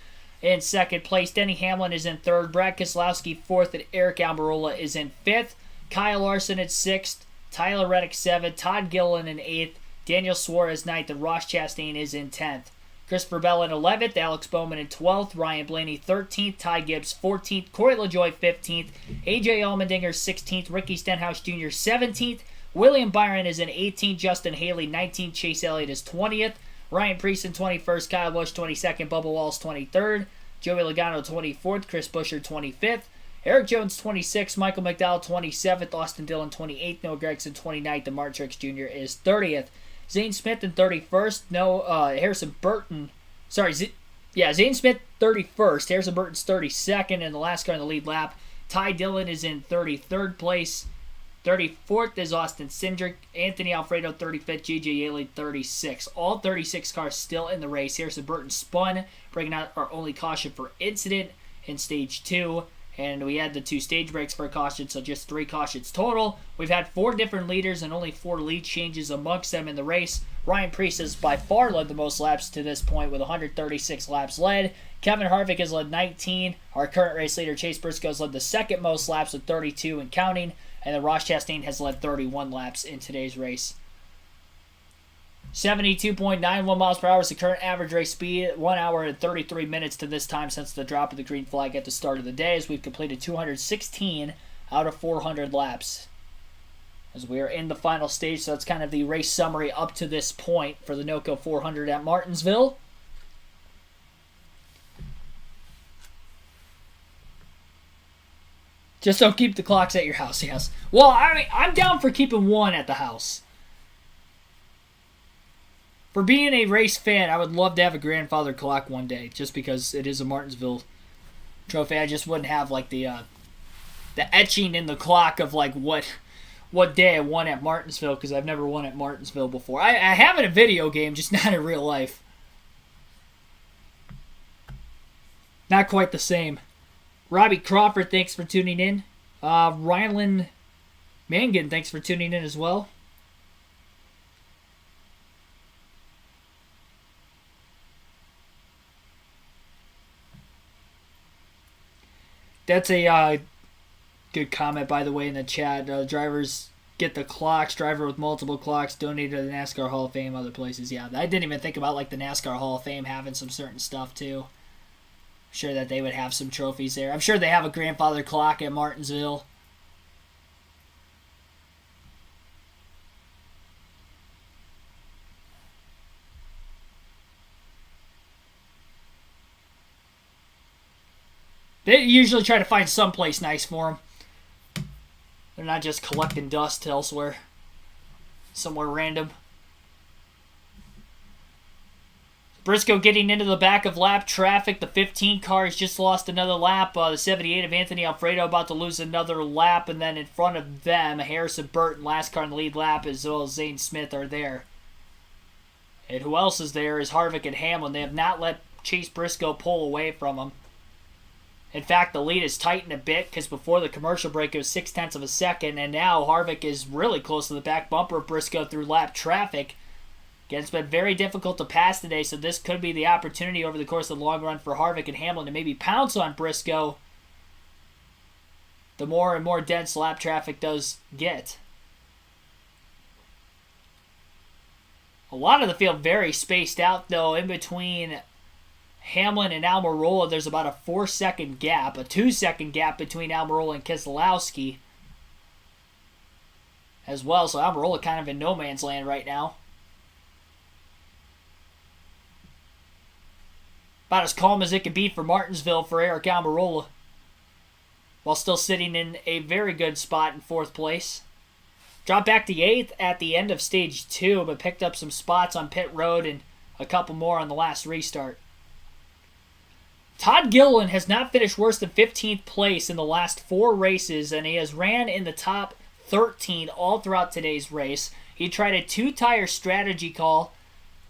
A: in 2nd place. Denny Hamlin is in 3rd. Brad Keselowski 4th, and Eric Almirola is in 5th. Kyle Larson at 6th. Tyler Reddick 7th. Todd Gilliland in 8th. Daniel Suarez 9th, and Ross Chastain is in 10th. Christopher Bell in 11th, Alex Bowman in 12th, Ryan Blaney 13th, Ty Gibbs 14th, Corey LaJoie 15th, AJ Allmendinger 16th, Ricky Stenhouse Jr. 17th, William Byron is in 18th, Justin Haley 19th, Chase Elliott is 20th, Ryan Preece in 21st, Kyle Busch 22nd, Bubba Wallace 23rd, Joey Logano 24th, Chris Buescher 25th, Eric Jones 26th, Michael McDowell 27th, Austin Dillon 28th, Noah Gragson 29th, and Martin Truex Jr. is 30th. Zane Smith in 31st. Harrison Burton. Zane Smith 31st. Harrison Burton's 32nd, and the last car in the lead lap. Ty Dillon is in 33rd place. 34th is Austin Cindric. Anthony Alfredo 35th. J.J. Yaley 36th. All 36 cars still in the race. Harrison Burton spun, bringing out our only caution for incident in Stage 2. And we had the 2 stage breaks for a caution, so just 3 cautions total. We've had 4 different leaders and only 4 lead changes amongst them in the race. Ryan Preece has by far led the most laps to this point with 136 laps led. Kevin Harvick has led 19. Our current race leader, Chase Briscoe, has led the second most laps with 32 and counting. And then Ross Chastain has led 31 laps in today's race. 72.91 miles per hour is the current average race speed. 1 hour and 33 minutes to this time since the drop of the green flag at the start of the day, as we've completed 216 out of 400 laps. As we are in the final stage, so that's kind of the race summary up to this point for the NOCO 400 at Martinsville. Just don't keep the clocks at your house, yes. Well, I mean, I'm down for keeping one at the house. For being a race fan, I would love to have a grandfather clock one day, just because it is a Martinsville trophy. I just wouldn't have like the etching in the clock of like what day I won at Martinsville, because I've never won at Martinsville before. I have in a video game, just not in real life. Not quite the same. Robbie Crawford, thanks for tuning in. Rylan Mangan, thanks for tuning in as well. That's a good comment, by the way, in the chat. Drivers get the clocks. Driver with multiple clocks donated to the NASCAR Hall of Fame, other places. Yeah, I didn't even think about like the NASCAR Hall of Fame having some certain stuff too. Sure that they would have some trophies there. I'm sure they have a grandfather clock at Martinsville. They usually try to find someplace nice for them. They're not just collecting dust elsewhere. Somewhere random. Briscoe getting into the back of lap traffic. The 15 car has just lost another lap. The 78 of Anthony Alfredo about to lose another lap. And then in front of them, Harrison Burton, last car in the lead lap, as well as Zane Smith are there. And who else is there is Harvick and Hamlin. They have not let Chase Briscoe pull away from him. In fact, the lead is tightened a bit because before the commercial break it was 0.6 of a second. And now Harvick is really close to the back bumper of Briscoe through lap traffic. Again, it's been very difficult to pass today, so this could be the opportunity over the course of the long run for Harvick and Hamlin to maybe pounce on Briscoe the more and more dense lap traffic does get. A lot of the field very spaced out, though. In between Hamlin and Almirola, there's about a 4-second gap, a 2-second gap between Almirola and Keselowski as well, so Almirola kind of in no man's land right now. About as calm as it could be for Martinsville for Eric Almirola, while still sitting in a very good spot in 4th place. Dropped back to 8th at the end of Stage 2, but picked up some spots on pit road and a couple more on the last restart. Todd Gilliland has not finished worse than 15th place in the last 4 races, and he has ran in the top 13 all throughout today's race. He tried a 2-tire strategy call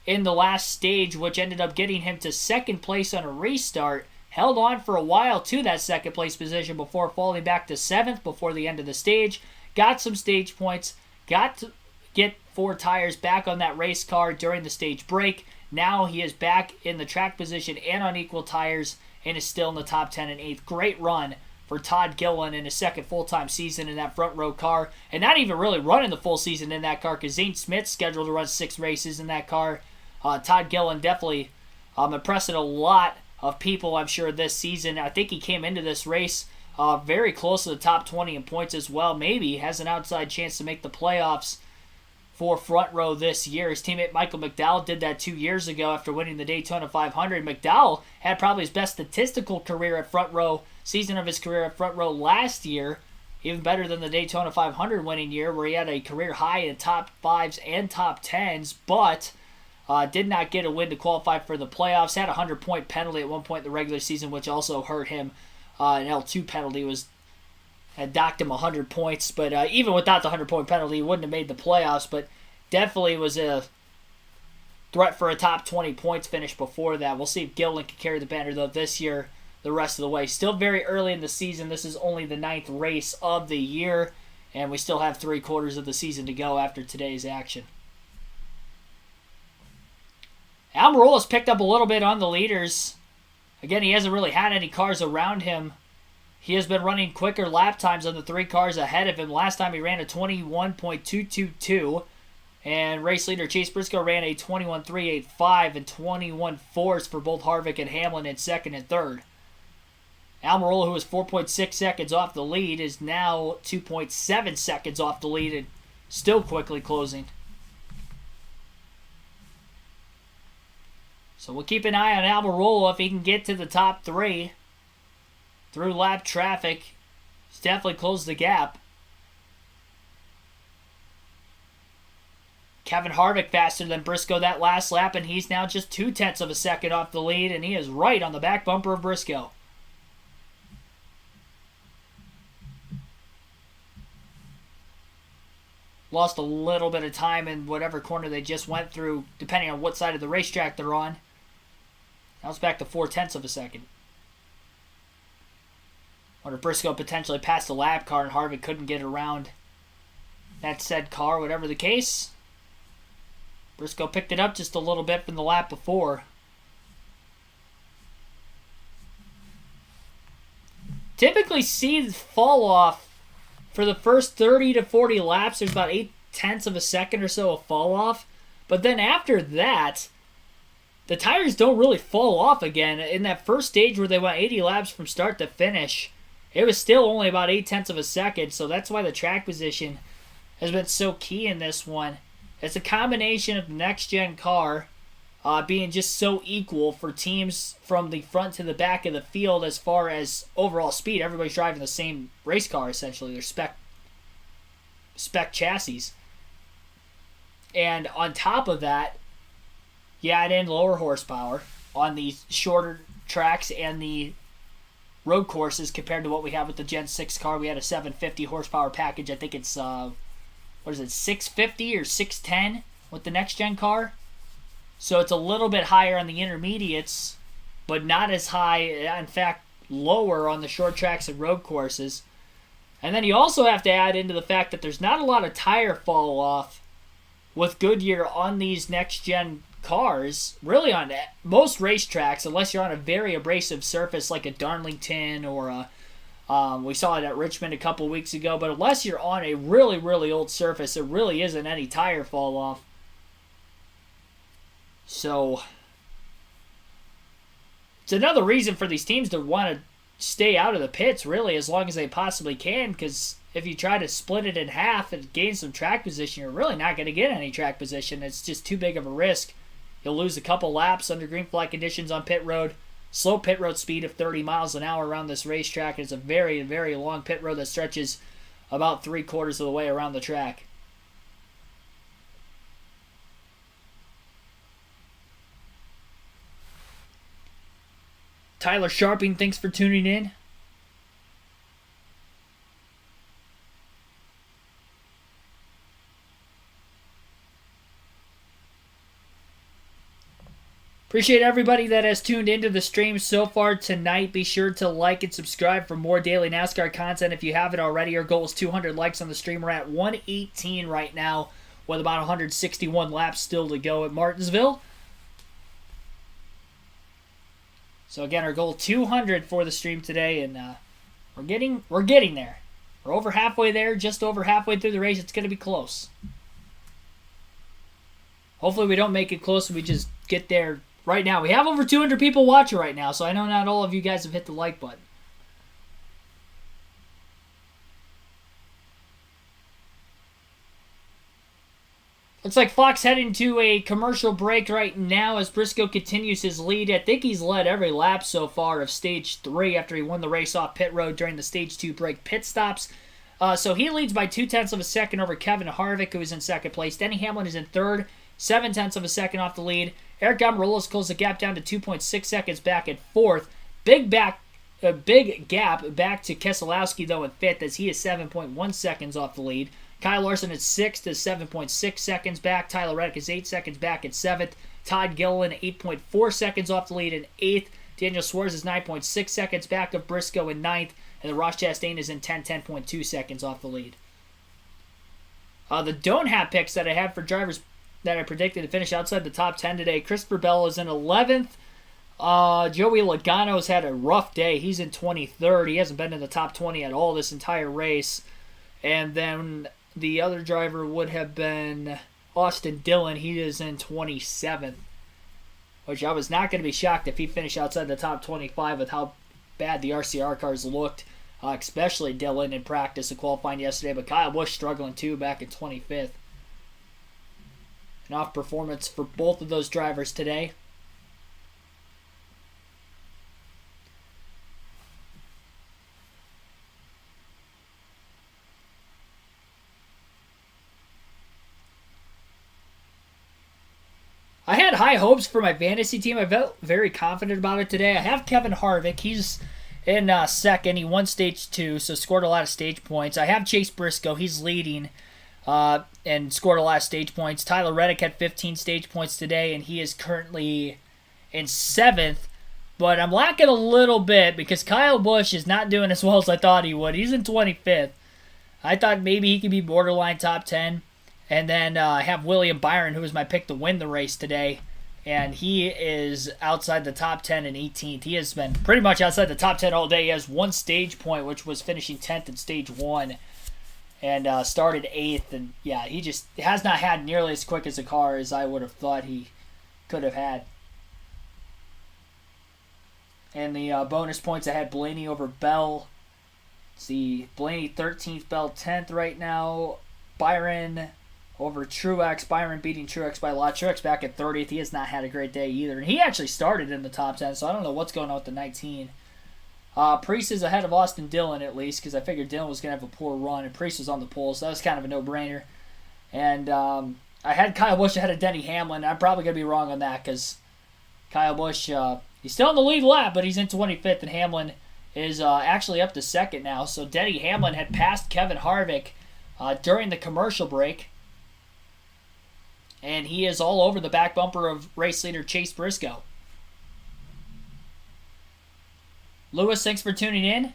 A: in the last stage, which ended up getting him to 2nd place on a restart. Held on for a while to that 2nd place position before falling back to 7th before the end of the stage. Got some stage points. Got to get 4 tires back on that race car during the stage break. Now he is back in the track position and on equal tires and is still in the top 10 and 8th. Great run for Todd Gilliland in his 2nd full-time season in that front row car. And not even really running the full season in that car because Zane Smith's scheduled to run 6 races in that car. Todd Gilliland definitely impressing a lot of people, I'm sure, this season. I think he came into this race very close to the top 20 in points as well. Maybe has an outside chance to make the playoffs for front row this year. His teammate Michael McDowell did that 2 years ago after winning the Daytona 500. McDowell had probably his best statistical career at front row, season of his career at front row last year. Even better than the Daytona 500 winning year, where he had a career high in top 5s and top 10s, but did not get a win to qualify for the playoffs. Had a 100-point penalty at one point in the regular season, which also hurt him. An L2 penalty was had docked him 100 points. But even without the 100-point penalty, he wouldn't have made the playoffs. But definitely was a threat for a top 20 points finish before that. We'll see if Gilliland can carry the banner, though, this year the rest of the way. Still very early in the season. This is only the 9th race of the year, and we still have 3/4 of the season to go after today's action. Almirola's picked up a little bit on the leaders. Again, he hasn't really had any cars around him. He has been running quicker lap times on the 3 cars ahead of him. Last time he ran a 21.222. And race leader Chase Briscoe ran a 21.385 and 21.4s for both Harvick and Hamlin in second and third. Almirola, who was 4.6 seconds off the lead, is now 2.7 seconds off the lead and still quickly closing. So we'll keep an eye on Almirola if he can get to the top 3 through lap traffic. He's definitely closed the gap. Kevin Harvick faster than Briscoe that last lap, and he's now just 0.2 of a second off the lead, and he is right on the back bumper of Briscoe. Lost a little bit of time in whatever corner they just went through, depending on what side of the racetrack they're on. Now it's back to 0.4 of a second. Wonder if Briscoe potentially passed the lap car and Harvick couldn't get around that said car, whatever the case. Briscoe picked it up just a little bit from the lap before. Typically see the fall off for the first 30 to 40 laps. There's about 0.8 of a second or so of fall off. But then after that, the tires don't really fall off again. In that first stage where they went 80 laps from start to finish, it was still only about 0.8 of a second. So that's why the track position has been so key in this one. It's a combination of the next-gen car being just so equal for teams from the front to the back of the field as far as overall speed. Everybody's driving the same race car, essentially. They're spec chassis. And on top of that, you add in lower horsepower on these shorter tracks and the road courses compared to what we have with the Gen 6 car. We had a 750 horsepower package. I think it's 650 or 610 with the next gen car. So it's a little bit higher on the intermediates, but not as high, in fact, lower on the short tracks and road courses. And then you also have to add into the fact that there's not a lot of tire fall off with Goodyear on these next gen cars, really on most racetracks, unless you're on a very abrasive surface like a Darlington or a we saw it at Richmond a couple weeks ago, but unless you're on a really, really old surface, there really isn't any tire fall off. So, it's another reason for these teams to want to stay out of the pits, really, as long as they possibly can, because if you try to split it in half and gain some track position, you're really not going to get any track position. It's just too big of a risk. You'll lose a couple laps under green flag conditions on pit road. Slow pit road speed of 30 miles an hour around this racetrack. It's a very, very long pit road that stretches about 3/4 of the way around the track. Tyler Sharping, thanks for tuning in. Appreciate everybody that has tuned into the stream so far tonight. Be sure to like and subscribe for more daily NASCAR content if you haven't already. Our goal is 200 likes on the stream. We're at 118 right now with about 161 laps still to go at Martinsville. So again, our goal 200 for the stream today, and we're getting there. We're over halfway there, just over halfway through the race. It's going to be close. Hopefully we don't make it close and we just get there right now. We have over 200 people watching right now, so I know not all of you guys have hit the like button. Looks like Fox heading to a commercial break right now as Briscoe continues his lead. I think he's led every lap so far of Stage 3 after he won the race off pit road during the Stage 2 break pit stops. So he leads by 0.2 of a second over Kevin Harvick, who is in second place. Denny Hamlin is in third, 0.7 of a second off the lead. Eric Almirola's closed the gap down to 2.6 seconds back at fourth. Big a big gap back to Keselowski, though, in 5th, as he is 7.1 seconds off the lead. Kyle Larson is 6th, is 7.6 seconds back. Tyler Reddick is 8 seconds back at 7th. Todd Gilliland, 8.4 seconds off the lead in 8th. Daniel Suarez is 9.6 seconds back of Briscoe in 9th. And then Ross Chastain is in 10.2 seconds off the lead. The don't have picks that I have for drivers that I predicted to finish outside the top 10 today. Christopher Bell is in 11th. Joey Logano's had a rough day. He's in 23rd. He hasn't been in the top 20 at all this entire race. And then the other driver would have been Austin Dillon. He is in 27th. Which I was not going to be shocked if he finished outside the top 25 with how bad the RCR cars looked. Especially Dillon in practice and qualifying yesterday. But Kyle Busch struggling too back in 25th. An off performance for both of those drivers today. I had high hopes for my fantasy team. I felt very confident about it today. I have Kevin Harvick. He's in second. He won stage 2, so scored a lot of stage points. I have Chase Briscoe. He's leading and scored a lot of stage points. Tyler Reddick had 15 stage points today, and he is currently in 7th. But I'm lacking a little bit because Kyle Busch is not doing as well as I thought he would. He's in 25th. I thought maybe he could be borderline top 10. And then I have William Byron, who was my pick to win the race today. And he is outside the top 10 and 18th. He has been pretty much outside the top 10 all day. He has 1 stage point, which was finishing 10th in stage 1. And started 8th. And yeah, he just has not had nearly as quick as a car as I would have thought he could have had. And the bonus points, I had Blaney over Bell. See, Blaney 13th, Bell 10th right now. Byron over Truex. Byron beating Truex by a lot. Truex back at 30th. He has not had a great day either. And he actually started in the top 10, so I don't know what's going on with the 19. Priest is ahead of Austin Dillon at least, because I figured Dillon was going to have a poor run, and Priest was on the pole, so that was kind of a no-brainer. And I had Kyle Busch ahead of Denny Hamlin. I'm probably going to be wrong on that, because Kyle Busch, he's still in the lead lap, but he's in 25th, and Hamlin is actually up to 2nd now. So Denny Hamlin had passed Kevin Harvick during the commercial break. And he is all over the back bumper of race leader Chase Briscoe. Lewis, thanks for tuning in.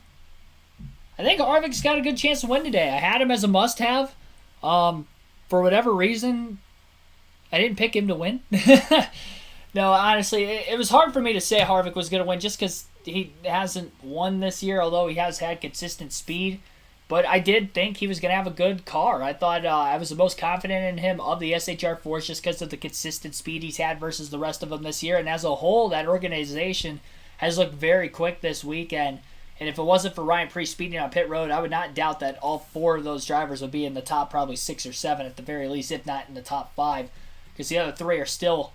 A: I think Harvick's got a good chance to win today. I had him as a must-have. For whatever reason, I didn't pick him to win. No, honestly, it was hard for me to say Harvick was going to win just because he hasn't won this year, although he has had consistent speed. But I did think he was going to have a good car. I thought I was the most confident in him of the SHR Force just because of the consistent speed he's had versus the rest of them this year. And as a whole, that organization has looked very quick this weekend. And if it wasn't for Ryan Preece speeding on pit road, I would not doubt that all 4 of those drivers would be in the top probably 6 or 7 at the very least, if not in the top 5. Because the other 3 are still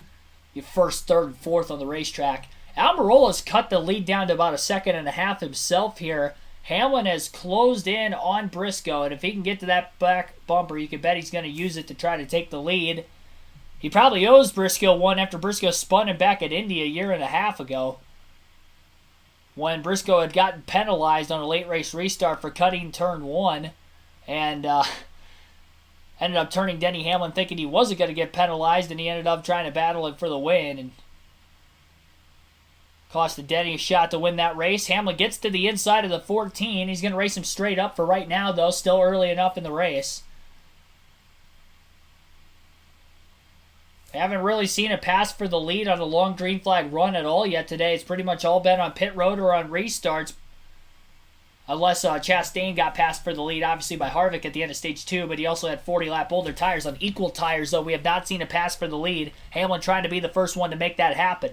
A: your 1st, 3rd, and 4th on the racetrack. Almirola's cut the lead down to about a 2.5 seconds himself here. Hamlin has closed in on Briscoe, and if he can get to that back bumper, you can bet he's going to use it to try to take the lead. He probably owes Briscoe one after Briscoe spun him back at Indy a 1.5 years ago, when Briscoe had gotten penalized on a late race restart for cutting turn 1, and ended up turning Denny Hamlin thinking he wasn't going to get penalized, and he ended up trying to battle it for the win, and cost Denny a shot to win that race. Hamlin gets to the inside of the 14. He's going to race him straight up for right now, though. Still early enough in the race. I haven't really seen a pass for the lead on a long green flag run at all yet today. It's pretty much all been on pit road or on restarts. Unless Chastain got passed for the lead, obviously, by Harvick at the end of stage 2. But he also had 40-lap older tires on equal tires, though we have not seen a pass for the lead. Hamlin trying to be the first one to make that happen.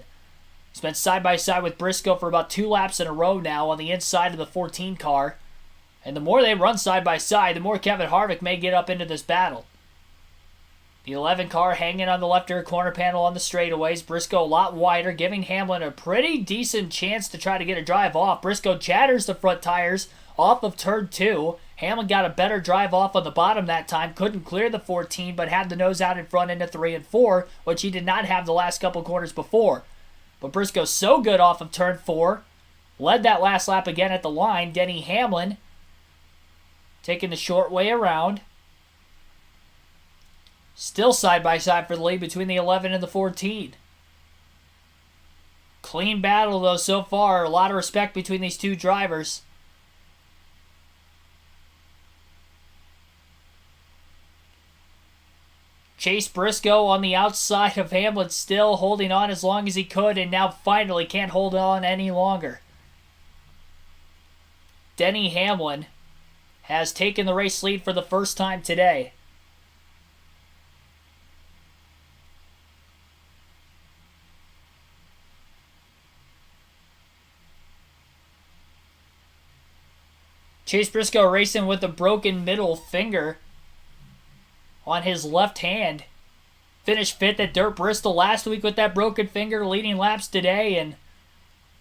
A: He's been side-by-side with Briscoe for about 2 laps in a row now on the inside of the 14 car. And the more they run side-by-side, the more Kevin Harvick may get up into this battle. The 11 car hanging on the left rear corner panel on the straightaways. Briscoe a lot wider, giving Hamlin a pretty decent chance to try to get a drive off. Briscoe chatters the front tires off of turn 2. Hamlin got a better drive off on the bottom that time. Couldn't clear the 14, but had the nose out in front into 3 and 4, which he did not have the last couple corners before. But Briscoe's so good off of turn 4 led that last lap again at the line. Denny Hamlin taking the short way around. Still side by side for the lead between the 11 and the 14. Clean battle though so far. A lot of respect between these two drivers. Chase Briscoe on the outside of Hamlin, still holding on as long as he could, and now finally can't hold on any longer. Denny Hamlin has taken the race lead for the first time today. Chase Briscoe racing with a broken middle finger on his left hand. Finished fifth at Dirt Bristol last week with that broken finger, leading laps today, and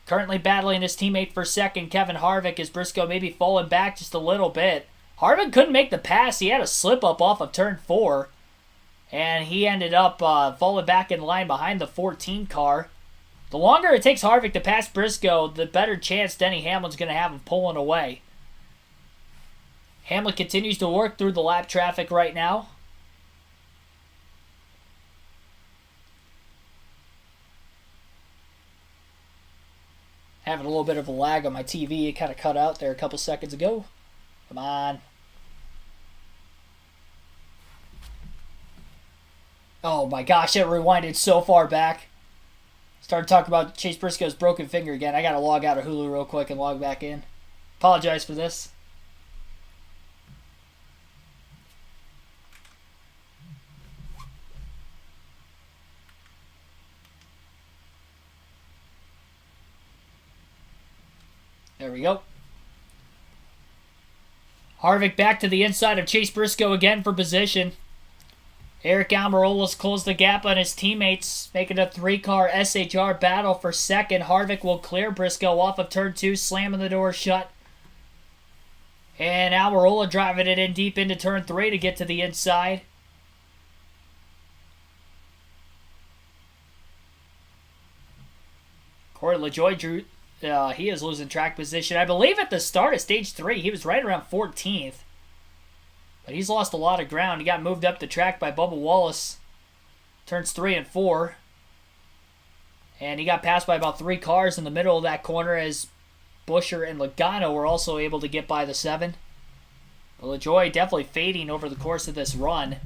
A: currently battling his teammate for second, Kevin Harvick, as Briscoe maybe falling back just a little bit. Harvick couldn't make the pass. He had a slip up off of turn 4, and he ended up falling back in line behind the 14 car. The longer it takes Harvick to pass Briscoe, the better chance Denny Hamlin's going to have of pulling away. Hamlin continues to work through the lap traffic right now. Having a little bit of a lag on my TV. It kind of cut out there a couple seconds ago. Come on. Oh my gosh, it rewinded so far back. Started talking about Chase Briscoe's broken finger again. I got to log out of Hulu real quick and log back in. Apologize for this. There we go. Harvick back to the inside of Chase Briscoe again for position. Eric Almirola's closed the gap on his teammates, making a 3-car SHR battle for second. Harvick will clear Briscoe off of turn 2, slamming the door shut. And Almirola driving it in deep into turn 3 to get to the inside. Corey LaJoie he is losing track position. I believe at the start of stage 3, he was right around 14th. But he's lost a lot of ground. He got moved up the track by Bubba Wallace. Turns 3 and 4. And he got passed by about 3 cars in the middle of that corner as Buescher and Logano were also able to get by the 7. But LaJoie definitely fading over the course of this run.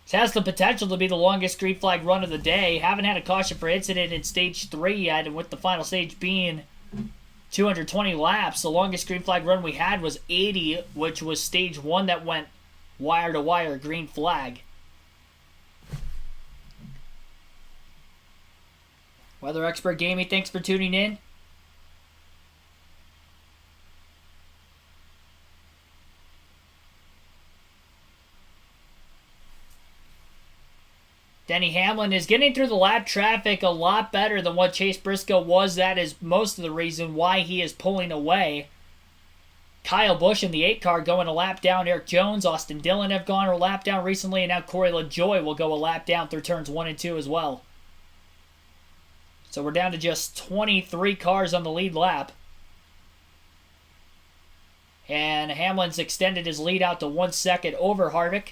A: This has the potential to be the longest green flag run of the day. Haven't had a caution for incident in stage 3 yet, and with the final stage being 220 laps, the longest green flag run we had was 80, which was stage 1 that went wire to wire green flag. Weather Expert Gaming, thanks for tuning in. Denny Hamlin is getting through the lap traffic a lot better than what Chase Briscoe was. That is most of the reason why he is pulling away. Kyle Busch in the 8 car going a lap down. Eric Jones, Austin Dillon have gone a lap down recently, and now Corey LaJoie will go a lap down through turns 1 and 2 as well. So we're down to just 23 cars on the lead lap. And Hamlin's extended his lead out to 1 second over Harvick.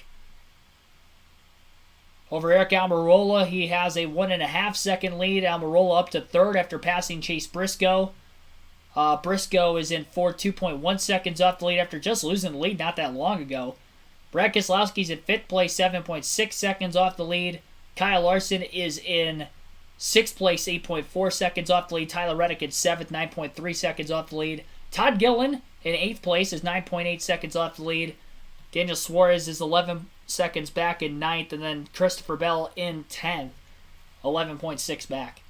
A: Over Eric Almirola, he has a 1.5 second lead. Almirola up to 3rd after passing Chase Briscoe. Briscoe is in 4th, 2.1 seconds off the lead after just losing the lead not that long ago. Brad Keselowski's in 5th place, 7.6 seconds off the lead. Kyle Larson is in 6th place, 8.4 seconds off the lead. Tyler Reddick in 7th, 9.3 seconds off the lead. Todd Gilliland in 8th place is 9.8 seconds off the lead. Daniel Suarez is 11 seconds back in 9th, and then Christopher Bell in 10th, 11.6 back.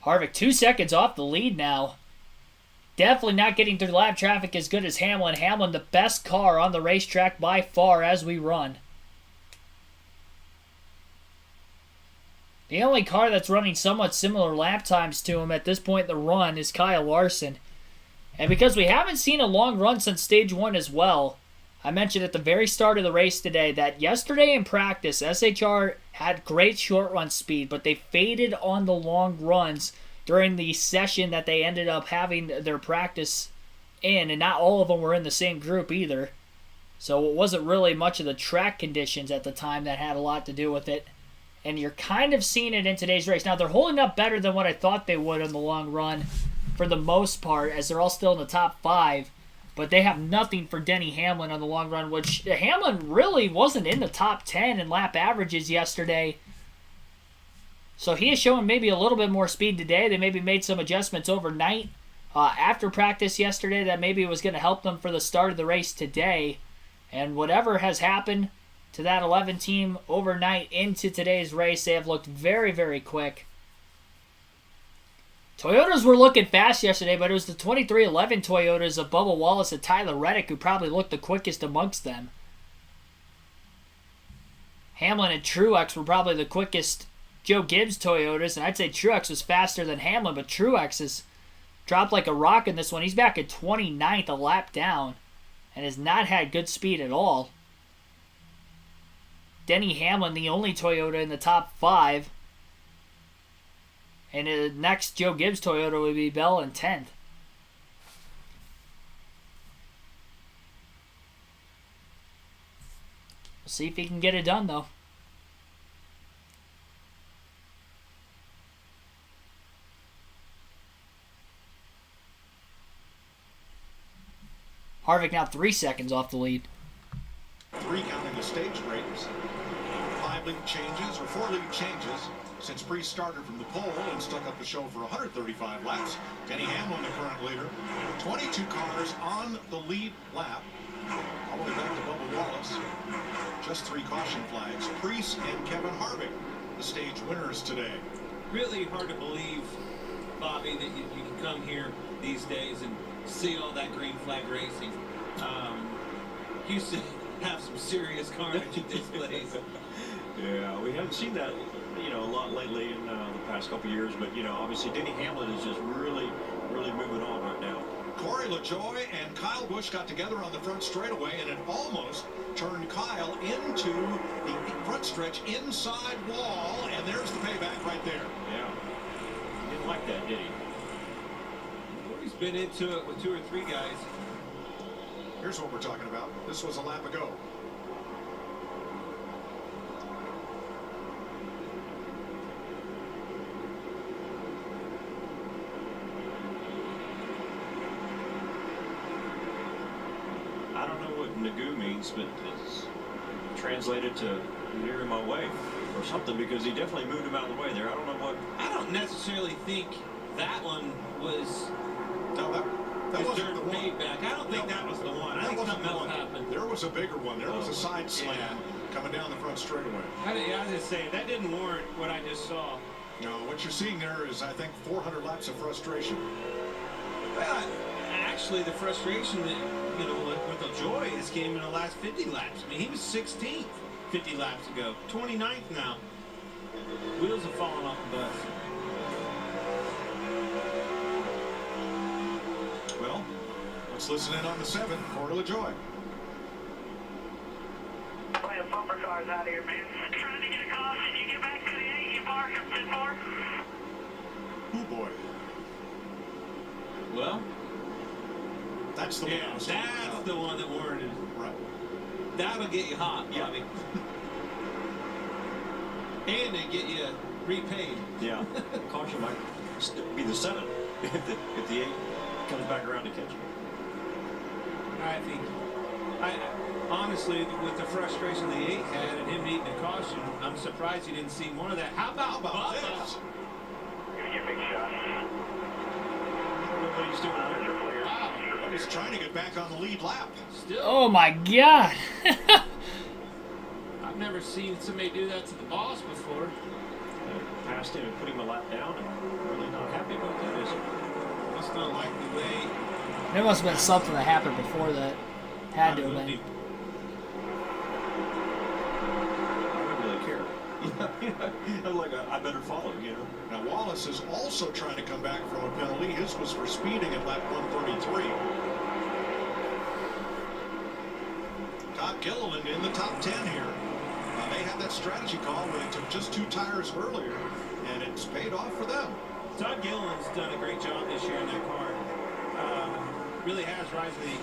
A: Harvick 2 seconds off the lead now. Definitely not getting through lap traffic as good as Hamlin. Hamlin, the best car on the racetrack by far as we run. The only car that's running somewhat similar lap times to him at this point in the run is Kyle Larson. And because we haven't seen a long run since stage 1 as well, I mentioned at the very start of the race today that yesterday in practice, SHR had great short run speed, but they faded on the long runs during the session that they ended up having their practice in, and not all of them were in the same group either. So it wasn't really much of the track conditions at the time that had a lot to do with it. And you're kind of seeing it in today's race. Now, they're holding up better than what I thought they would in the long run for the most part, as they're all still in the top 5. But they have nothing for Denny Hamlin on the long run, which Hamlin really wasn't in the top 10 in lap averages yesterday. So he is showing maybe a little bit more speed today. They maybe made some adjustments overnight after practice yesterday that maybe was going to help them for the start of the race today. And whatever has happened to that 11 team overnight into today's race, they have looked very, very quick. Toyotas were looking fast yesterday, but it was the 2311 Toyotas of Bubba Wallace and Tyler Reddick who probably looked the quickest amongst them. Hamlin and Truex were probably the quickest Joe Gibbs Toyotas, and I'd say Truex was faster than Hamlin, but Truex has dropped like a rock in this one. He's back at 29th, a lap down, and has not had good speed at all. Denny Hamlin, the only Toyota in the top 5. And the next Joe Gibbs Toyota would be Bell in 10th. We'll see if he can get it done, though. Harvick now 3 seconds off the lead.
C: 3 counting the stage breaks. 5 lead changes, or 4 lead changes, since Priest started from the pole and stuck up the show for 135 laps. Denny Hamlin, the current leader. 22 cars on the lead lap. All the way back to Bubba Wallace. Just 3 caution flags. Priest and Kevin Harvick, the stage winners today.
M: Really hard to believe, Bobby, that you can come here these days and see all that green flag racing. Houston have some serious carnage at this place.
B: Yeah, we haven't seen that, a lot lately in the past couple years, but, obviously Denny Hamlin is just really, really moving on right now.
C: Corey LaJoie and Kyle Busch got together on the front straightaway, and it almost turned Kyle into the front stretch inside wall, and there's the payback right there.
B: Yeah, he didn't like that, did he?
M: Corey's been into it with 2 or 3 guys.
C: Here's what we're talking about. This was a lap ago.
B: I don't know what Nagu means, but it's translated to near my way or something, because he definitely moved him out of the way there. I don't know what.
M: I don't necessarily think that one was.
C: No, that wasn't the one.
M: Made back. I don't think that was the one. I think something else happened.
C: There was a bigger one. There was a side slam coming down the front straightaway.
M: I was just saying, that didn't warrant what I just saw.
C: No, what you're seeing there is, I think, 400 laps of frustration.
M: Well, actually, the frustration that, with LaJoie has came in the last 50 laps. I mean, he was 16th 50 laps ago. 29th now. Wheels have fallen off the bus.
C: Well, let's listen in on the 7, Corey LaJoie.
I: We have bumper cars out here, man. Trying to get a call. You get back to the 8, you park up pit 4.
C: Oh boy.
M: Well,
C: that's the one.
M: That's the one that warranted.
C: Right.
M: That'll get you hot, Bobby. And they get you repaid.
B: Yeah. Caution might be the 7 if the 8 comes back around to catch you.
M: I think, honestly, with the frustration the 8 had and him needing a caution, I'm surprised you didn't see more of that. How about
C: this?
I: Give me a big shot.
B: What he's doing there.
C: Wow. He's trying to get back on the lead lap.
M: Still.
A: Oh my God.
M: I've never seen somebody do that to the boss before.
B: Passed him and put him a lap down, and really not happy about that, is he?
M: Must not like the way.
A: There must have been something that happened before that. Had to have been.
B: I wouldn't really care. I'm like, I better follow,
C: Now, Wallace is also trying to come back from a penalty. His was for speeding at lap 133. Todd Gilliland in the top 10 here. They had that strategy call where they took just 2 tires earlier, and it's paid off for them.
M: Todd Gilliland's done a great job this year in that car. Really has risen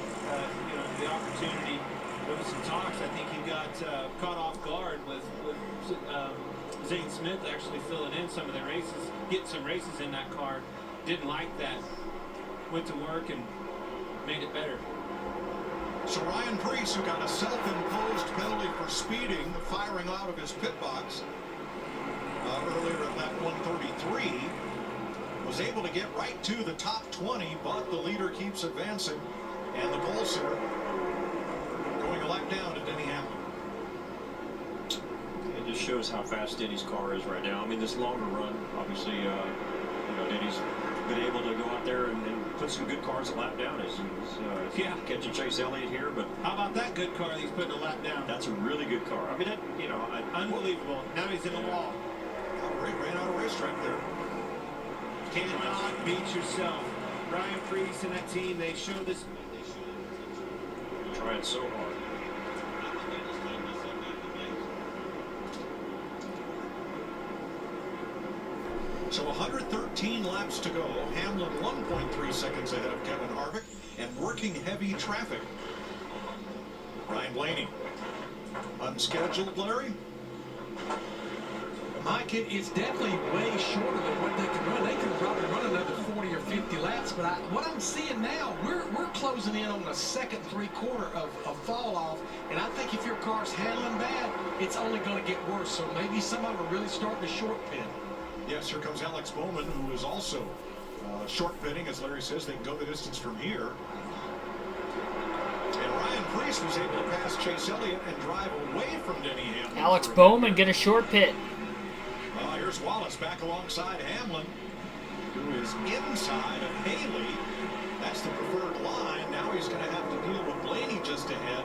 M: the opportunity. There was some talks. I think he got caught off guard with Zane Smith actually filling in some of the races, getting some races in that car. Didn't like that. Went to work and made it better.
C: So Ryan Preece, who got a self-imposed penalty for speeding, firing out of his pit box earlier at lap 133, was able to get right to the top 20, but the leader keeps advancing, and the pole sitter going a lap down to Denny Hamlin.
B: It just shows how fast Denny's car is right now. I mean, this longer run, obviously, Denny's been able to go out there and put some good cars a lap down. He's catching Chase Elliott here, but
M: how about that good car that he's putting a lap down?
B: That's a really good car. I mean,
M: unbelievable. Now he's in the wall.
C: Ran out of racetrack there.
M: Cannot beat yourself. Ryan Preece and that team, they show this.
B: Trying so hard.
C: So 113 laps to go. Hamlin 1.3 seconds ahead of Kevin Harvick, and working heavy traffic. Ryan Blaney. Unscheduled, Larry?
K: Mike, it's definitely way shorter than what they can run. They can probably run another 40 or 50 laps, but what I'm seeing now, we're closing in on the second 3/4 of fall off, and I think if your car's handling bad, it's only going to get worse. So maybe some of them are really starting to short pit.
C: Yes, here comes Alex Bowman, who is also short pitting. As Larry says, they can go the distance from here. And Ryan Preece was able to pass Chase Elliott and drive away from Denny Hamlin.
A: Alex Bowman get a short pit.
C: Here's Wallace back alongside Hamlin, who is inside of Haley. That's the preferred line. Now he's going to have to deal with Blaney just ahead.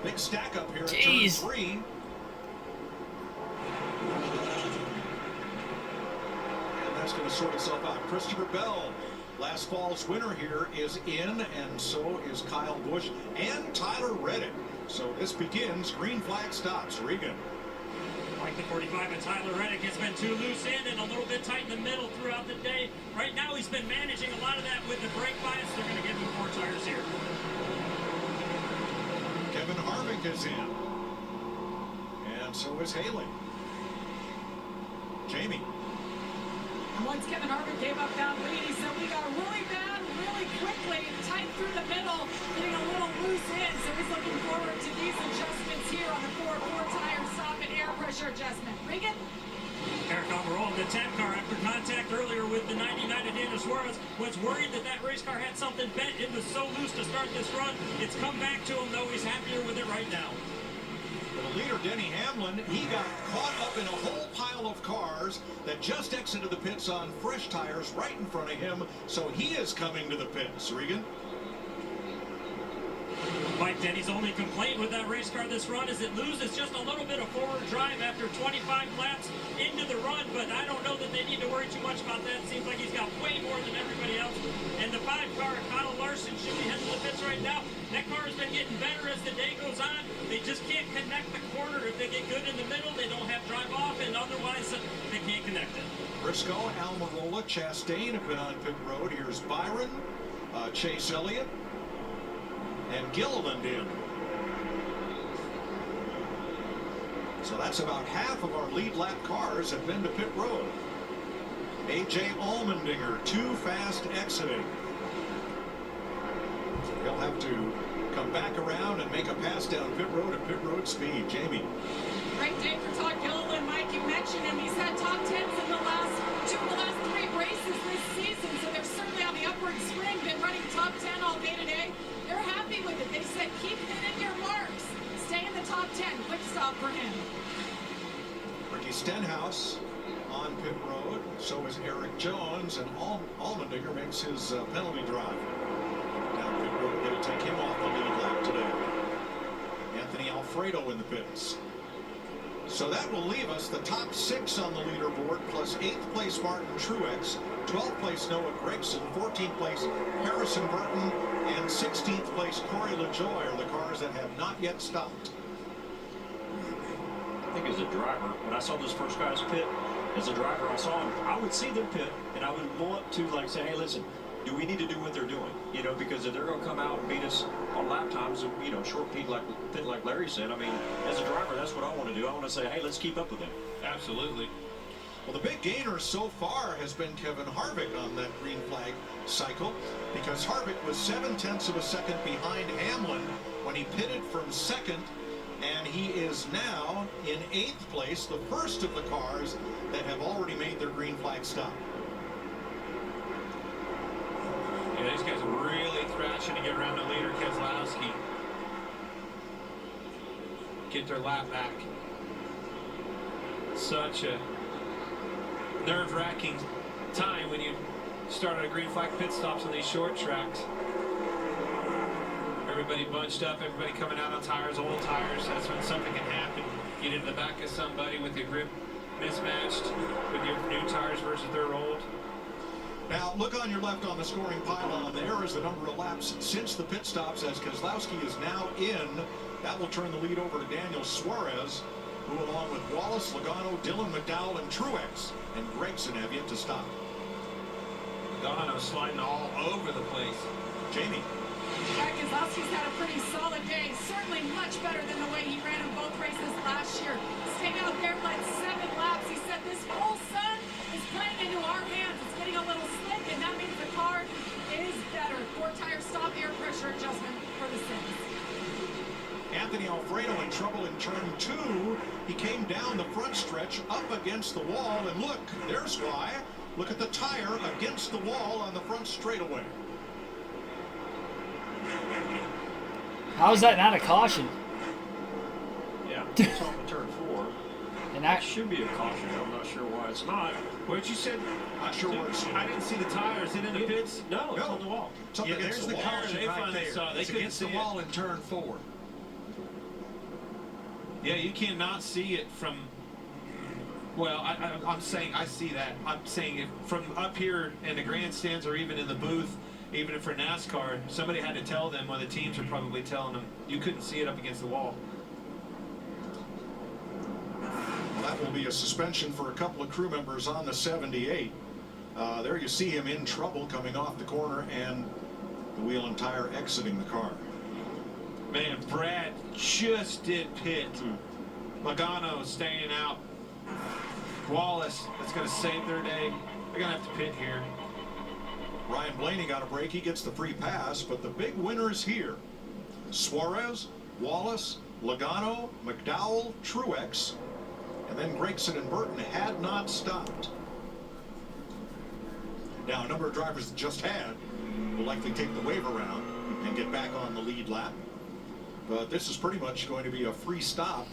C: Big stack up here at turn 3. And that's going to sort itself out. Christopher Bell, last fall's winner here, is in, and so is Kyle Busch and Tyler Reddick. So this begins. Green flag stops. Regan.
J: Like the 45, and Tyler Reddick has been too loose in and a little bit tight in the middle throughout the day. Right now he's been managing a lot of that with the brake bias. They're going to give him 4 tires here.
C: Kevin Harvick is in. And so is Haley. Jamie.
H: And once Kevin Harvick gave up that lead, he said we got really bad really quickly, tight through the middle, getting a little loose in. So he's looking forward to these adjustments here on the 4 tire stop and air pressure adjustment. Regan?
J: Eric Almirola, the 10 car, after contact earlier with the 99 of Daniel Suarez, was worried that that race car had something bent. It was so loose to start this run. It's come back to him, though. He's happier with it right now.
C: The leader, Denny Hamlin, he got caught up in a whole pile of cars that just exited the pits on fresh tires right in front of him, so he is coming to the pits. Regan?
J: Mike, Denny's only complaint with that race car this run is it loses just a little bit of forward drive after 25 laps into the run, but I don't know that they need to worry too much about that. It seems like he's got way more than everybody else. And the 5 car, Kyle Larson, should be heading to the pits right now. That car has been getting better as the day goes on. They just can't connect the corner. If they get good in the middle, they don't have drive off, and otherwise they can't connect it.
C: Briscoe, Almirola, Chastain have been on pit road. Here's Byron, Chase Elliott, and Gilliland in. So that's about half of our lead lap cars have been to pit road. A.J. Allmendinger, too fast exiting. He'll have to come back around and make a pass down pit road at pit road speed. Jamie.
H: Great day for Todd Gilliland. Mike, you mentioned him. He's had top 10s in the last 3 races this season, so they're certainly on the upward swing. Been running top 10 all day today. They're happy with it. They said, keep hitting your marks. Stay in the top 10. Quick stop for him.
C: Ricky Stenhouse on pit road. So is Eric Jones, and Allmendinger makes his penalty drive down pit road. That'll take him off the lead lap today. Anthony Alfredo in the pits. So that will leave us the top 6 on the leaderboard, plus 8th place Martin Truex, 12th place Noah Gragson, 14th place Harrison Burton, and 16th place Corey LaJoie are the cars that have not yet stopped.
B: I think as a driver, when I saw those first guys pit, as a driver, I saw them, I would see them pit, and I would want to like say, hey, listen, do we need to do what they're doing? You know, because if they're going to come out and beat us on lap times, you know, short pit like Larry said, I mean, as a driver, that's what I want to do. I want to say, hey, let's keep up with them.
M: Absolutely.
C: Well, the big gainer so far has been Kevin Harvick on that green flag cycle, because Harvick was 0.7 of a second behind Hamlin when he pitted from second, and he is now in 8th place, the first of the cars that have already made their green flag stop.
M: Yeah, these guys are really thrashing to get around the leader, Keselowski. Get their lap back. Such a nerve-wracking time when you start on a green flag pit stops on these short tracks. Everybody bunched up, everybody coming out on tires, old tires. That's when something can happen. Get into the back of somebody with your grip mismatched with your new tires versus their old.
C: Now, look on your left on the scoring pylon. There is the number of laps since the pit stops, as Keselowski is now in. That will turn the lead over to Daniel Suarez, who, along with Wallace, Logano, Dylan McDowell, and Truex and Gragson, have yet to stop.
M: Logano sliding all over the place.
C: Jamie.
H: Yeah, Keselowski's had a pretty solid day. Certainly much better than the way he ran in both races last year. Staying out there, led 7 laps. He said this whole sun is playing into our hands. It's getting a little slick, and that means the car is better. 4-tire stop air pressure adjustment for the Sims.
C: Anthony Alfredo in trouble in turn 2. He came down the front stretch up against the wall, and look, there's why. Look at the tire against the wall on the front straightaway.
A: How is that not a caution?
B: Yeah, it's off of turn 4.
A: And that
B: should be a caution. I'm not sure why it's not.
M: What you said?
C: Not sure where it's.
M: I didn't see the tires. Is it in the pits?
B: No, it's on the wall.
C: It's up
K: Yeah,
C: against
K: there's the
C: wall.
K: caution
M: They
K: right
M: finally
K: there.
M: saw it. They
K: It's
M: couldn't
K: against the
M: see it.
K: wall in turn 4.
M: Yeah, you cannot see it from. Well, I'm saying I see that. I'm saying if from up here in the grandstands or even in the booth, even for NASCAR, somebody had to tell them, or the teams are probably telling them, you couldn't see it up against the wall.
C: Well, that will be a suspension for a couple of crew members on the 78. There you see him in trouble coming off the corner, and the wheel and tire exiting the car.
M: Man, Brad just did pit. Logano staying out. Wallace, that's going to save their day. They're going to have to pit here.
C: Ryan Blaney got a break. He gets the free pass, but the big winners here: Suarez, Wallace, Logano, McDowell, Truex, and then Gragson and Burton had not stopped. Now, a number of drivers that just had will likely take the wave around and get back on the lead lap. But this is pretty much going to be a free stop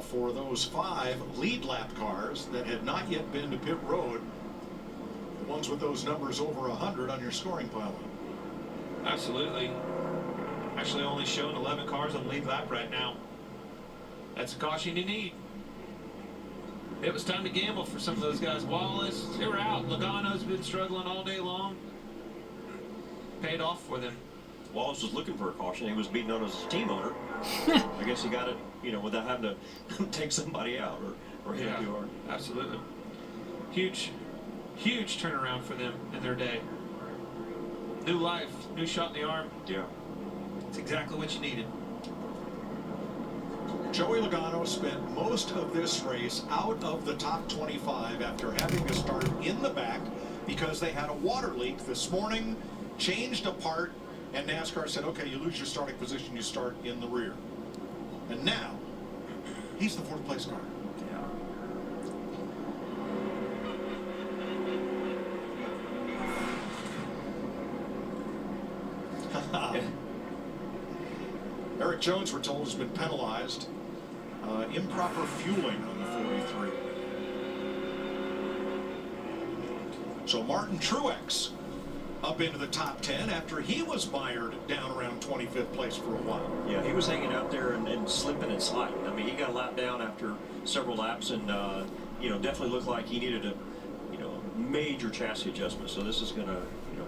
C: for those 5 lead lap cars that had not yet been to pit road. The ones with those numbers over 100 on your scoring pylon.
M: Absolutely. Actually only showing 11 cars on lead lap right now. That's a caution you need. It was time to gamble for some of those guys. Wallace, they were out. Logano's been struggling all day long. Paid off for them.
B: Wallace was looking for a caution. He was beating on his team owner. I guess he got it, you know, without having to take somebody out or hit too hard.
M: Absolutely. Huge turnaround for them in their day. New life, new shot in the arm.
B: Yeah.
M: It's exactly what you needed.
C: Joey Logano spent most of this race out of the top 25 after having to start in the back because they had a water leak this morning, changed a part, and NASCAR said, okay, you lose your starting position, you start in the rear. And now, he's the 4th place car.
B: Yeah.
C: Eric Jones, we're told, has been penalized. Improper fueling on the 43. So Martin Truex up into the top 10 after he was mired down around 25th place for a while.
B: Yeah, he was hanging out there and slipping and sliding. I mean, he got a lap down after several laps, and definitely looked like he needed a major chassis adjustment. So this is going to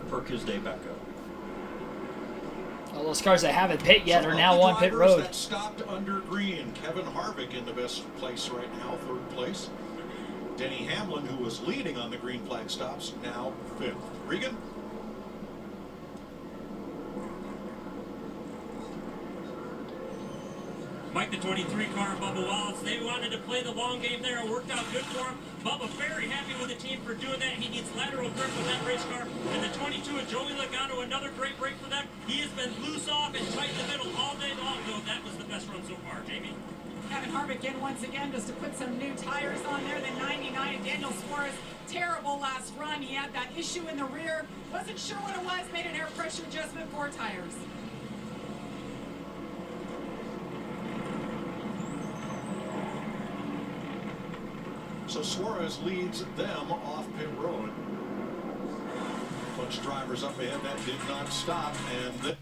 B: perk his day back up.
A: All those cars that haven't pit yet are now on pit road.
C: That stopped under green. Kevin Harvick in the best place right now, 3rd place. Denny Hamlin, who was leading on the green flag stops, now 5th. Regan?
J: Mike, the 23 car, Bubba Wallace, they wanted to play the long game there. It worked out good for him. Bubba very happy with the team for doing that. He needs lateral grip with that race car. And the 22 of Joey Logano, another great break for them. He has been loose off and tight in the middle all day long, though that was the best run so far. Jamie?
H: Kevin Harvick in once again just to put some new tires on there. The 99 Daniel Suarez, terrible last run. He had that issue in the rear. Wasn't sure what it was. Made an air pressure adjustment for tires.
C: So Suarez leads them off pit road. Bunch of drivers up ahead. That did not stop. And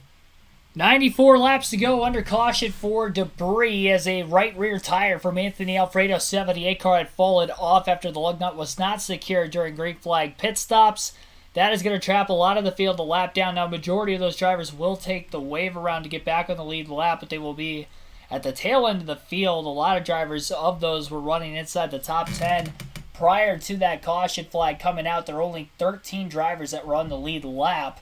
A: 94 laps to go under caution for debris as a right rear tire from Anthony Alfredo's 78 car had fallen off after the lug nut was not secured during green flag pit stops. That is going to trap a lot of the field a lap down. Now, majority of those drivers will take the wave around to get back on the lead lap, but they will be at the tail end of the field. A lot of drivers of those were running inside the top 10 prior to that caution flag coming out. There are only 13 drivers that were on the lead lap,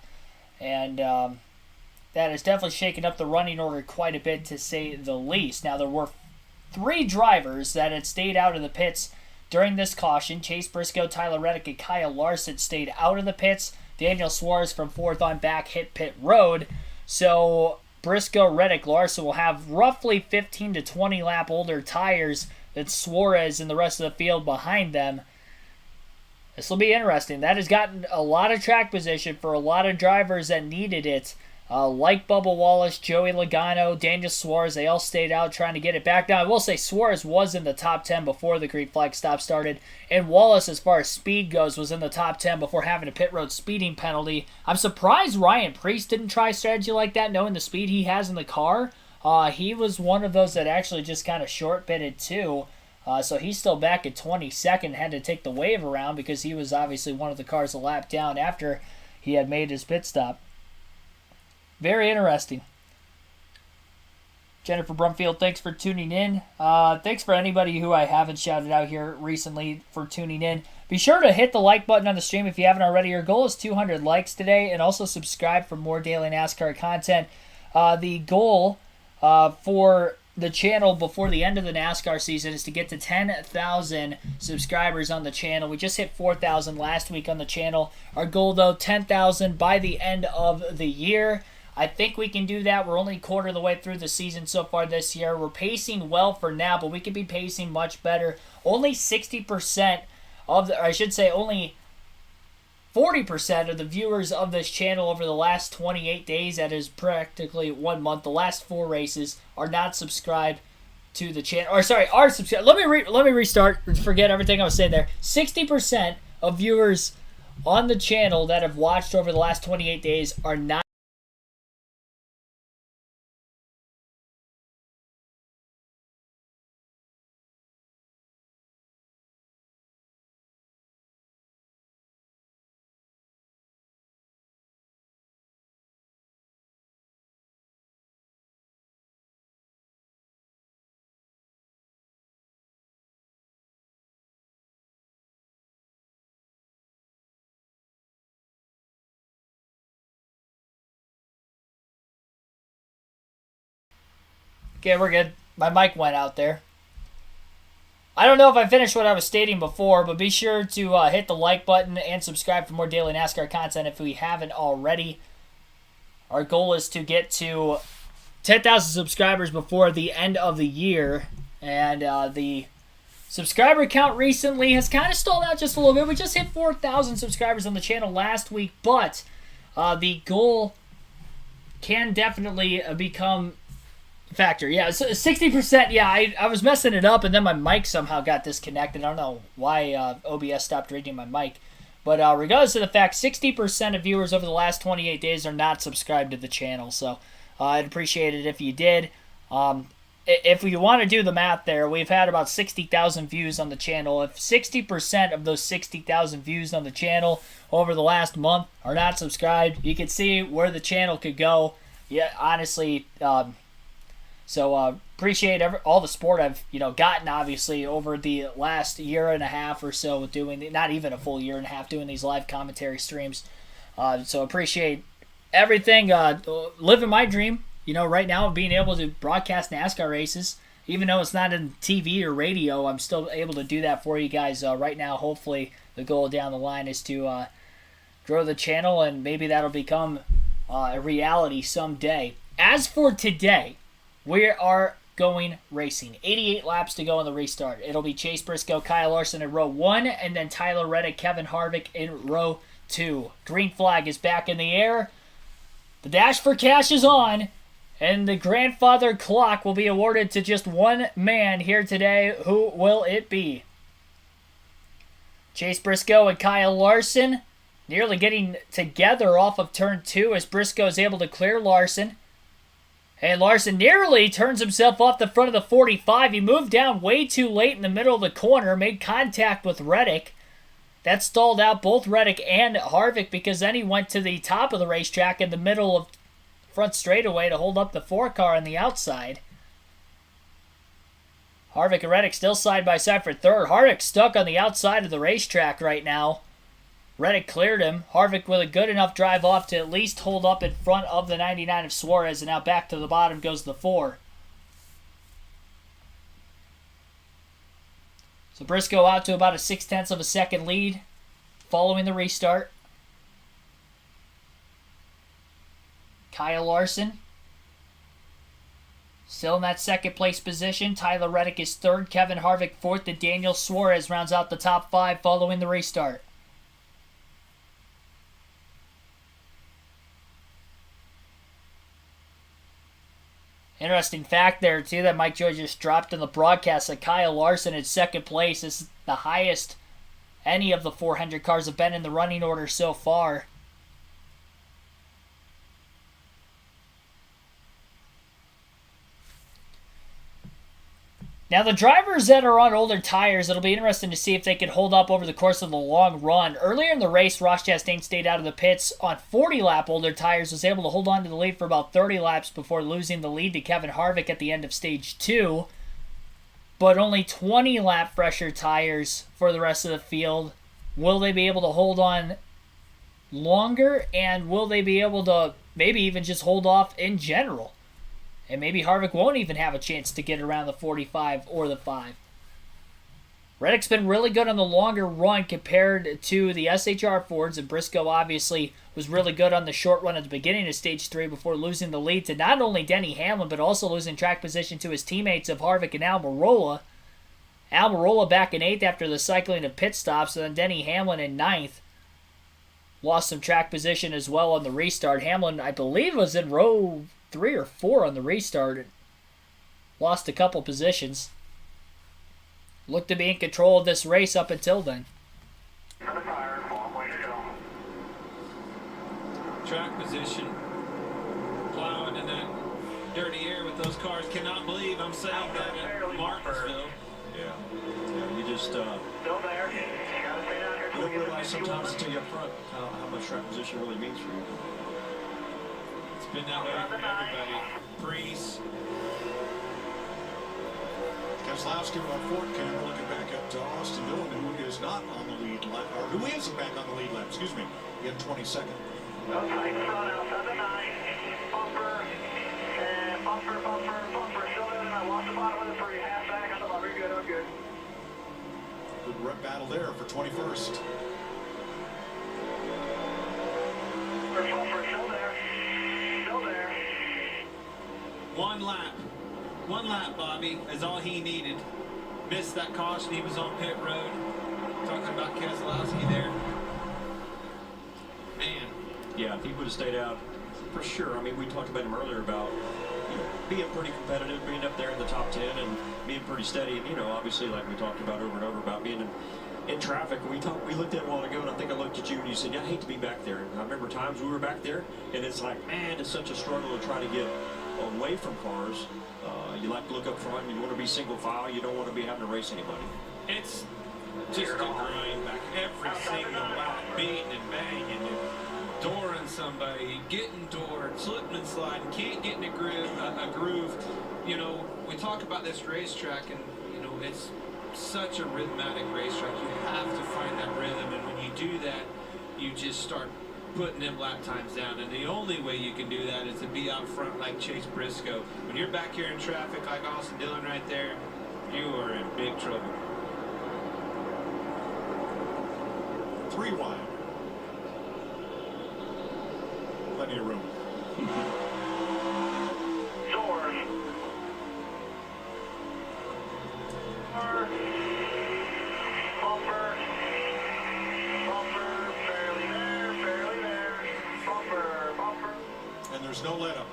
A: and that has definitely shaken up the running order quite a bit, to say the least. Now, there were 3 drivers that had stayed out of the pits during this caution. Chase Briscoe, Tyler Reddick, and Kyle Larson stayed out of the pits. Daniel Suarez from 4th on back hit pit road. So Briscoe, Reddick, Larson will have roughly 15 to 20 lap older tires than Suarez and the rest of the field behind them. This will be interesting. That has gotten a lot of track position for a lot of drivers that needed it. Like Bubba Wallace, Joey Logano, Daniel Suarez, they all stayed out trying to get it back down. I will say Suarez was in the top 10 before the green flag stop started, and Wallace, as far as speed goes, was in the top 10 before having a pit road speeding penalty. I'm surprised Ryan Preece didn't try a strategy like that, knowing the speed he has in the car. He was one of those that actually just kind of short-pitted too. So he's still back at 22nd, had to take the wave around because he was obviously one of the cars a lap down after he had made his pit stop. Very interesting. Jennifer Brumfield, thanks for tuning in. Thanks for anybody who I haven't shouted out here recently for tuning in. Be sure to hit the like button on the stream if you haven't already. Your goal is 200 likes today, and also subscribe for more daily NASCAR content. The goal for the channel before the end of the NASCAR season is to get to 10,000 subscribers on the channel. We just hit 4,000 last week on the channel. Our goal, though, 10,000 by the end of the year. I think we can do that. We're only a quarter of the way through the season so far this year. We're pacing well for now, but we could be pacing much better. Only 60% of the, or I should say only 40% of the viewers of this channel over the last 28 days, that is practically 1 month, the last 4 races, are not subscribed to the channel. Or sorry, are subscribed. Let me restart. Forget everything I was saying there. 60% of viewers on the channel that have watched over the last 28 days are not. Okay, we're good. My mic went out there. I don't know if I finished what I was stating before, but be sure to hit the like button and subscribe for more daily NASCAR content if we haven't already. Our goal is to get to 10,000 subscribers before the end of the year, and the subscriber count recently has kind of stalled out just a little bit. We just hit 4,000 subscribers on the channel last week, but the goal can definitely become factor. Yeah, so 60%. Yeah, I was messing it up, and then my mic somehow got disconnected. I don't know why OBS stopped reading my mic. But regardless of the fact, 60% of viewers over the last 28 days are not subscribed to the channel. So I'd appreciate it if you did. If you want to do the math there, we've had about 60,000 views on the channel. If 60% of those 60,000 views on the channel over the last month are not subscribed, you can see where the channel could go. Yeah, honestly, appreciate all the support I've gotten, obviously, over the last year and a half or so with doing, not even a full year and a half, doing these live commentary streams. So appreciate everything. Living my dream. Right now, being able to broadcast NASCAR races, even though it's not in TV or radio, I'm still able to do that for you guys right now. Hopefully, the goal down the line is to grow the channel, and maybe that'll become a reality someday. As for today, we are going racing. 88 laps to go in the restart. It'll be Chase Briscoe, Kyle Larson in row 1, and then Tyler Reddick, Kevin Harvick in row 2. Green flag is back in the air. The dash for cash is on. And the grandfather clock will be awarded to just one man here today. Who will it be? Chase Briscoe and Kyle Larson nearly getting together off of turn 2 as Briscoe is able to clear Larson. And Larson nearly turns himself off the front of the 45. He moved down way too late in the middle of the corner, made contact with Reddick. That stalled out both Reddick and Harvick because then he went to the top of the racetrack in the middle of front straightaway to hold up the 4 car on the outside. Harvick and Reddick still side by side for third. Harvick stuck on the outside of the racetrack right now. Reddick cleared him. Harvick with a good enough drive off to at least hold up in front of the 99 of Suarez, and now back to the bottom goes the 4. So Briscoe out to about a 0.6 of a second lead following the restart. Kyle Larson still in that second place position. Tyler Reddick is third. Kevin Harvick fourth. And Daniel Suarez rounds out the top 5 following the restart. Interesting fact there, too, that Mike Joy just dropped in the broadcast that Kyle Larson in second place. This is the highest any of the 400 cars have been in the running order so far. Now, the drivers that are on older tires, it'll be interesting to see if they can hold up over the course of the long run. Earlier in the race, Ross Chastain stayed out of the pits on 40-lap older tires, was able to hold on to the lead for about 30 laps before losing the lead to Kevin Harvick at the end of Stage 2. But only 20-lap fresher tires for the rest of the field. Will they be able to hold on longer, and will they be able to maybe even just hold off in general? And maybe Harvick won't even have a chance to get around the 45 or the 5. Reddick's been really good on the longer run compared to the SHR Fords, and Briscoe obviously was really good on the short run at the beginning of Stage 3 before losing the lead to not only Denny Hamlin, but also losing track position to his teammates of Harvick and Almirola. Almirola back in 8th after the cycling of pit stops, and then Denny Hamlin in 9th. Lost some track position as well on the restart. Hamlin, I believe, was in row 3 or 4 on the restart. Lost a couple positions. Looked to be in control of this race up until then.
M: Track position. Plowing in that dirty air with those cars. Cannot believe I'm saying that at Martinsville.
B: Yeah, you just you don't realize sometimes until you're up front how much track position really means for you.
M: It's been that way for everybody. Priest.
C: Keselowski on Fort Campbell looking back up to Austin Dillon, who is not on the lead lap, or who isn't back on the lead lap, excuse me, in 22nd.
I: Outside front, outside the 9. Bumper, and bumper, still in, and I lost the bottom of the 3. Half back, I thought, I'm good, I'm good.
C: Good rep battle there for 21st.
I: Bumper, still there. Still there.
M: One lap, Bobby, is all he needed. Missed that caution. He was on pit road. Talking about Keselowski there. Man.
B: Yeah, if he would have stayed out, for sure. I mean, we talked about him earlier about being pretty competitive, being up there in the top 10 and being pretty steady. And, obviously, like we talked about over and over, about being in traffic. We looked at it a while ago, and I think I looked at you and you said, "Yeah, I hate to be back there." And I remember times we were back there, and it's like, man, it's such a struggle to try to get away from cars. You like to look up front, and you want to be single file. You don't want to be having to race anybody.
M: It's just a grind back every single lap, beating and banging and dooring somebody, getting doored, slipping and sliding, can't get in a groove. You know, we talk about this racetrack, and you know, it's such a rhythmic racetrack. You have to find that rhythm, and when you do that, you just start putting them lap times down. And the only way you can do that is to be out front like Chase Briscoe. When you're back here in traffic like Austin Dillon right there, you are in big trouble.
C: 3 wide. Plenty of room. And there's no let up.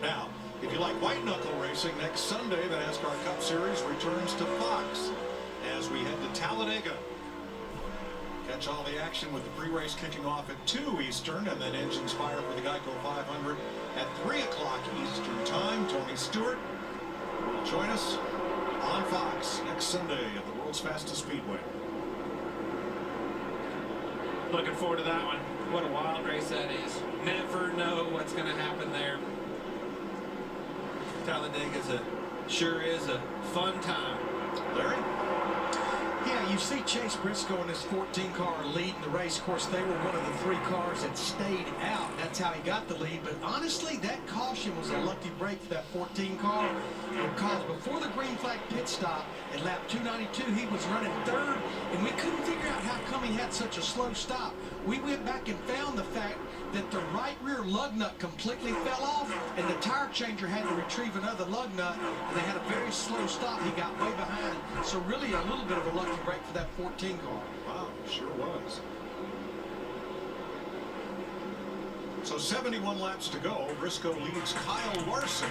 C: Now, if you like white knuckle racing, next Sunday the NASCAR Cup Series returns to Fox as we head to Talladega. Catch all the action with the pre-race kicking off at 2 Eastern, and then engines fire for the Geico 500 at 3 o'clock Eastern time. Tony Stewart will join us on Fox next Sunday at the world's fastest speedway.
M: Looking forward to that one. What a wild race that is. Never know what's going to happen there. Talladega sure is a fun time.
C: Larry?
K: Yeah, you see Chase Briscoe in his 14 car leading the race. Of course, they were one of the 3 cars that stayed out. That's how he got the lead. But honestly, that caution was a lucky break for that 14 car, because before the green flag pit stop at lap 292, he was running 3rd, and we couldn't figure out how come he had such a slow stop. We went back and found the fact that the right rear lug nut completely fell off, and the tire changer had to retrieve another lug nut, and they had a very slow stop. He got way behind. So really a little bit of a lucky break for that 14 car.
C: Wow, sure was. So 71 laps to go. Briscoe leads Kyle Larson.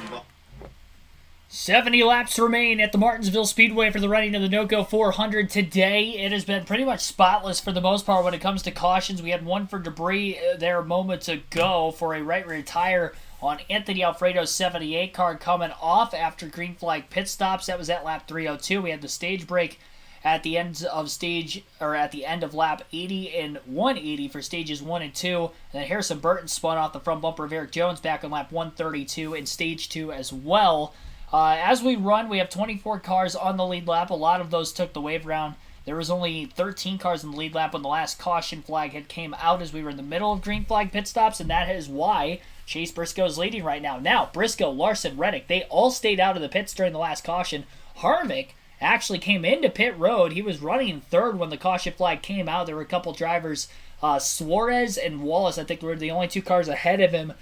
A: 70 laps remain at the Martinsville Speedway for the running of the NOCO 400 today. It has been pretty much spotless for the most part when it comes to cautions. We had one for debris there moments ago for a right rear tire on Anthony Alfredo's 78 car coming off after green flag pit stops. That was at lap 302. We had the stage break at the end of lap 80 and 180 for stages 1 and 2. And then Harrison Burton spun off the front bumper of Eric Jones back on lap 132 in stage 2 as well. As we run, we have 24 cars on the lead lap. A lot of those took the wave round. There was only 13 cars in the lead lap when the last caution flag had came out as we were in the middle of green flag pit stops, and that is why Chase Briscoe is leading right now. Now, Briscoe, Larson, Reddick, they all stayed out of the pits during the last caution. Harvick actually came into pit road. He was running 3rd when the caution flag came out. There were a couple drivers, Suarez and Wallace, I think were the only 2 cars ahead of him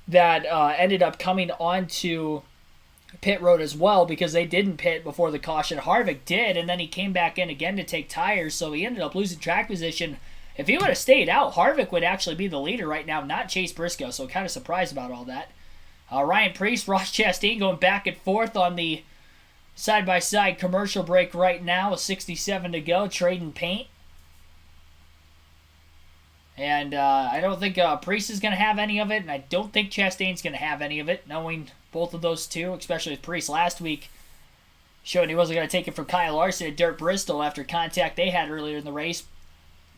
A: that ended up coming onto pit road as well, because they didn't pit before the caution. Harvick did, and then he came back in again to take tires, so he ended up losing track position. If he would have stayed out, Harvick would actually be the leader right now, not Chase Briscoe, so kind of surprised about all that. Ryan Preece, Ross Chastain going back and forth on the side-by-side commercial break right now with 67 to go, trading paint. And I don't think Preece is going to have any of it, and I don't think Chastain's going to have any of it, knowing both of those two, especially with Preece last week, showing he wasn't going to take it from Kyle Larson at Dirt Bristol after contact they had earlier in the race.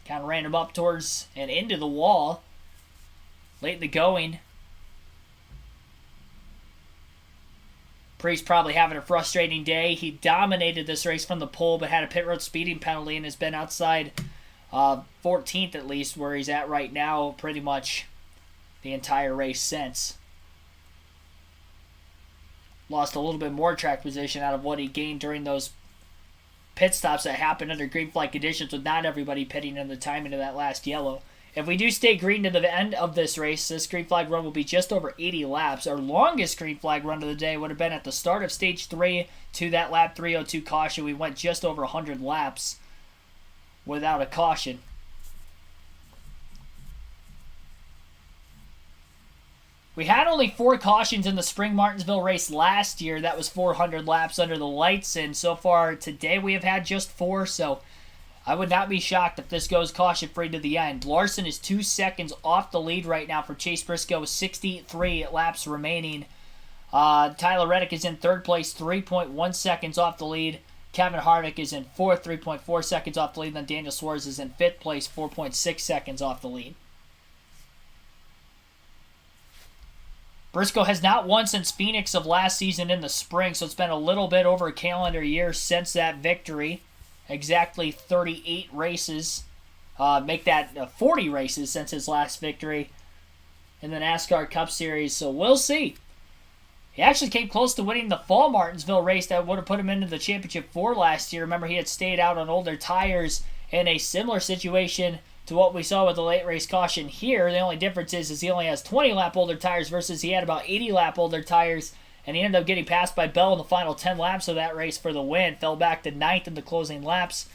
A: Kind of ran him up towards and into the wall late in the going. Preece probably having a frustrating day. He dominated this race from the pole, but had a pit road speeding penalty and has been outside 14th at least, where he's at right now pretty much the entire race since. Lost a little bit more track position out of what he gained during those pit stops that happened under green flag conditions with not everybody pitting in the timing of that last yellow. If we do stay green to the end of this race, this green flag run will be just over 80 laps. Our longest green flag run of the day would have been at the start of stage 3 to that lap 302 caution. We went just over 100 laps without a caution. We had only 4 cautions in the spring Martinsville race last year. That was 400 laps under the lights, and so far today we have had just 4, so I would not be shocked if this goes caution-free to the end. Larson is 2 seconds off the lead right now for Chase Briscoe with 63 laps remaining. Tyler Reddick is in third place, 3.1 seconds off the lead. Kevin Harvick is in fourth, 3.4 seconds off the lead. Then Daniel Suarez is in fifth place, 4.6 seconds off the lead. Briscoe has not won since Phoenix of last season in the spring, so it's been a little bit over a calendar year since that victory. Exactly 38 races. Make that 40 races since his last victory in the NASCAR Cup Series, so we'll see. He actually came close to winning the fall Martinsville race that would have put him into the championship 4 last year. Remember, he had stayed out on older tires in a similar situation to what we saw with the late race caution here. The only difference is he only has 20 lap older tires versus he had about 80 lap older tires, and he ended up getting passed by Bell in the final 10 laps of that race for the win. Fell back to 9th in the closing laps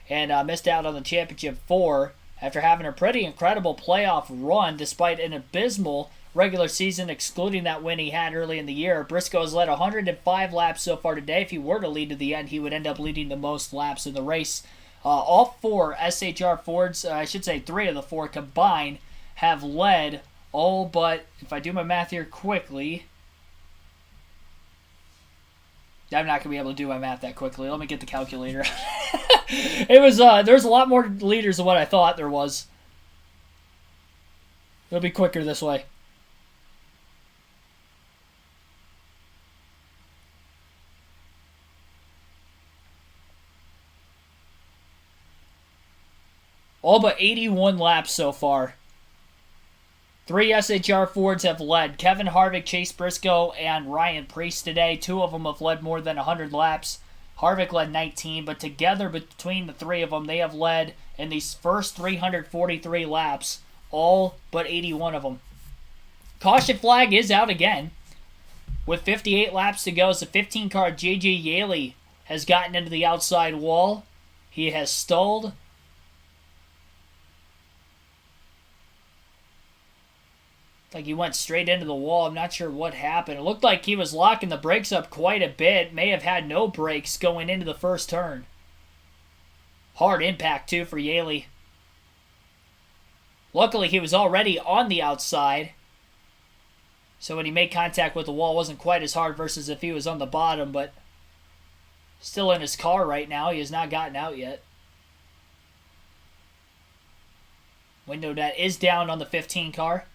A: and missed out on the championship 4 after having a pretty incredible playoff run despite an abysmal regular season, excluding that win he had early in the year. Briscoe has led 105 laps so far today. If he were to lead to the end, he would end up leading the most laps in the race. All 4 SHR Fords, I should say 3 of the 4 combined, have led all but, if I do my math here quickly, I'm not going to be able to do my math that quickly. Let me get the calculator. There's a lot more leaders than what I thought there was. It'll be quicker this way. All but 81 laps so far. 3 SHR Fords have led. Kevin Harvick, Chase Briscoe, and Ryan Preece today. 2 of them have led more than 100 laps. Harvick led 19, but together between the 3 of them, they have led in these first 343 laps, all but 81 of them. Caution flag is out again. With 58 laps to go, so 15-car J.J. Yaley has gotten into the outside wall. He has stalled. Like he went straight into the wall. I'm not sure what happened. It looked like he was locking the brakes up quite a bit. May have had no brakes going into the first turn. Hard impact, too, for Yaley. Luckily, he was already on the outside. So when he made contact with the wall, it wasn't quite as hard versus if he was on the bottom. But still in his car right now. He has not gotten out yet. Window net is down on the 15 car.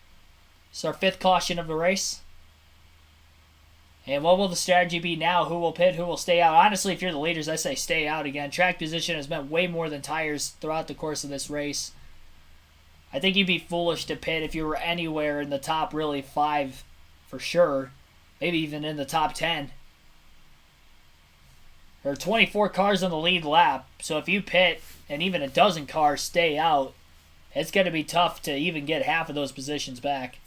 A: It's our 5th caution of the race. And what will the strategy be now? Who will pit? Who will stay out? Honestly, if you're the leaders, I say stay out again. Track position has meant way more than tires throughout the course of this race. I think you'd be foolish to pit if you were anywhere in the top, really, 5 for sure. Maybe even in the top 10. There are 24 cars on the lead lap. So if you pit and even a dozen cars stay out, it's going to be tough to even get half of those positions back.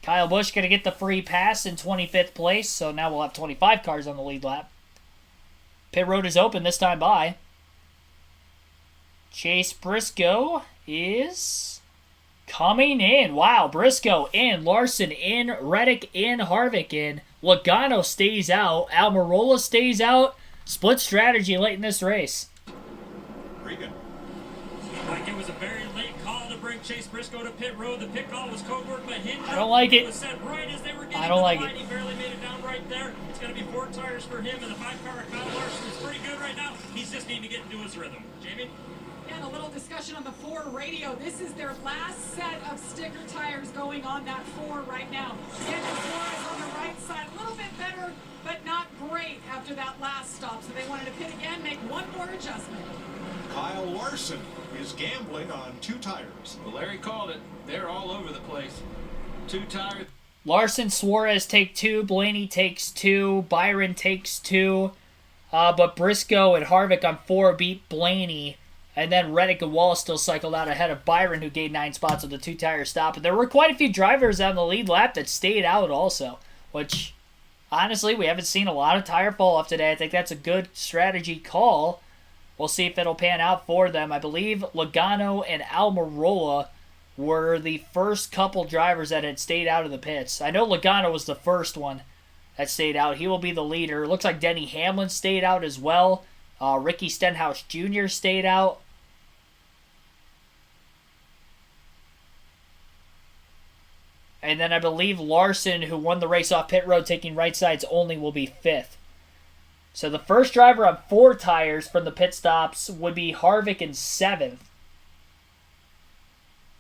A: Kyle Busch going to get the free pass in 25th place, so now we'll have 25 cars on the lead lap. Pit road is open this time by. Chase Briscoe is coming in. Wow, Briscoe in, Larson in, Reddick in, Harvick in. Logano stays out, Almirola stays out. Split strategy late in this race.
C: Regan.
J: Like it was a very late call to bring Chase Briscoe to pit road. The pit call was code-worked by Hendrick.
A: I don't like it.
J: Was set right as they were getting
A: I don't like
J: line.
A: it.
J: He barely made it down right there. It's going to be 4 tires for him, and the 5-car Kyle Larson is pretty good right now. He's just needing to get into his rhythm. Jamie?
H: And a little discussion on the 4 radio. This is their last set of sticker tires going on that 4 right now. Daniel Suarez on the right side, a little bit better, but not great after that last stop. So they wanted to pit again, make one more adjustment.
C: Kyle Larson is gambling on 2 tires.
E: Well, Larry called it. They're all over the place. 2 tires.
A: Larson, Suarez take 2. Blaney takes 2. Byron takes 2. But Briscoe and Harvick on 4 beat Blaney. And then Reddick and Wallace still cycled out ahead of Byron, who gained 9 spots with the 2-tire stop. But there were quite a few drivers on the lead lap that stayed out also, which, honestly, we haven't seen a lot of tire fall off today. I think that's a good strategy call. We'll see if it'll pan out for them. I believe Logano and Almirola were the first couple drivers that had stayed out of the pits. I know Logano was the first one that stayed out. He will be the leader. Looks like Denny Hamlin stayed out as well. Ricky Stenhouse Jr. stayed out. And then I believe Larson, who won the race off pit road taking right sides only, will be 5th. So the first driver on 4 tires from the pit stops would be Harvick in 7th.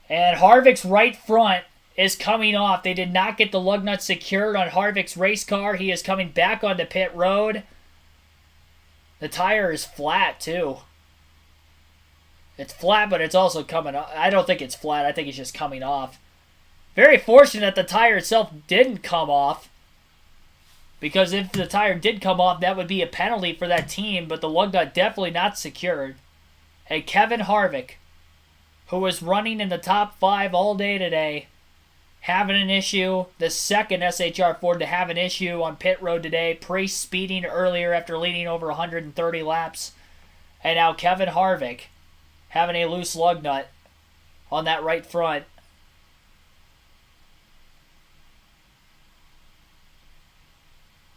A: And Harvick's right front is coming off. They did not get the lug nut secured on Harvick's race car. He is coming back onto pit road. The tire is flat, too. It's flat, but it's also coming off. I don't think it's flat. I think it's just coming off. Very fortunate that the tire itself didn't come off. Because if the tire did come off, that would be a penalty for that team. But the lug nut definitely not secured. Hey, Kevin Harvick, who was running in the top 5 all day today, having an issue. The second SHR Ford to have an issue on pit road today. Priest speeding earlier after leading over 130 laps. And now Kevin Harvick having a loose lug nut on that right front.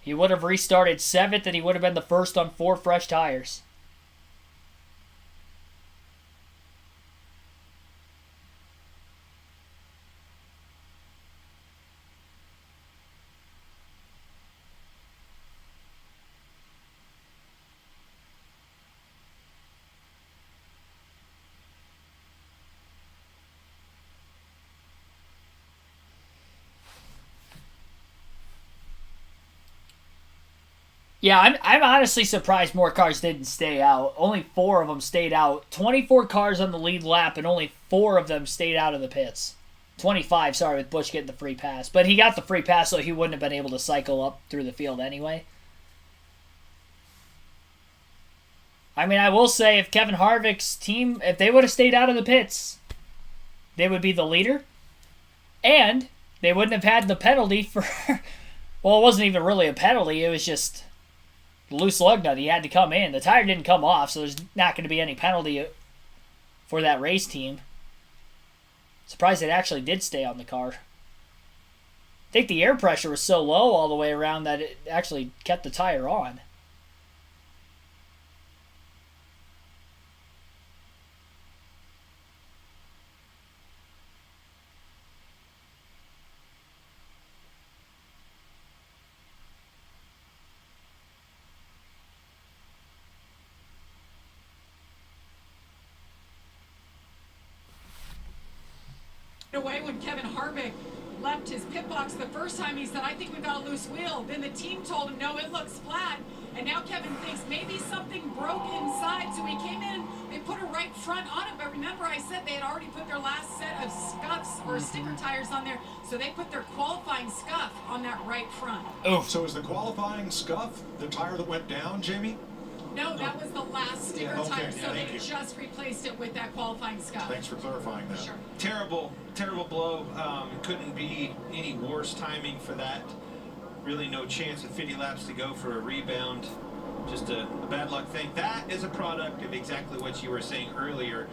A: He would have restarted 7th, and he would have been the first on 4 fresh tires. Yeah, I'm honestly surprised more cars didn't stay out. Only 4 of them stayed out. 24 cars on the lead lap, and only 4 of them stayed out of the pits. 25, sorry, with Busch getting the free pass. But he got the free pass, so he wouldn't have been able to cycle up through the field anyway. I mean, I will say, if Kevin Harvick's team, if they would have stayed out of the pits, they would be the leader. And they wouldn't have had the penalty for... Well, it wasn't even really a penalty. It was just... loose lug nut. He had to come in. The tire didn't come off, so there's not going to be any penalty for that race team. Surprised it actually did stay on the car. I think the air pressure was so low all the way around that it actually kept the tire on.
H: Away when Kevin Harvick left his pit box the first time, he said, I think we've got a loose wheel. Then the team told him, no, it looks flat. And now Kevin thinks maybe something broke inside. So he came in, they put a right front on it. But remember, I said they had already put their last set of scuffs or sticker tires on there. So they put their qualifying scuff on that right front.
C: Oh, so is the qualifying scuff the tire that went down, Jamie?
H: No, that was the last sticker tire, so they just replaced it with that qualifying scuff.
C: Thanks for clarifying that.
H: Sure.
D: Terrible blow. Couldn't be any worse timing for that. Really no chance with 50 laps to go for a rebound. Just a bad luck thing. That is a product of exactly what you were saying earlier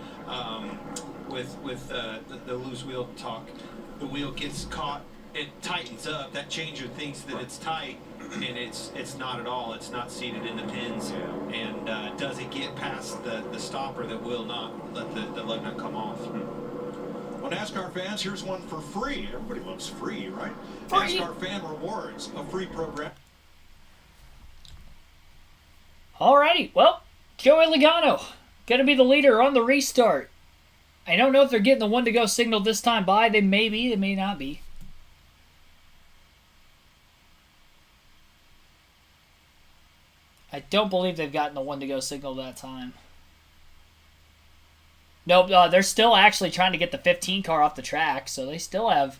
D: with the loose wheel talk. The wheel gets caught, it tightens up. That changer thinks that it's tight, and it's not at all. It's not seated in the pins, and does it get past the stopper that will not let the lug nut come off.
C: Well, NASCAR fans, here's one for free. Everybody loves free, right?
A: Free.
C: NASCAR Fan Rewards, a free program.
A: Alrighty, well, Joey Logano going to be the leader on the restart. I don't know if they're getting the one to go signal this time by. They may be, they may not be. I don't believe they've gotten the one to go signal that time. Nope, they're still actually trying to get the 15 car off the track, so they still have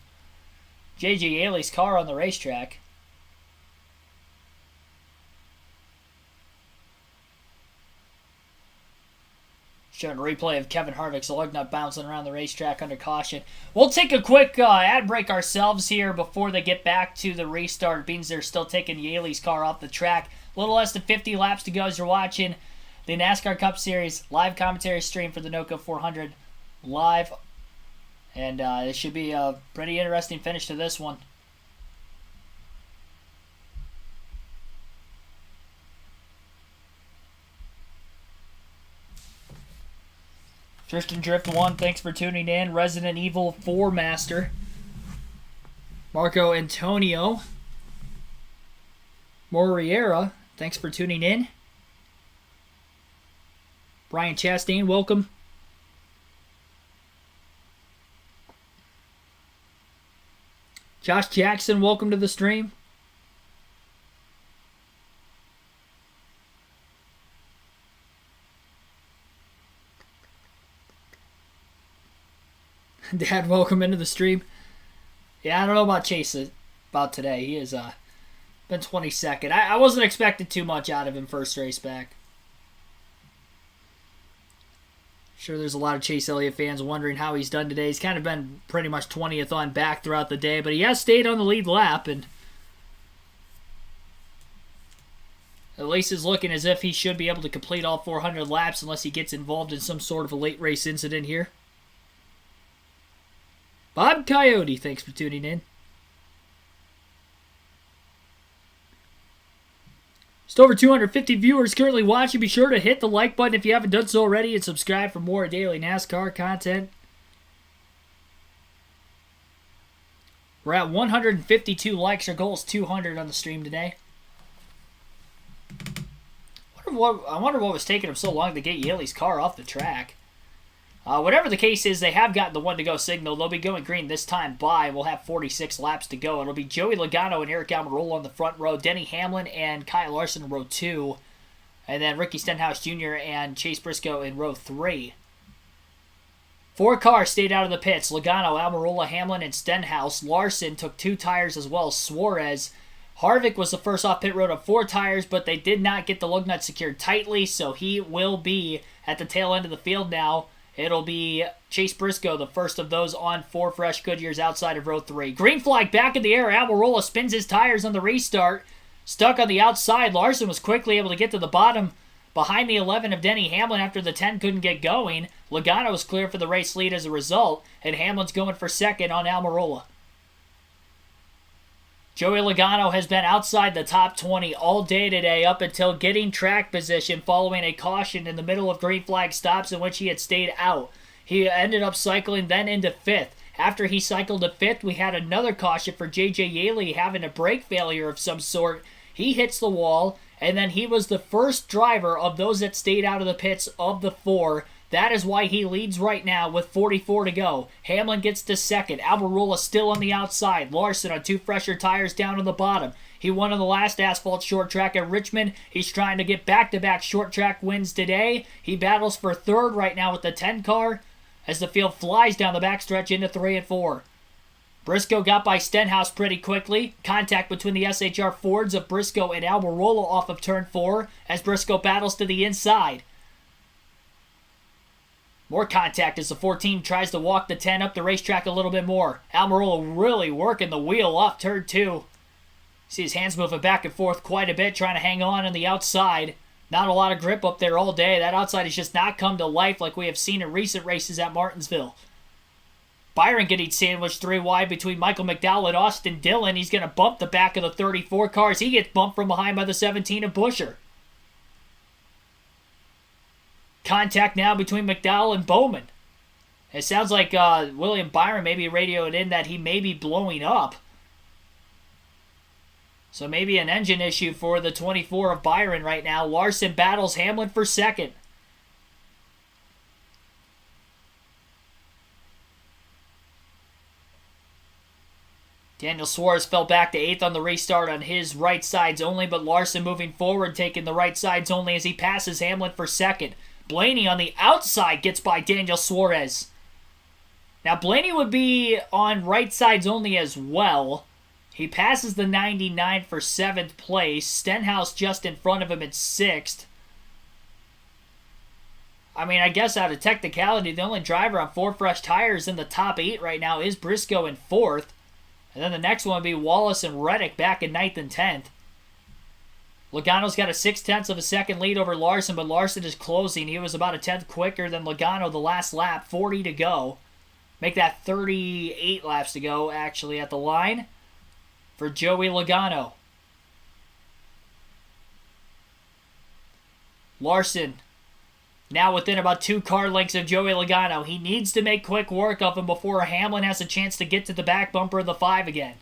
A: J.J. Yaley's car on the racetrack. Showing a replay of Kevin Harvick's lug nut bouncing around the racetrack under caution. We'll take a quick ad break ourselves here before they get back to the restart. It means they're still taking Yaley's car off the track. A little less than 50 laps to go as you're watching the NASCAR Cup Series live commentary stream for the NOCO 400 live. And it should be a pretty interesting finish to this one. Tristan Drift 1, thanks for tuning in. Resident Evil 4 Master. Marco Antonio Moriera, thanks for tuning in. Brian Chastain, welcome. Josh Jackson, welcome to the stream. Dad, welcome into the stream. Yeah, I don't know about Chase about today. He has been 22nd. I wasn't expecting too much out of him first race back. Sure, there's a lot of Chase Elliott fans wondering how he's done today. He's kind of been pretty much 20th on back throughout the day, but he has stayed on the lead lap, and at least is looking as if he should be able to complete all 400 laps unless he gets involved in some sort of a late race incident here. Bob Coyote, thanks for tuning in. Just over 250 viewers currently watching. Be sure to hit the like button if you haven't done so already and subscribe for more daily NASCAR content. We're at 152 likes. Our goal is 200 on the stream today. I wonder what was taking him so long to get Yaley's car off the track. Whatever the case is, they have gotten the one-to-go signal. They'll be going green this time by. We'll have 46 laps to go. It'll be Joey Logano and Eric Almirola on the front row, Denny Hamlin and Kyle Larson in row 2, and then Ricky Stenhouse Jr. and Chase Briscoe in row 3. 4 cars stayed out of the pits. Logano, Almirola, Hamlin, and Stenhouse. Larson took 2 tires as well as Suarez. Harvick was the first off pit road of 4 tires, but they did not get the lug nut secured tightly, so he will be at the tail end of the field now. It'll be Chase Briscoe, the first of those on 4 fresh Goodyears outside of row 3. Green flag back in the air. Almirola spins his tires on the restart. Stuck on the outside. Larson was quickly able to get to the bottom behind the 11 of Denny Hamlin after the 10 couldn't get going. Logano was clear for the race lead as a result, and Hamlin's going for second on Almirola. Joey Logano has been outside the top 20 all day today up until getting track position following a caution in the middle of green flag stops in which he had stayed out. He ended up cycling then into 5th. After he cycled to 5th, we had another caution for J.J. Yaley having a brake failure of some sort. He hits the wall, and then he was the first driver of those that stayed out of the pits of the 4. That is why he leads right now with 44 to go. Hamlin gets to second. Almirola still on the outside. Larson on 2 fresher tires down on the bottom. He won on the last asphalt short track at Richmond. He's trying to get back-to-back short track wins today. He battles for 3rd right now with the 10 car as the field flies down the backstretch into 3 and 4. Briscoe got by Stenhouse pretty quickly. Contact between the SHR Fords of Briscoe and Almirola off of turn 4 as Briscoe battles to the inside. More contact as the 14 tries to walk the 10 up the racetrack a little bit more. Almirola really working the wheel off turn 2. See his hands moving back and forth quite a bit, trying to hang on the outside. Not a lot of grip up there all day. That outside has just not come to life like we have seen in recent races at Martinsville. Byron getting sandwiched 3 wide between Michael McDowell and Austin Dillon. He's going to bump the back of the 34 cars. He gets bumped from behind by the 17 of Buescher. Contact now between McDowell and Bowman. It sounds like William Byron maybe radioed in that he may be blowing up. So maybe an engine issue for the 24 of Byron right now. Larson battles Hamlin for second. Daniel Suarez fell back to 8th on the restart on his right sides only, but Larson moving forward, taking the right sides only as he passes Hamlin for second. Blaney on the outside gets by Daniel Suarez. Now Blaney would be on right sides only as well. He passes the 99 for 7th place. Stenhouse just in front of him at 6th. I mean, I guess out of technicality, the only driver on 4 fresh tires in the top 8 right now is Briscoe in 4th. And then the next one would be Wallace and Reddick back in 9th and 10th. Logano's got a 0.6 of a second lead over Larson, but Larson is closing. He was about a 10th quicker than Logano the last lap. 40 to go. Make that 38 laps to go, actually, at the line for Joey Logano. Larson Now within about 2 car lengths of Joey Logano. He needs to make quick work of him before Hamlin has a chance to get to the back bumper of the 5 again.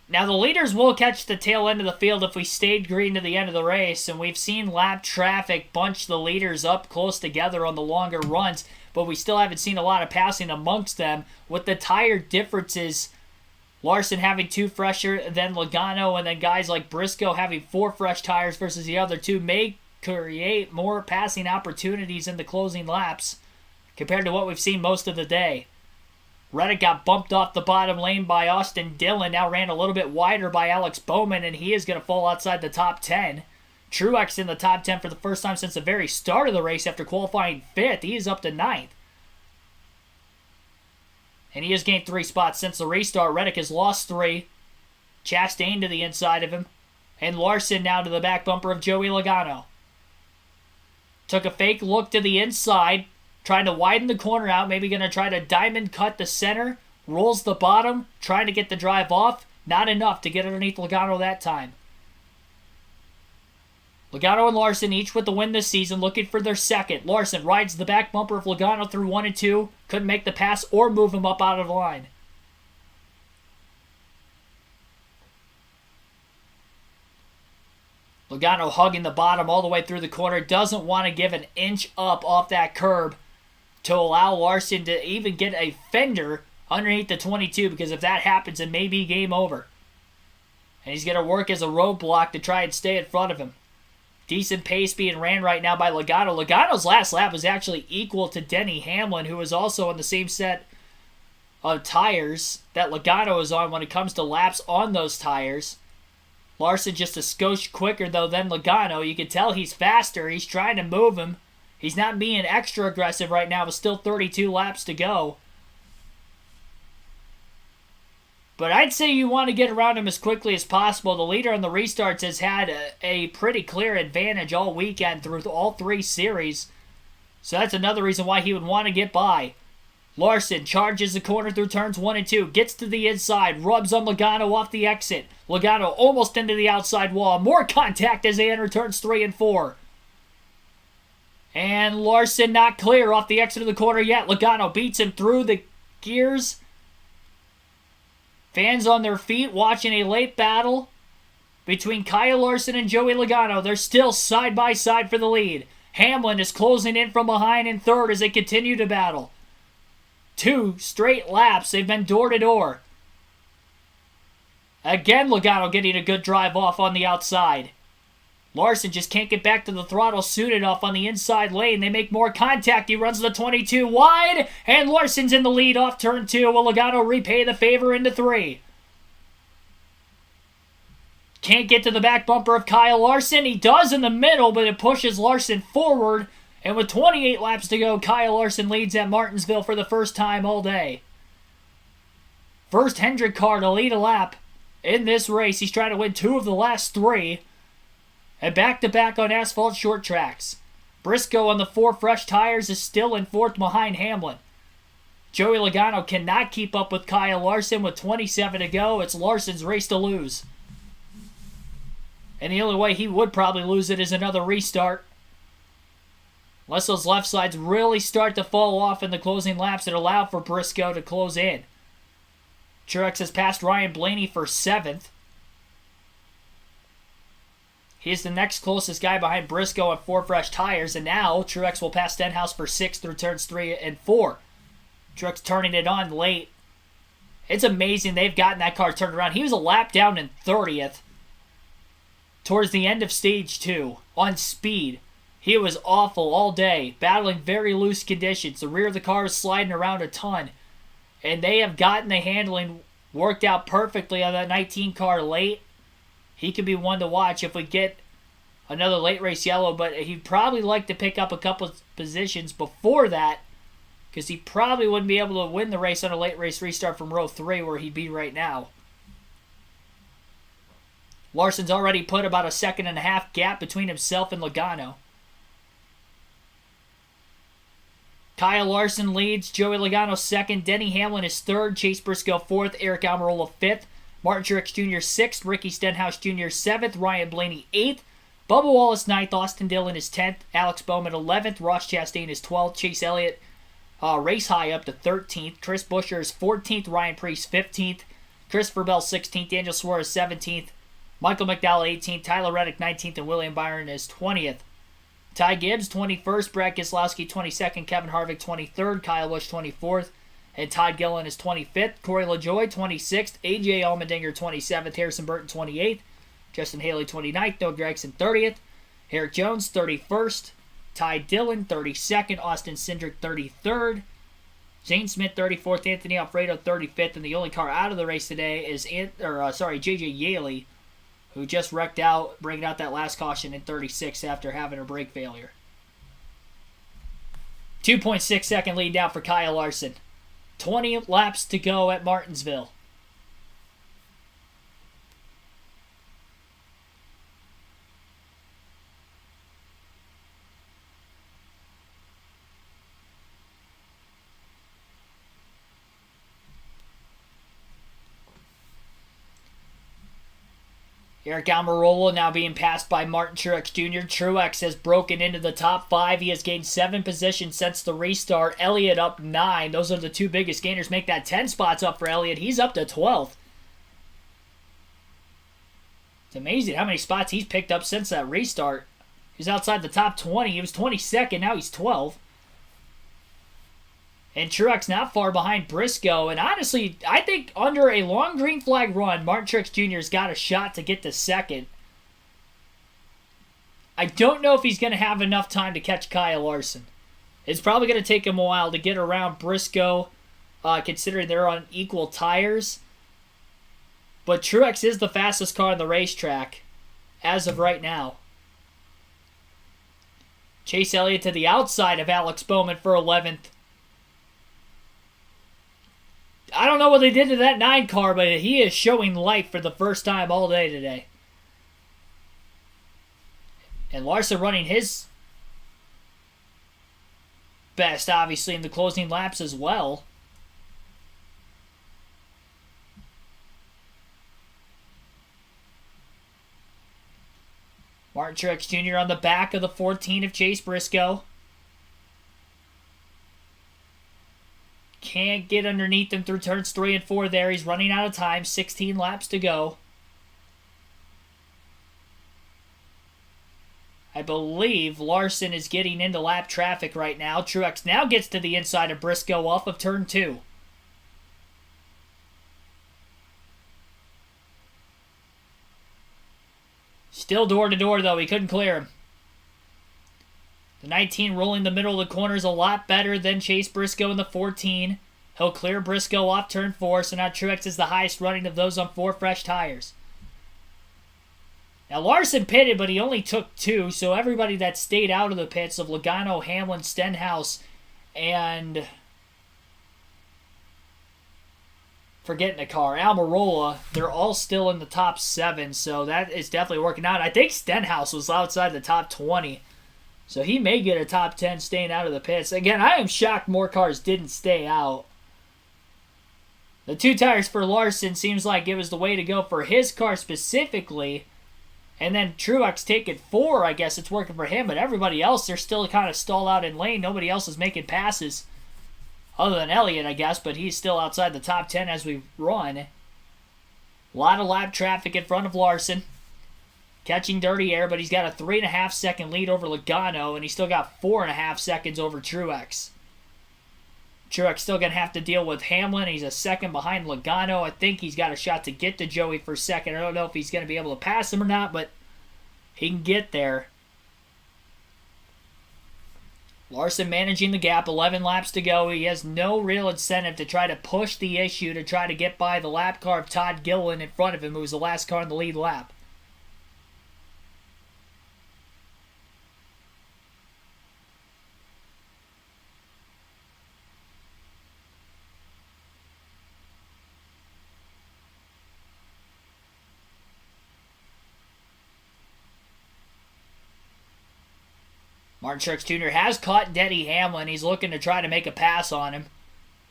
A: Now, the leaders will catch the tail end of the field if we stayed green to the end of the race, and we've seen lap traffic bunch the leaders up close together on the longer runs, but we still haven't seen a lot of passing amongst them. With the tire differences, Larson having 2 fresher than Logano, and then guys like Briscoe having 4 fresh tires versus the other 2 may create more passing opportunities in the closing laps compared to what we've seen most of the day. Reddick got bumped off the bottom lane by Austin Dillon, now ran a little bit wider by Alex Bowman, and he is going to fall outside the top 10. Truex in the top 10 for the first time since the very start of the race after qualifying 5th. He is up to 9th. And he has gained 3 spots since the restart. Reddick has lost 3. Chastain to the inside of him. And Larson now to the back bumper of Joey Logano. Took a fake look to the inside. Trying to widen the corner out, maybe going to try to diamond cut the center. Rolls the bottom, trying to get the drive off. Not enough to get underneath Logano that time. Logano and Larson each with the win this season, looking for their second. Larson rides the back bumper of Logano through 1 and 2. Couldn't make the pass or move him up out of the line. Logano hugging the bottom all the way through the corner. Doesn't want to give an inch up off that curb to allow Larson to even get a fender underneath the 22, because if that happens, it may be game over. And he's going to work as a roadblock to try and stay in front of him. Decent pace being ran right now by Logano. Logano's last lap was actually equal to Denny Hamlin, who was also on the same set of tires that Logano is on when it comes to laps on those tires. Larson just a skosh quicker, though, than Logano. You can tell he's faster. He's trying to move him. He's not being extra aggressive right now with still 32 laps to go. But I'd say you want to get around him as quickly as possible. The leader on the restarts has had a pretty clear advantage all weekend through all 3 series. So that's another reason why he would want to get by. Larson charges the corner through turns 1 and 2. Gets to the inside. Rubs on Logano off the exit. Logano almost into the outside wall. More contact as they enter turns 3 and 4. And Larson not clear off the exit of the corner yet. Logano beats him through the gears. Fans on their feet watching a late battle between Kyle Larson and Joey Logano. They're still side by side for the lead. Hamlin is closing in from behind in third as they continue to battle. 2 straight laps. They've been door to door. Again, Logano getting a good drive off on the outside. Larson just can't get back to the throttle soon enough on the inside lane. They make more contact. He runs the 22 wide, and Larson's in the lead off turn 2. Will Logano repay the favor into 3? Can't get to the back bumper of Kyle Larson. He does in the middle, but it pushes Larson forward. And with 28 laps to go, Kyle Larson leads at Martinsville for the first time all day. First Hendrick car to lead a lap in this race. He's trying to win 2 of the last 3. And back-to-back on asphalt short tracks. Briscoe on the 4 fresh tires is still in 4th behind Hamlin. Joey Logano cannot keep up with Kyle Larson with 27 to go. It's Larson's race to lose. And the only way he would probably lose it is another restart. Unless those left sides really start to fall off in the closing laps that allow for Briscoe to close in. Truex has passed Ryan Blaney for 7th. He's the next closest guy behind Briscoe on 4 fresh tires, and now Truex will pass Stenhouse for 6th through turns 3 and 4. Truex turning it on late. It's amazing they've gotten that car turned around. He was a lap down in 30th towards the end of stage 2 on speed. He was awful all day, battling very loose conditions. The rear of the car is sliding around a ton, and they have gotten the handling worked out perfectly on that 19 car late. He could be one to watch if we get another late race yellow, but he'd probably like to pick up a couple of positions before that, because he probably wouldn't be able to win the race on a late race restart from row 3 where he'd be right now. Larson's already put about a 1.5 second gap between himself and Logano. Kyle Larson leads, Joey Logano second, Denny Hamlin is third, Chase Briscoe fourth, Eric Almirola fifth, Martin Truex Jr. sixth, Ricky Stenhouse Jr. seventh, Ryan Blaney eighth, Bubba Wallace ninth, Austin Dillon is 10th, Alex Bowman 11th, Ross Chastain is 12th, Chase Elliott race high up to 13th, Chris Buescher is 14th, Ryan Preece 15th, Christopher Bell 16th, Daniel Suarez 17th, Michael McDowell 18th, Tyler Reddick 19th, and William Byron is 20th. Ty Gibbs 21st, Brad Keselowski 22nd, Kevin Harvick 23rd, Kyle Busch 24th, and Todd Gilliland is 25th, Corey LaJoie 26th, AJ Allmendinger 27th, Harrison Burton 28th, Justin Haley 29th, Noah Gragson 30th, Eric Jones 31st, Ty Dillon 32nd, Austin Cindric 33rd, Zane Smith 34th, Anthony Alfredo 35th, and the only car out of the race today is JJ Yaley, who just wrecked out, bringing out that last caution in 36th after having a brake failure. 2.6 second lead down for Kyle Larson. 20 laps to go at Martinsville. Eric Almirola now being passed by Martin Truex Jr. Truex has broken into the top 5. He has gained 7 positions since the restart. Elliott up 9. Those are the two biggest gainers. Make that 10 spots up for Elliott. He's up to 12th. It's amazing how many spots he's picked up since that restart. He's outside the top 20. He was 22nd. Now he's 12th. And Truex not far behind Briscoe. And honestly, I think under a long green flag run, Martin Truex Jr. has got a shot to get to second. I don't know if he's going to have enough time to catch Kyle Larson. It's probably going to take him a while to get around Briscoe, considering they're on equal tires. But Truex is the fastest car on the racetrack as of right now. Chase Elliott to the outside of Alex Bowman for 11th. I don't know what they did to that 9 car, but he is showing life for the first time all day today. And Larson running his best, obviously, in the closing laps as well. Martin Truex Jr. on the back of the 14 of Chase Briscoe. Can't get underneath him through turns 3 and 4 there. He's running out of time. 16 laps to go. I believe Larson is getting into lap traffic right now. Truex now gets to the inside of Briscoe off of turn 2. Still door to door though. He couldn't clear him. The 19 rolling the middle of the corners a lot better than Chase Briscoe in the 14. He'll clear Briscoe off turn 4, so now Truex is the highest running of those on 4 fresh tires. Now Larson pitted, but he only took 2, so everybody that stayed out of the pits of Logano, Hamlin, Stenhouse, and forgetting a car, Almirola, they're all still in the top 7, so that is definitely working out. I think Stenhouse was outside the top 20. So he may get a top 10 staying out of the pits. Again, I am shocked more cars didn't stay out. The 2 tires for Larson seems like it was the way to go for his car specifically. And then Truex taking 4, I guess it's working for him. But everybody else, they're still kind of stalled out in lane. Nobody else is making passes. Other than Elliott, I guess. But he's still outside the top 10 as we run. A lot of lap traffic in front of Larson. Catching dirty air, but he's got a 3.5 second lead over Logano, and he's still got 4.5 seconds over Truex. Truex still going to have to deal with Hamlin. He's a second behind Logano. I think he's got a shot to get to Joey for second. I don't know if he's going to be able to pass him or not, but he can get there. Larson managing the gap, 11 laps to go. He has no real incentive to try to push the issue to try to get by the lap car of Todd Gilliland in front of him, who was the last car in the lead lap. Martin Truex Jr. has caught Denny Hamlin. He's looking to try to make a pass on him.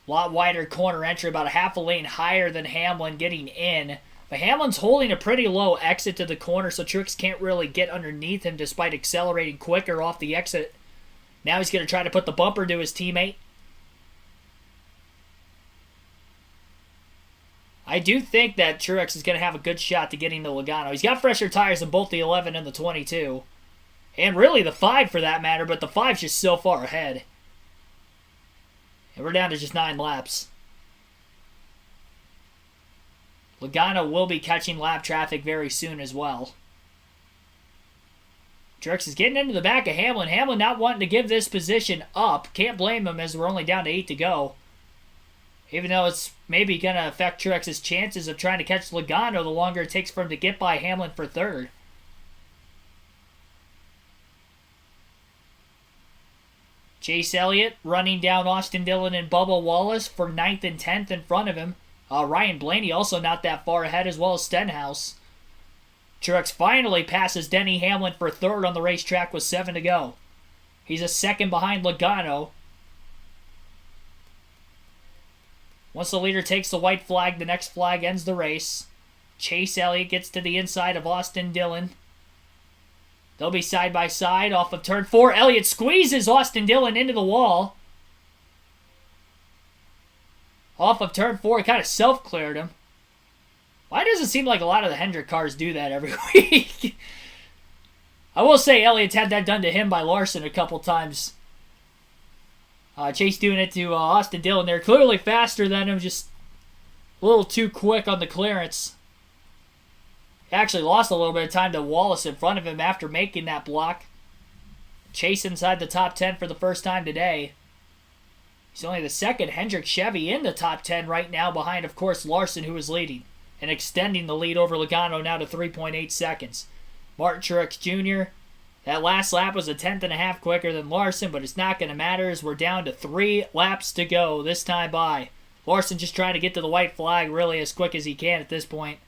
A: A lot wider corner entry, about a half a lane higher than Hamlin getting in. But Hamlin's holding a pretty low exit to the corner, so Truex can't really get underneath him despite accelerating quicker off the exit. Now he's going to try to put the bumper to his teammate. I do think that Truex is going to have a good shot to getting to Logano. He's got fresher tires than both the 11 and the 22. And really the 5 for that matter, but the 5's just so far ahead. And we're down to just 9 laps. Logano will be catching lap traffic very soon as well. Truex is getting into the back of Hamlin. Hamlin not wanting to give this position up. Can't blame him as we're only down to 8 to go. Even though it's maybe going to affect Truex's chances of trying to catch Logano the longer it takes for him to get by Hamlin for third. Chase Elliott running down Austin Dillon and Bubba Wallace for 9th and 10th in front of him. Ryan Blaney also not that far ahead, as well as Stenhouse. Truex finally passes Denny Hamlin for third on the racetrack with 7 to go. He's a second behind Logano. Once the leader takes the white flag, the next flag ends the race. Chase Elliott gets to the inside of Austin Dillon. They'll be side by side off of turn 4. Elliott squeezes Austin Dillon into the wall. Off of turn 4, he kind of self-cleared him. Why does it seem like a lot of the Hendrick cars do that every week? I will say Elliott's had that done to him by Larson a couple times. Chase doing it to Austin Dillon. They're clearly faster than him, just a little too quick on the clearance. He actually lost a little bit of time to Wallace in front of him after making that block. Chase inside the top 10 for the first time today. He's only the second Hendrick Chevy in the top 10 right now, behind, of course, Larson, who is leading, and extending the lead over Logano now to 3.8 seconds. Martin Truex Jr., that last lap was a 10th and a half quicker than Larson, but it's not going to matter as we're down to 3 laps to go this time by. Larson just trying to get to the white flag really as quick as he can at this point.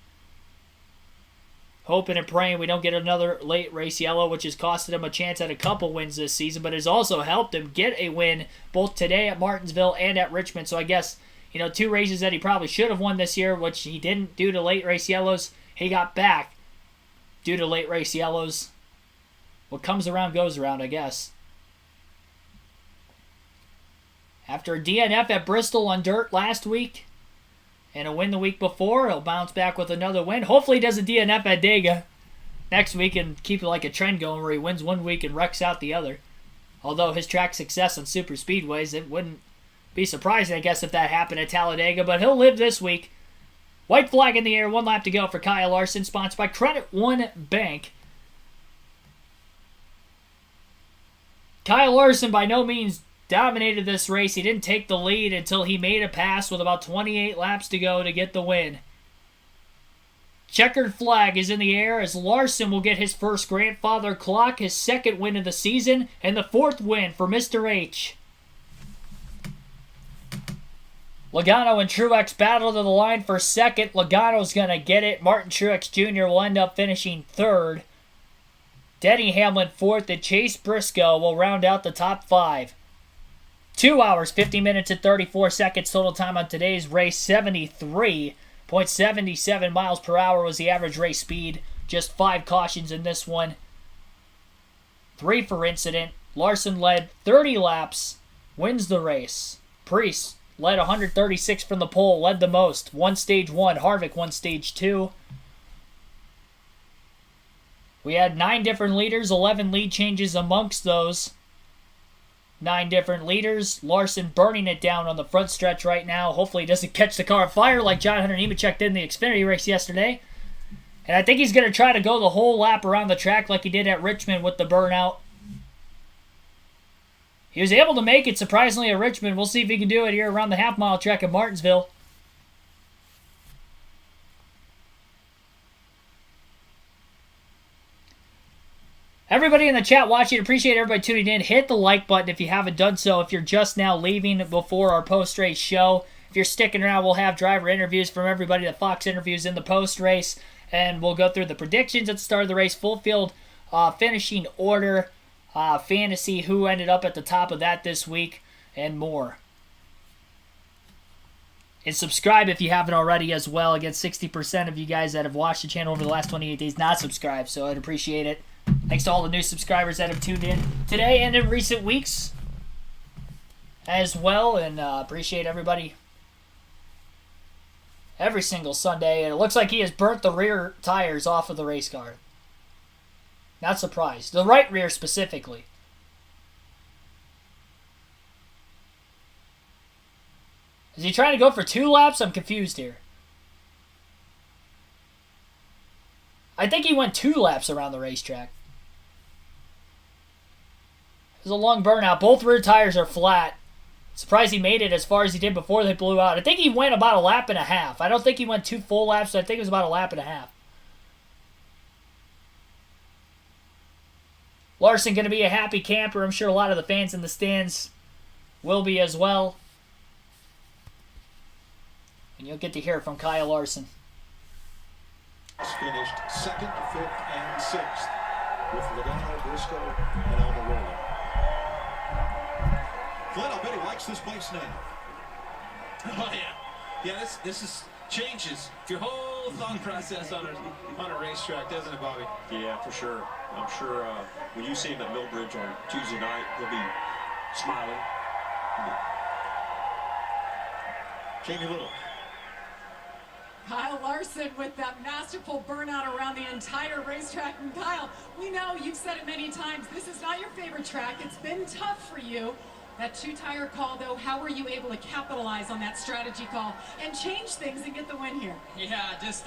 A: Hoping and praying we don't get another late race yellow, which has costed him a chance at a couple wins this season, but has also helped him get a win both today at Martinsville and at Richmond. So I guess, 2 races that he probably should have won this year, which he didn't due to late race yellows, he got back due to late race yellows. What comes around goes around, I guess. After a DNF at Bristol on dirt last week, and a win the week before, he'll bounce back with another win. Hopefully he does a DNF at Dega next week and keep it like a trend going where he wins one week and wrecks out the other. Although his track success on super speedways, it wouldn't be surprising, I guess, if that happened at Talladega. But he'll live this week. White flag in the air, 1 lap to go for Kyle Larson, sponsored by Credit One Bank. Kyle Larson by no means dominated this race. He didn't take the lead until he made a pass with about 28 laps to go to get the win. Checkered flag is in the air as Larson will get his first grandfather clock, his second win of the season, and the 4th win for Mr. H. Logano and Truex battle to the line for second. Logano's going to get it. Martin Truex Jr. will end up finishing 3rd. Denny Hamlin 4th, and Chase Briscoe will round out the top 5. 2 hours, 50 minutes, and 34 seconds total time on today's race. 73.77 miles per hour was the average race speed. Just 5 cautions in this one. 3 for incident. Larson led 30 laps, wins the race. Priest led 136 from the pole, led the most. Won stage 1. Harvick won stage 2. We had 9 different leaders, 11 lead changes amongst those 9 different leaders. Larson burning it down on the front stretch right now. Hopefully he doesn't catch the car on fire like John Hunter Nemechek did in the Xfinity race yesterday. And I think he's going to try to go the whole lap around the track like he did at Richmond with the burnout. He was able to make it surprisingly at Richmond. We'll see if he can do it here around the half-mile track at Martinsville. Everybody in the chat watching, appreciate everybody tuning in. Hit the like button if you haven't done so. If you're just now leaving before our post-race show, if you're sticking around, we'll have driver interviews from everybody that Fox interviews in the post-race, and we'll go through the predictions at the start of the race, full field finishing order. fantasy, who ended up at the top of that this week, and more. And subscribe if you haven't already as well. Again, 60% of you guys that have watched the channel over the last 28 days not subscribed, so I'd appreciate it. Thanks to all the new subscribers that have tuned in today and in recent weeks as well, and appreciate everybody every single Sunday. And it looks like he has burnt the rear tires off of the race car. Not surprised. The right rear specifically. Is he trying to go for 2 laps? I'm confused here. I think he went 2 laps around the racetrack. It was a long burnout. Both rear tires are flat. Surprised he made it as far as he did before they blew out. I think he went about a lap and a half. I don't think he went 2 full laps, so I think it was about a lap and a half. Larson going to be a happy camper. I'm sure a lot of the fans in the stands will be as well. And you'll get to hear from Kyle Larson.
C: Finished 2nd, 5th, and 6th with Logano, Briscoe, and Almirola. Glenn, I bet he likes this place now.
D: Oh yeah, yeah. This is changes your whole thought process on a racetrack, doesn't it, Bobby?
B: Yeah, for sure. I'm sure when you see him at Millbridge on Tuesday night, he'll be smiling.
C: Jamie Little.
H: Kyle Larson with that masterful burnout around the entire racetrack. And Kyle, we know you've said it many times, this is not your favorite track. It's been tough for you. That 2-tire call, though, how were you able to capitalize on that strategy call and change things and get the win here?
G: Yeah, just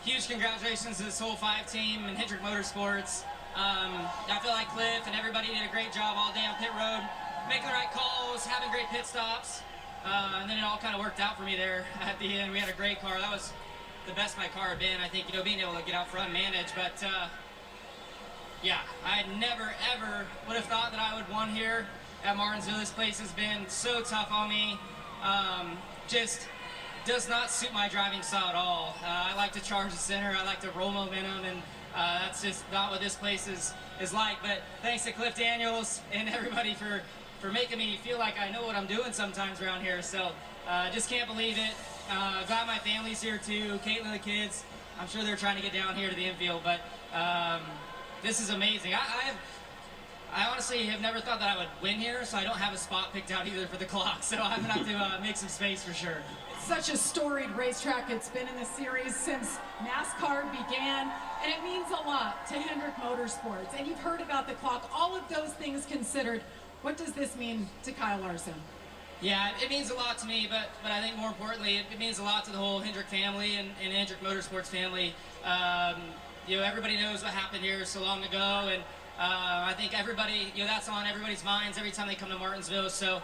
G: huge congratulations to this whole 5 team and Hendrick Motorsports. I feel like Cliff and everybody did a great job all day on pit road, making the right calls, having great pit stops. And then it all kind of worked out for me there at the end. We had a great car. That was the best my car had been. I think, being able to get out front and manage. But, yeah, I never, ever would have thought that I would won here at Martinsville. This place has been so tough on me. Just does not suit my driving style at all. I like to charge the center. I like to roll momentum. And that's just not what this place is like. But thanks to Cliff Daniels and everybody for making me feel like I know what I'm doing sometimes around here. So just can't believe it. Glad my family's here too. Caitlin, the kids, I'm sure they're trying to get down here to the infield, but this is amazing. I honestly have never thought that I would win here, so I don't have a spot picked out either for the clock, so I'm gonna have to make some space for sure.
H: Such a storied racetrack. It's been in the series since NASCAR began, and it means a lot to Hendrick Motorsports. And you've heard about the clock. All of those things considered, what does this mean to Kyle Larson?
G: Yeah, it means a lot to me, but I think more importantly, it means a lot to the whole Hendrick family and Hendrick Motorsports family. Everybody knows what happened here so long ago, and I think everybody, that's on everybody's minds every time they come to Martinsville. So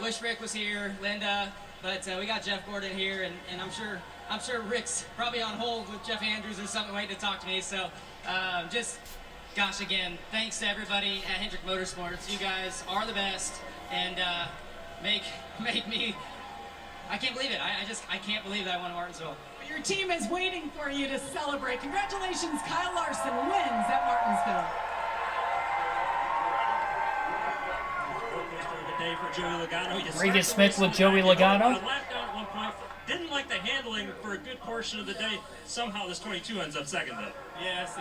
G: wish Rick was here, Linda, but we got Jeff Gordon here, and I'm sure Rick's probably on hold with Jeff Andrews or something waiting to talk to me. So gosh, again, thanks to everybody at Hendrick Motorsports. You guys are the best, and make me. I can't believe it. I can't believe that I won Martinsville.
H: Your team is waiting for you to celebrate. Congratulations, Kyle Larson wins at Martinsville.
J: Day for Joey Logano.
A: Regan Smith with Joey Logano.
J: Lap down at one point. Didn't like the handling for a good portion of the day. Somehow this 22 ends up second though.
N: Yes,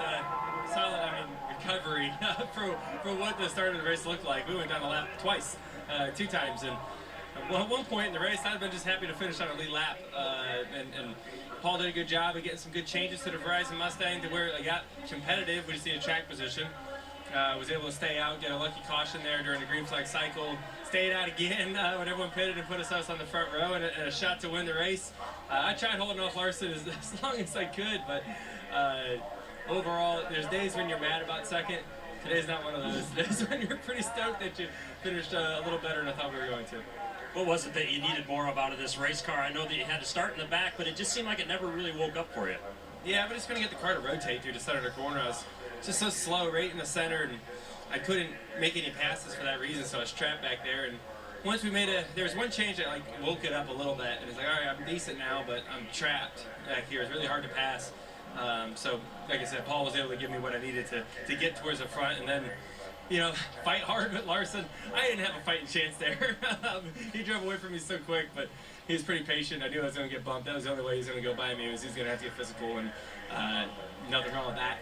N: solid. Recovery for what the start of the race looked like. We went down the lap twice, 2 times, and at one point in the race, I'd been just happy to finish on a lead lap. And Paul did a good job of getting some good changes to the Verizon Mustang to where it got competitive. We just needed track position. Was able to stay out, get a lucky caution there during the green flag cycle. Stayed out again when everyone pitted and put us on the front row and a shot to win the race. I tried holding off Larson as long as I could, but overall, there's days when you're mad about second. Today's not one of those days when you're pretty stoked that you finished a little better than I thought we were going to.
J: What was it that you needed more of out of this race car? I know that you had to start in the back, but it just seemed like it never really woke up for you.
N: Yeah, but just going to get the car to rotate through the center of the corner. I was just so slow right in the center, and I couldn't make any passes for that reason, so I was trapped back there. And once we there was one change that woke it up a little bit, and it's like, all right, I'm decent now, but I'm trapped back here. It's really hard to pass. So, like I said, Paul was able to give me what I needed to get towards the front, and then fight hard with Larson. I didn't have a fighting chance there. He drove away from me so quick, but he was pretty patient. I knew I was going to get bumped. That was the only way he was going to go by me, was he's going to have to get physical, and nothing wrong with that.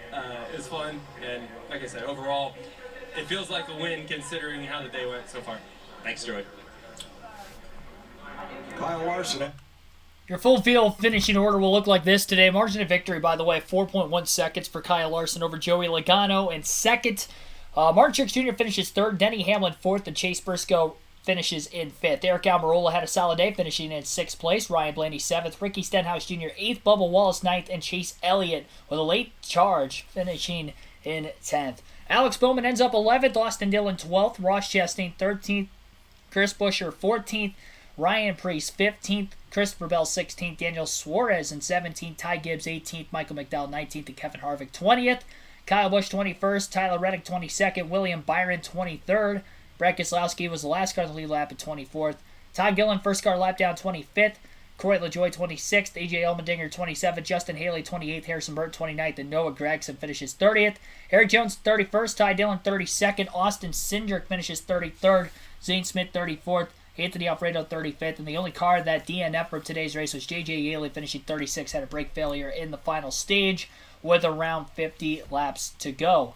N: It was fun, and like I said, overall, it feels like a win considering how the day went so far. Thanks, Joey.
C: Kyle Larson.
A: Your full field finishing order will look like this today. Margin of victory, by the way, 4.1 seconds for Kyle Larson over Joey Logano in second. Martin Truex Jr. finishes third. Denny Hamlin fourth, and Chase Briscoe finishes in fifth. Eric Almirola had a solid day, finishing in sixth place. Ryan Blaney seventh. Ricky Stenhouse Jr. eighth. Bubba Wallace ninth, and Chase Elliott with a late charge finishing in 10th. Alex Bowman ends up 11th. Austin Dillon 12th. Ross Chastain 13th. Chris Buescher 14th. Ryan Preece 15th. Christopher Bell 16th. Daniel Suarez in 17th. Ty Gibbs 18th. Michael McDowell 19th. And Kevin Harvick 20th. Kyle Busch 21st. Tyler Reddick 22nd. William Byron 23rd. Brett Keselowski was the last car to lead lap at 24th. Todd Gillen first car lap down 25th. Corey LaJoie 26th. AJ Allmendinger 27th. Justin Haley 28th. Harrison Burton 29th. And Noah Gragson finishes 30th. Eric Jones 31st. Ty Dillon 32nd. Austin Cindric finishes 33rd. Zane Smith 34th. Anthony Alfredo 35th. And the only car that DNF for today's race was J.J. Yaley finishing 36th. Had a brake failure in the final stage with around 50 laps to go.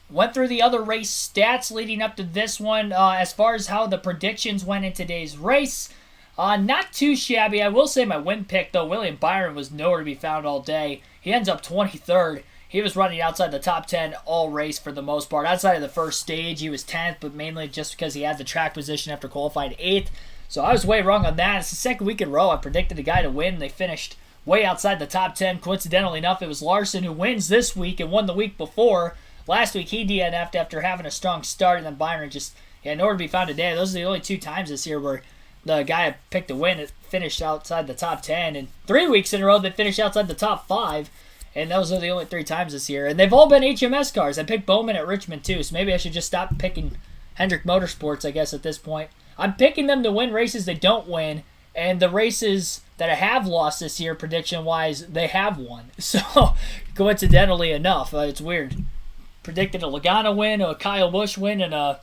A: Went through the other race stats leading up to this one. As far as how the predictions went in today's race, not too shabby. I will say my win pick, though, William Byron, was nowhere to be found all day. He ends up 23rd. He was running outside the top 10 all race for the most part. Outside of the first stage, he was 10th, but mainly just because he had the track position after qualifying 8th. So I was way wrong on that. It's the second week in a row I predicted a guy to win, and they finished way outside the top 10. Coincidentally enough, it was Larson who wins this week and won the week before. Last week, he DNF'd after having a strong start, and then Byron just had nowhere to be found today. Those are the only 2 times this year where the guy I picked to win finished outside the top 10. And 3 weeks in a row, they finished outside the top 5. And those are the only 3 times this year. And they've all been HMS cars. I picked Bowman at Richmond, too, so maybe I should just stop picking Hendrick Motorsports, I guess, at this point. I'm picking them to win races they don't win, and the races that I have lost this year, prediction-wise, they have won. So, coincidentally enough, it's weird. Predicted a Logano win, a Kyle Busch win, and a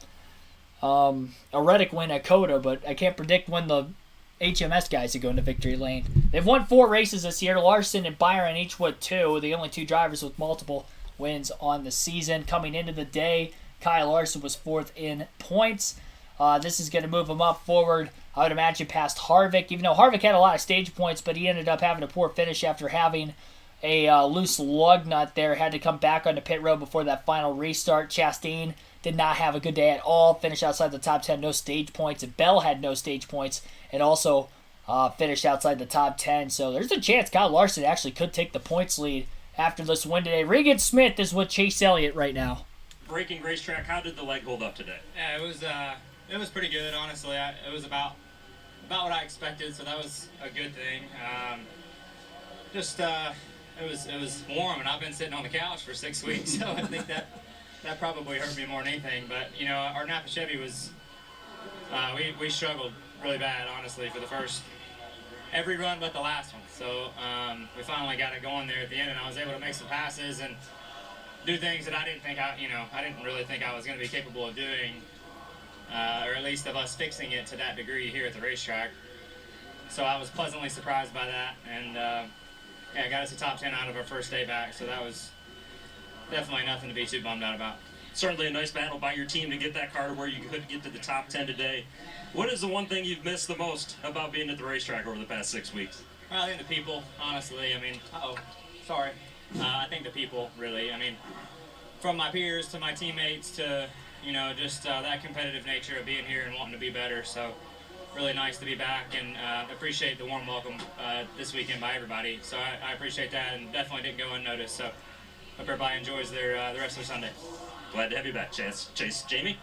A: Reddick win at COTA, but I can't predict when the HMS guys are going to victory lane. They've won 4 races this year. Larson and Byron each with 2, the only 2 drivers with multiple wins on the season. Coming into the day, Kyle Larson was 4th in points. This is going to move him up forward, I would imagine, past Harvick, even though Harvick had a lot of stage points, but he ended up having a poor finish after having a loose lug nut there. Had to come back onto pit road before that final restart. Chastain did not have a good day at all. Finished outside the top 10, no stage points. And Bell had no stage points and also finished outside the top 10. So there's a chance Kyle Larson actually could take the points lead after this win today. Regan Smith is with Chase Elliott right now.
J: Breaking racetrack, how did the leg hold up today?
G: Yeah, it was pretty good, honestly. It was about what I expected, so that was a good thing. It was warm, and I've been sitting on the couch for 6 weeks, so I think that probably hurt me more than anything. But our Napa Chevy was we struggled really bad, honestly, for the first every run but the last one. So we finally got it going there at the end, and I was able to make some passes and do things that I didn't really think I was going to be capable of doing, or at least of us fixing it to that degree here at the racetrack. So I was pleasantly surprised by that, and got us a top 10 out of our first day back, so that was definitely nothing to be too bummed out about.
J: Certainly a nice battle by your team to get that car to where you could get to the top 10 today. What is the one thing you've missed the most about being at the racetrack over the past 6 weeks?
G: Well, I think the people, honestly. I mean, I think the people, really. I mean, from my peers to my teammates to, just that competitive nature of being here and wanting to be better. So really nice to be back, and appreciate the warm welcome this weekend by everybody. So I appreciate that, and definitely didn't go unnoticed. So hope everybody enjoys the rest of their Sunday.
J: Glad to have you back, Chase. Jamie?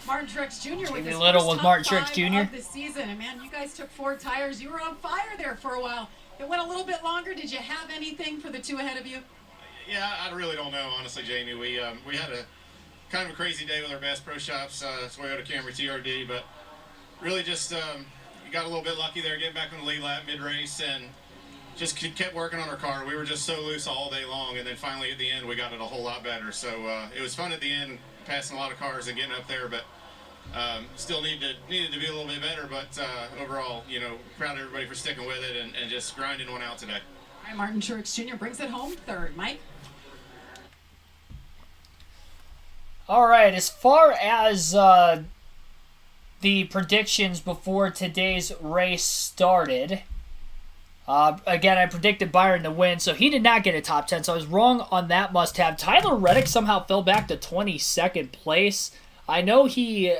H: Martin Truex Jr. with his
A: Little
H: first
A: with
H: top
A: Martin
H: 5
A: Truex Jr.
H: of the season. And man, you guys took 4 tires. You were on fire there for a while. It went a little bit longer. Did you have anything for the 2 ahead of you?
O: Yeah, I really don't know, honestly, Jamie. We had a kind of a crazy day with our Bass Pro Shops, Toyota Camry TRD, but really just you got a little bit lucky there getting back on the lead lap mid-race, and just kept working on our car. We were just so loose all day long, and then finally at the end we got it a whole lot better. So it was fun at the end, passing a lot of cars and getting up there, but still needed to be a little bit better. But overall, proud of everybody for sticking with it and just grinding one out today.
H: All right, Martin Truex Jr. brings it home third. Mike?
A: All right, as far as the predictions before today's race started, again, I predicted Byron to win, so he did not get a top 10, so I was wrong on that must-have. Tyler Reddick somehow fell back to 22nd place. I know he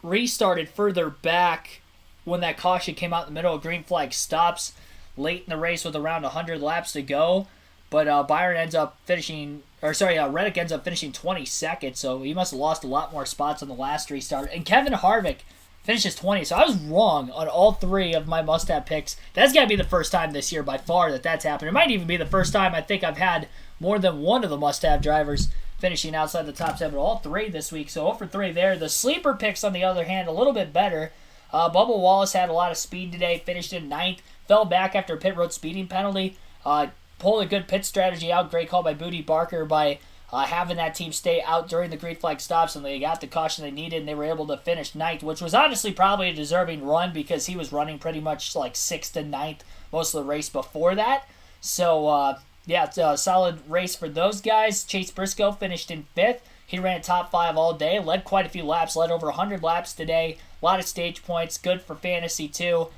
A: restarted further back when that caution came out in the middle of green flag stops late in the race with around 100 laps to go, but Reddick ends up finishing 22nd, so he must have lost a lot more spots on the last restart. And Kevin Harvick finishes 20th, so I was wrong on all three of my must-have picks. That's got to be the first time this year by far that's happened. It might even be the first time I think I've had more than one of the must-have drivers finishing outside the top 10, but all three this week, so 0 for 3 there. The sleeper picks, on the other hand, a little bit better. Bubba Wallace had a lot of speed today, finished in 9th, fell back after a pit road speeding penalty, pulled a good pit strategy out. Great call by Booty Barker by having that team stay out during the green flag stops, and they got the caution they needed, and they were able to finish 9th, which was honestly probably a deserving run because he was running pretty much like 6th and 9th most of the race before that. So, yeah, it's a solid race for those guys. Chase Briscoe finished in 5th. He ran top 5 all day, led quite a few laps, led over 100 laps today. A lot of stage points, good for fantasy too.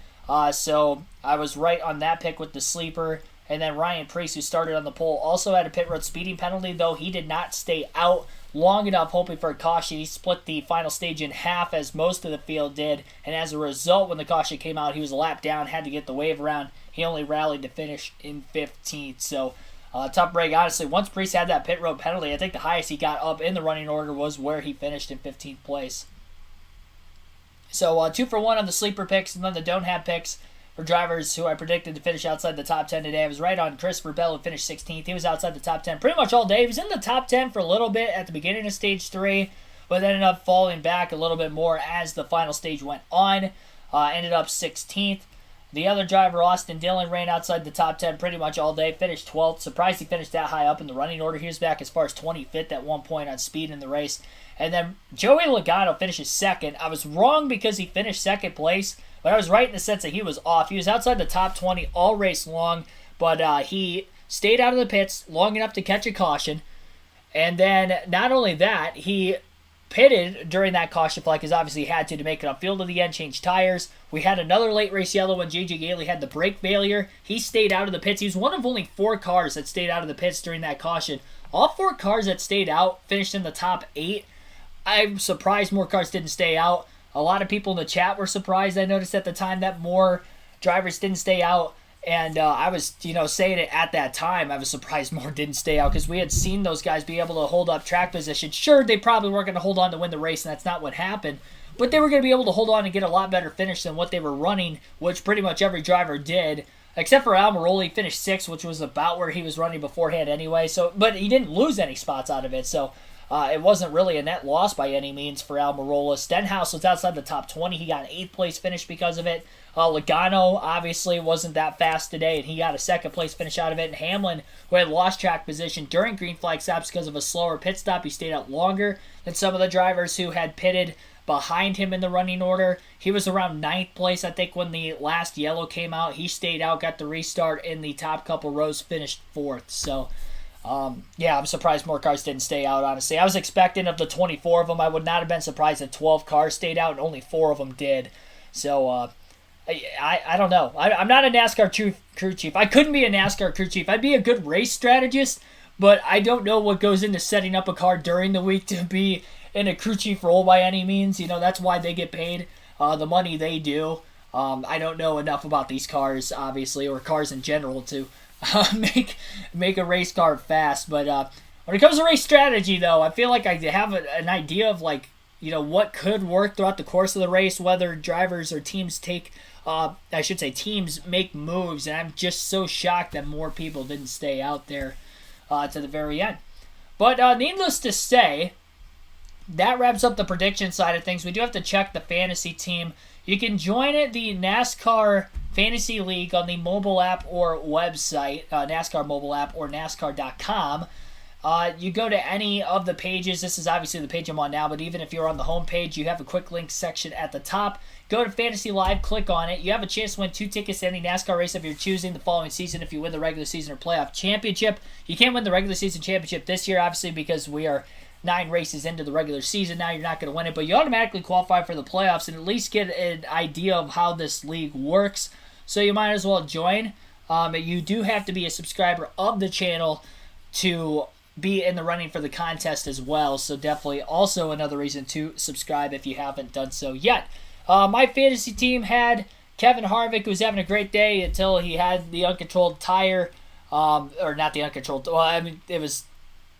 A: So I was right on that pick with the sleeper. And then Ryan Preece, who started on the pole, also had a pit road speeding penalty, though he did not stay out long enough hoping for a caution. He split the final stage in half, as most of the field did, and as a result, when the caution came out, he was a lap down, had to get the wave around. He only rallied to finish in 15th, so tough break. Honestly, once Preece had that pit road penalty, I think the highest he got up in the running order was where he finished in 15th place. So 2 for 1 on the sleeper picks, and then the don't have picks for drivers who I predicted to finish outside the top 10 today. I was right on Christopher Bell, who finished 16th. He was outside the top 10 pretty much all day. He was in the top 10 for a little bit at the beginning of Stage 3, but ended up falling back a little bit more as the final stage went on. Ended up 16th. The other driver, Austin Dillon, ran outside the top 10 pretty much all day. Finished 12th. Surprised he finished that high up in the running order. He was back as far as 25th at one point on speed in the race. And then Joey Logano finishes 2nd. I was wrong because he finished 2nd place, but I was right in the sense that he was off. He was outside the top 20 all race long, but he stayed out of the pits long enough to catch a caution. And then not only that, he pitted during that caution flag because obviously he had to make it on field to the end, change tires. We had another late race yellow when J.J. Gailey had the brake failure. He stayed out of the pits. He was one of only 4 cars that stayed out of the pits during that caution. All 4 cars that stayed out finished in the top 8. I'm surprised more cars didn't stay out. A lot of people in the chat were surprised. I noticed at the time that more drivers didn't stay out. And I was, saying it at that time. I was surprised more didn't stay out because we had seen those guys be able to hold up track position. Sure, they probably weren't going to hold on to win the race, and that's not what happened. But they were going to be able to hold on and get a lot better finish than what they were running, which pretty much every driver did. Except for Almirola, he finished 6th, which was about where he was running beforehand anyway. But he didn't lose any spots out of it, so it wasn't really a net loss by any means for Almirola. Stenhouse was outside the top 20. He got an 8th place finish because of it. Logano obviously wasn't that fast today, and he got a 2nd place finish out of it. And Hamlin, who had lost track position during green flag stops because of a slower pit stop, he stayed out longer than some of the drivers who had pitted behind him in the running order. He was around 9th place, I think, when the last yellow came out. He stayed out, got the restart in the top couple rows, finished 4th. So, yeah, I'm surprised more cars didn't stay out, honestly. I was expecting of the 24 of them, I would not have been surprised if 12 cars stayed out and only 4 of them did. So, I don't know. I'm not a NASCAR crew chief. I couldn't be a NASCAR crew chief. I'd be a good race strategist, but I don't know what goes into setting up a car during the week to be in a crew chief role by any means. That's why they get paid the money they do. I don't know enough about these cars, obviously, or cars in general to make a race car fast. But when it comes to race strategy, though, I feel like I have an idea of what could work throughout the course of the race, whether drivers or teams teams make moves, and I'm just so shocked that more people didn't stay out there to the very end. But needless to say, that wraps up the prediction side of things. We do have to check the fantasy team. You can join the NASCAR Fantasy League on the mobile app or website, NASCAR mobile app or NASCAR.com. You go to any of the pages. This is obviously the page I'm on now, but even if you're on the home page, you have a quick links section at the top. Go to Fantasy Live, click on it. You have a chance to win 2 tickets to any NASCAR race of your choosing the following season if you win the regular season or playoff championship. You can't win the regular season championship this year, obviously, because we are 9 races into the regular season. Now you're not going to win it, but you automatically qualify for the playoffs and at least get an idea of how this league works. So you might as well join. You do have to be a subscriber of the channel to be in the running for the contest as well. So definitely also another reason to subscribe if you haven't done so yet. My fantasy team had Kevin Harvick, who was having a great day until he had the uncontrolled tire. Or not the uncontrolled. Well, I mean, it was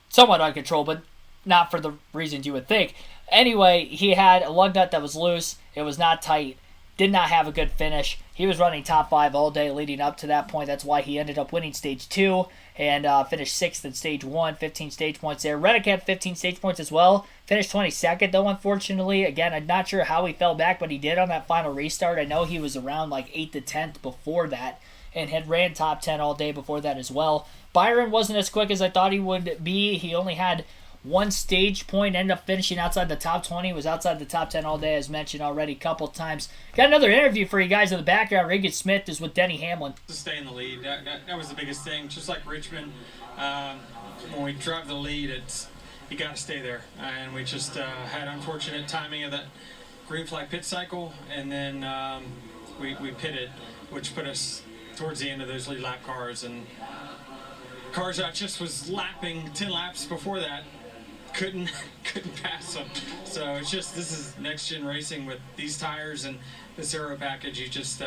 A: somewhat uncontrolled, but not for the reasons you would think. Anyway, he had a lug nut that was loose. It was not tight. Did not have a good finish. He was running top 5 all day leading up to that point. That's why he ended up winning Stage 2 and finished 6th in Stage 1, 15 stage points there. Reddick had 15 stage points as well. Finished 22nd, though, unfortunately. Again, I'm not sure how he fell back, but he did on that final restart. I know he was around like 8th to 10th before that and had ran top 10 all day before that as well. Byron wasn't as quick as I thought he would be. He only had 1 stage point, ended up finishing outside the top 20, was outside the top 10 all day, as mentioned already a couple times. Got another interview for you guys in the background. Regan Smith is with Denny Hamlin.
N: To stay in the lead, that was the biggest thing. Just like Richmond, when we drive the lead, you got to stay there. And we just had unfortunate timing of that green flag pit cycle, and then we pitted, which put us towards the end of those lead lap cars. And cars that just was lapping 10 laps before that couldn't pass them. So it's just, this is next gen racing with these tires and this aero package. You just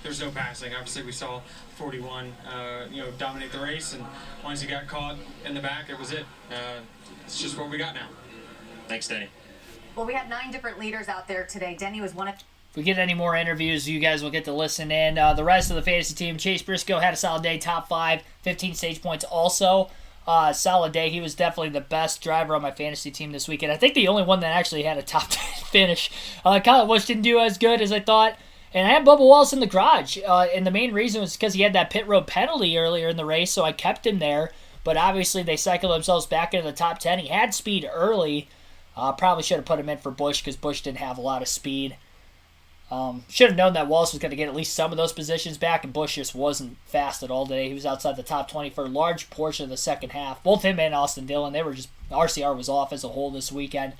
N: there's no passing. Obviously we saw 41 dominate the race, and once he got caught in the back, it was it. It's just what we got now.
B: Thanks, Denny.
P: Well, we had 9 different leaders out there today. Denny was one of.
A: If we get any more interviews, you guys will get to listen in. The rest of the fantasy team, Chase Briscoe had a solid day, top 5, 15 stage points also. Solid day. He was definitely the best driver on my fantasy team this weekend. I think the only one that actually had a top 10 finish. Kyle Busch didn't do as good as I thought. And I had Bubba Wallace in the garage. And the main reason was because he had that pit road penalty earlier in the race, so I kept him there. But obviously they cycled themselves back into the top 10. He had speed early. Probably should have put him in for Busch because Busch didn't have a lot of speed. Should have known that Wallace was going to get at least some of those positions back, and Busch just wasn't fast at all today. He was outside the top 20 for a large portion of the second half. Both him and Austin Dillon, they were just, RCR was off as a whole this weekend.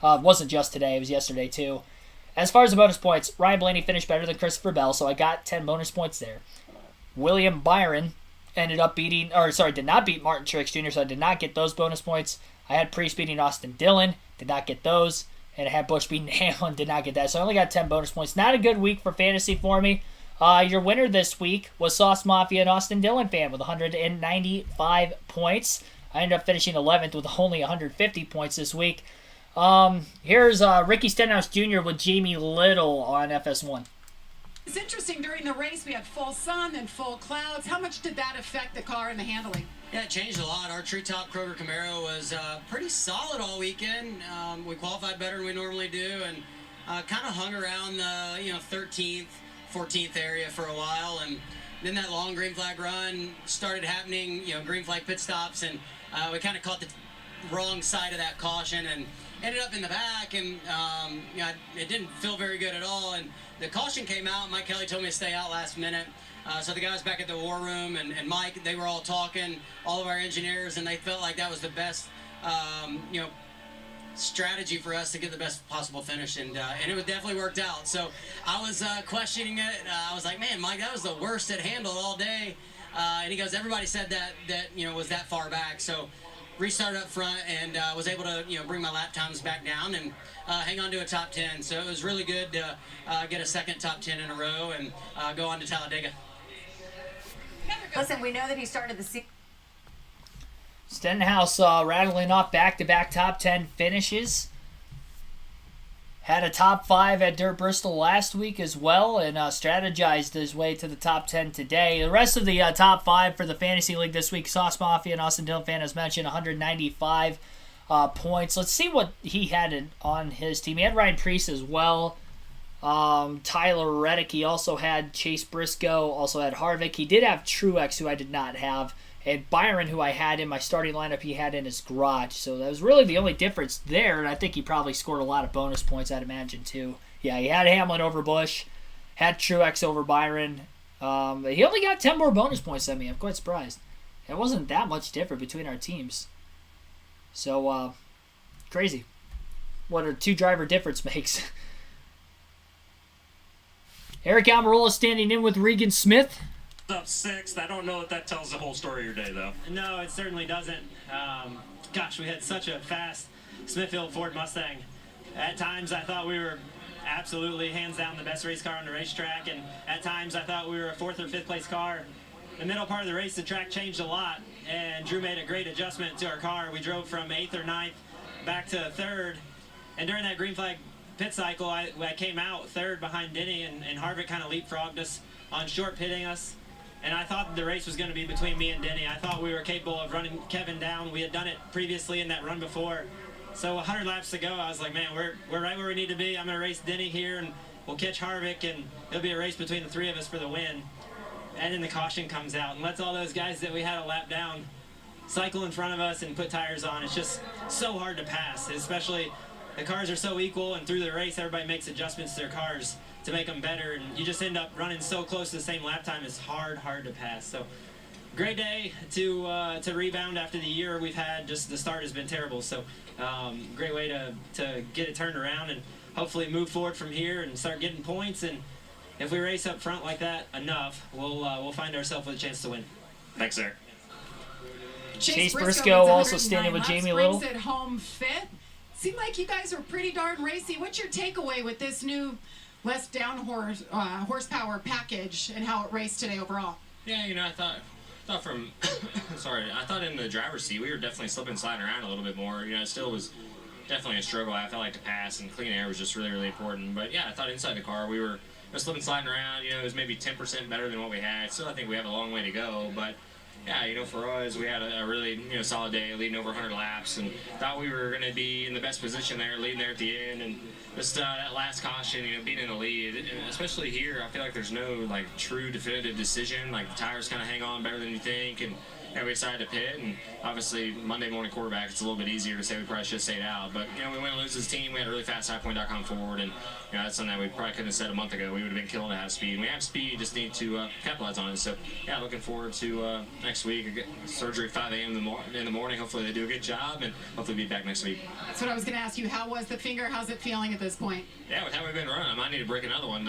A: It wasn't just today, it was yesterday too. As far as the bonus points, Ryan Blaney finished better than Christopher Bell, so I got 10 bonus points there. William Byron did not beat Martin Truex Jr., so I did not get those bonus points. I had Priest beating Austin Dillon, did not get those. And I had Busch beating Hamlin, did not get that. So I only got 10 bonus points. Not a good week for fantasy for me. Your winner this week was Sauce Mafia and Austin Dillon fan with 195 points. I ended up finishing 11th with only 150 points this week. Here's Ricky Stenhouse Jr. with Jamie Little on FS1.
H: It's interesting, during the race we had full sun and full clouds. How much did that affect the car and the handling?
Q: Yeah, it changed a lot. Our treetop Kroger Camaro was pretty solid all weekend. We qualified better than we normally do, and kind of hung around the 13th, 14th area for a while. And then that long green flag run started happening. Green flag pit stops, and we kind of caught the wrong side of that caution and ended up in the back. And it didn't feel very good at all. And the caution came out. Mike Kelly told me to stay out last minute. So the guys back at the war room and Mike, they were all talking, all of our engineers, and they felt like that was the best, strategy for us to get the best possible finish, and it definitely worked out. So I was questioning it. I was like, man, Mike, that was the worst it handled all day. And he goes, everybody said that was that far back. So restarted up front and was able to bring my lap times back down and hang on to a top 10. So it was really good to get a second top 10 in a row and go on to Talladega.
P: Listen, we know that he started the season.
A: Stenhouse rattling off back-to-back top 10 finishes. Had a top 5 at Dirt Bristol last week as well, and strategized his way to the top 10 today. The rest of the top 5 for the Fantasy League this week, Sauce Mafia and Austin Dillon fan, as mentioned, 195 points. Let's see what he had on his team. He had Ryan Preece as well. Tyler Reddick. He also had Chase Briscoe, also had Harvick. He did have Truex, who I did not have. And Byron, who I had in my starting lineup, he had in his garage. So that was really the only difference there. And I think he probably scored a lot of bonus points, I'd imagine, too. Yeah, he had Hamlin over Busch, had Truex over Byron. He only got 10 more bonus points than me. I'm quite surprised. It wasn't that much different between our teams. So, crazy. What a two-driver difference makes. Eric Almirola standing in with Regan Smith.
R: Up 6th. I don't know if that tells the whole story of your day, though.
D: No, it certainly doesn't. Gosh, we had such a fast Smithfield Ford Mustang. At times, I thought we were absolutely hands down the best race car on the racetrack, and at times I thought we were a 4th or 5th place car. The middle part of the race, the track changed a lot, and Drew made a great adjustment to our car. We drove from 8th or 9th back to 3rd, and during that green flag pit cycle, I came out 3rd behind Denny, and Harvick kind of leapfrogged us on short pitting us. And I thought the race was going to be between me and Denny. I thought we were capable of running Kevin down. We had done it previously in that run before. So 100 laps to go, I was like, man, we're right where we need to be. I'm going to race Denny here, and we'll catch Harvick, and it'll be a race between the 3 of us for the win. And then the caution comes out and lets all those guys that we had a lap down cycle in front of us and put tires on. It's just so hard to pass, especially the cars are so equal, and through the race, everybody makes adjustments to their cars to make them better, and you just end up running so close to the same lap time. It's hard to pass. So great day to rebound after the year we've had. Just the start has been terrible. So great way to get it turned around and hopefully move forward from here and start getting points. And if we race up front like that enough, we'll find ourselves with a chance to win.
R: Thanks, Eric.
A: Chase Briscoe also standing with Jamie Little.
H: Brings it home 5th. Seemed like you guys are pretty darn racy. What's your takeaway with this new less down horsepower package and how it raced today overall?
S: Yeah, I thought from I thought in the driver's seat we were definitely slipping and sliding around a little bit more. It still was definitely a struggle. I felt like to pass, and clean air was just really, really important. But yeah, I thought inside the car we were slipping, sliding around. It was maybe 10% better than what we had. Still, I think we have a long way to go, but yeah, for us, we had a really, solid day, leading over 100 laps, and thought we were going to be in the best position there, leading there at the end, and just that last caution, being in the lead, and especially here, I feel like there's no, true definitive decision. The tires kind of hang on better than you think, and we decided to pit, and obviously Monday morning quarterback, it's a little bit easier to say we probably should have stayed out, but we went and lose this team. We had a really fast highpoint.com forward, and that's something that we probably couldn't have said a month ago. We would have been killing to have speed. We have speed, just need to capitalize on it. So yeah, looking forward to next week. I get surgery 5 a.m. in the morning. Hopefully they do a good job, and hopefully be back next week.
H: That's what I was going to ask you. How was the finger? How's it feeling at this point?
S: Yeah, with how we've been running, I might need to break another one.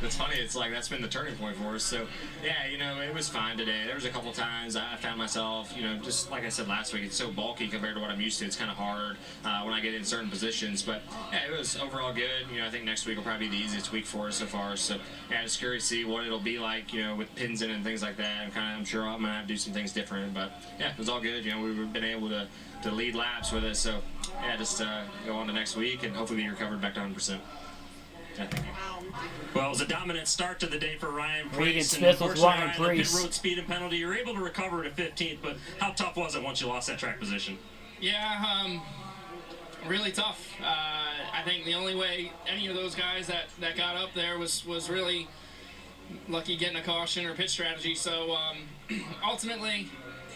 S: It's funny. It's that's been the turning point for us. So yeah, it was fine today. There was a couple times I found myself, just like I said last week, it's so bulky compared to what I'm used to. It's kind of hard when I get in certain positions. But yeah, it was overall good. I think next week will probably be the easiest week for us so far. So yeah, just curious to see what it'll be like, with pins in and things like that. I'm sure I'm gonna have to do some things different. But yeah, it was all good. We've been able to lead laps with it. So yeah, just go on to next week and hopefully be recovered back to 100%. Yeah, thank you.
R: Well, it was a dominant start to the day for Ryan
A: Regan
R: Preece.
A: Smith with Ryan
R: The pit
A: Preece.
R: road speed and penalty. You were able to recover to 15th, but how tough was it once you lost that track position?
T: Yeah, really tough. I think the only way any of those guys that got up there was really lucky getting a caution or pit strategy. So ultimately,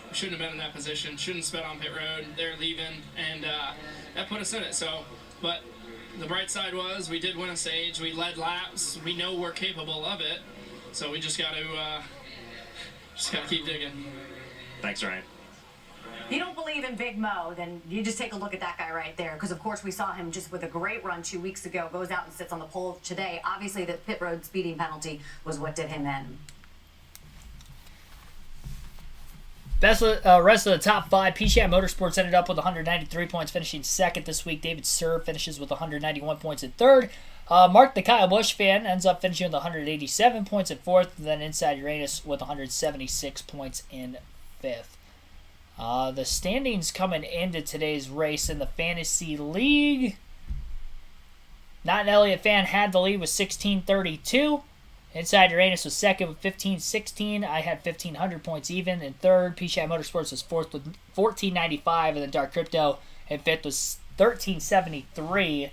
T: we shouldn't have been in that position. Shouldn't have sped on pit road. They're leaving, and that put us in it. So, but the bright side was we did win a stage. We led laps. We know we're capable of it. So we just got to keep digging.
R: Thanks, Ryan.
P: If you don't believe in Big Mo, then you just take a look at that guy right there. Because, of course, we saw him just with a great run 2 weeks ago. Goes out and sits on the pole today. Obviously, the pit road speeding penalty was what did him in.
A: Rest of the top 5. PCI Motorsports ended up with 193 points, finishing second this week. David Surr finishes with 191 points in third. Mark, the Kyle Busch fan, ends up finishing with 187 points in fourth. And then Inside Uranus with 176 points in fifth. The standings coming into today's race in the Fantasy League. Not an Elliott fan had the lead with 1632. Inside Uranus was second with 1516. I had 1,500 points even. In third, PCI Motorsports was fourth with 1495. And then Dark Crypto in fifth was 1373.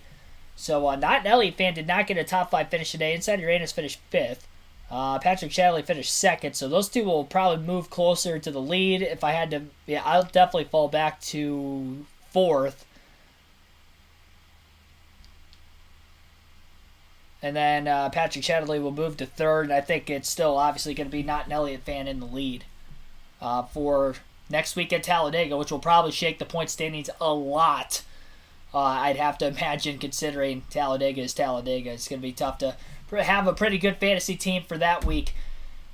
A: So not an Elliott fan did not get a top 5 finish today. Inside Uranus finished 5th. Patrick Shadley finished 2nd. So those two will probably move closer to the lead. If I had to, yeah, I'll definitely fall back to 4th. And then Patrick Shadley will move to 3rd. And I think it's still obviously going to be not an Elliott fan in the lead for next week at Talladega, which will probably shake the point standings a lot. I'd have to imagine, considering Talladega is Talladega. It's going to be tough to have a pretty good fantasy team for that week.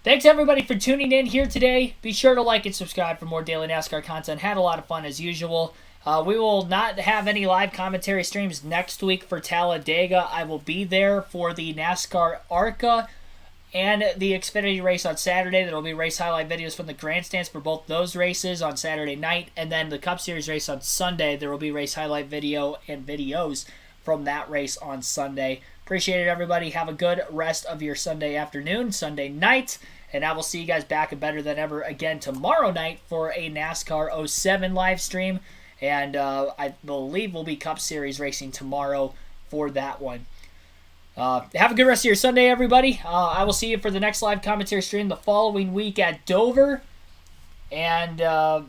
A: Thanks, everybody, for tuning in here today. Be sure to like and subscribe for more daily NASCAR content. Had a lot of fun, as usual. We will not have any live commentary streams next week for Talladega. I will be there for the NASCAR ARCA and the Xfinity race on Saturday. There will be race highlight videos from the grandstands for both those races on Saturday night. And then the Cup Series race on Sunday. There will be race highlight video and videos from that race on Sunday. Appreciate it, everybody. Have a good rest of your Sunday afternoon, Sunday night. And I will see you guys back and better than ever again tomorrow night for a NASCAR 07 live stream. And I believe we'll be Cup Series racing tomorrow for that one. Have a good rest of your Sunday, everybody. I will see you for the next live commentary stream the following week at Dover. And, yeah,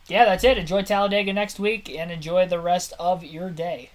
A: that's it. Enjoy Talladega next week and enjoy the rest of your day.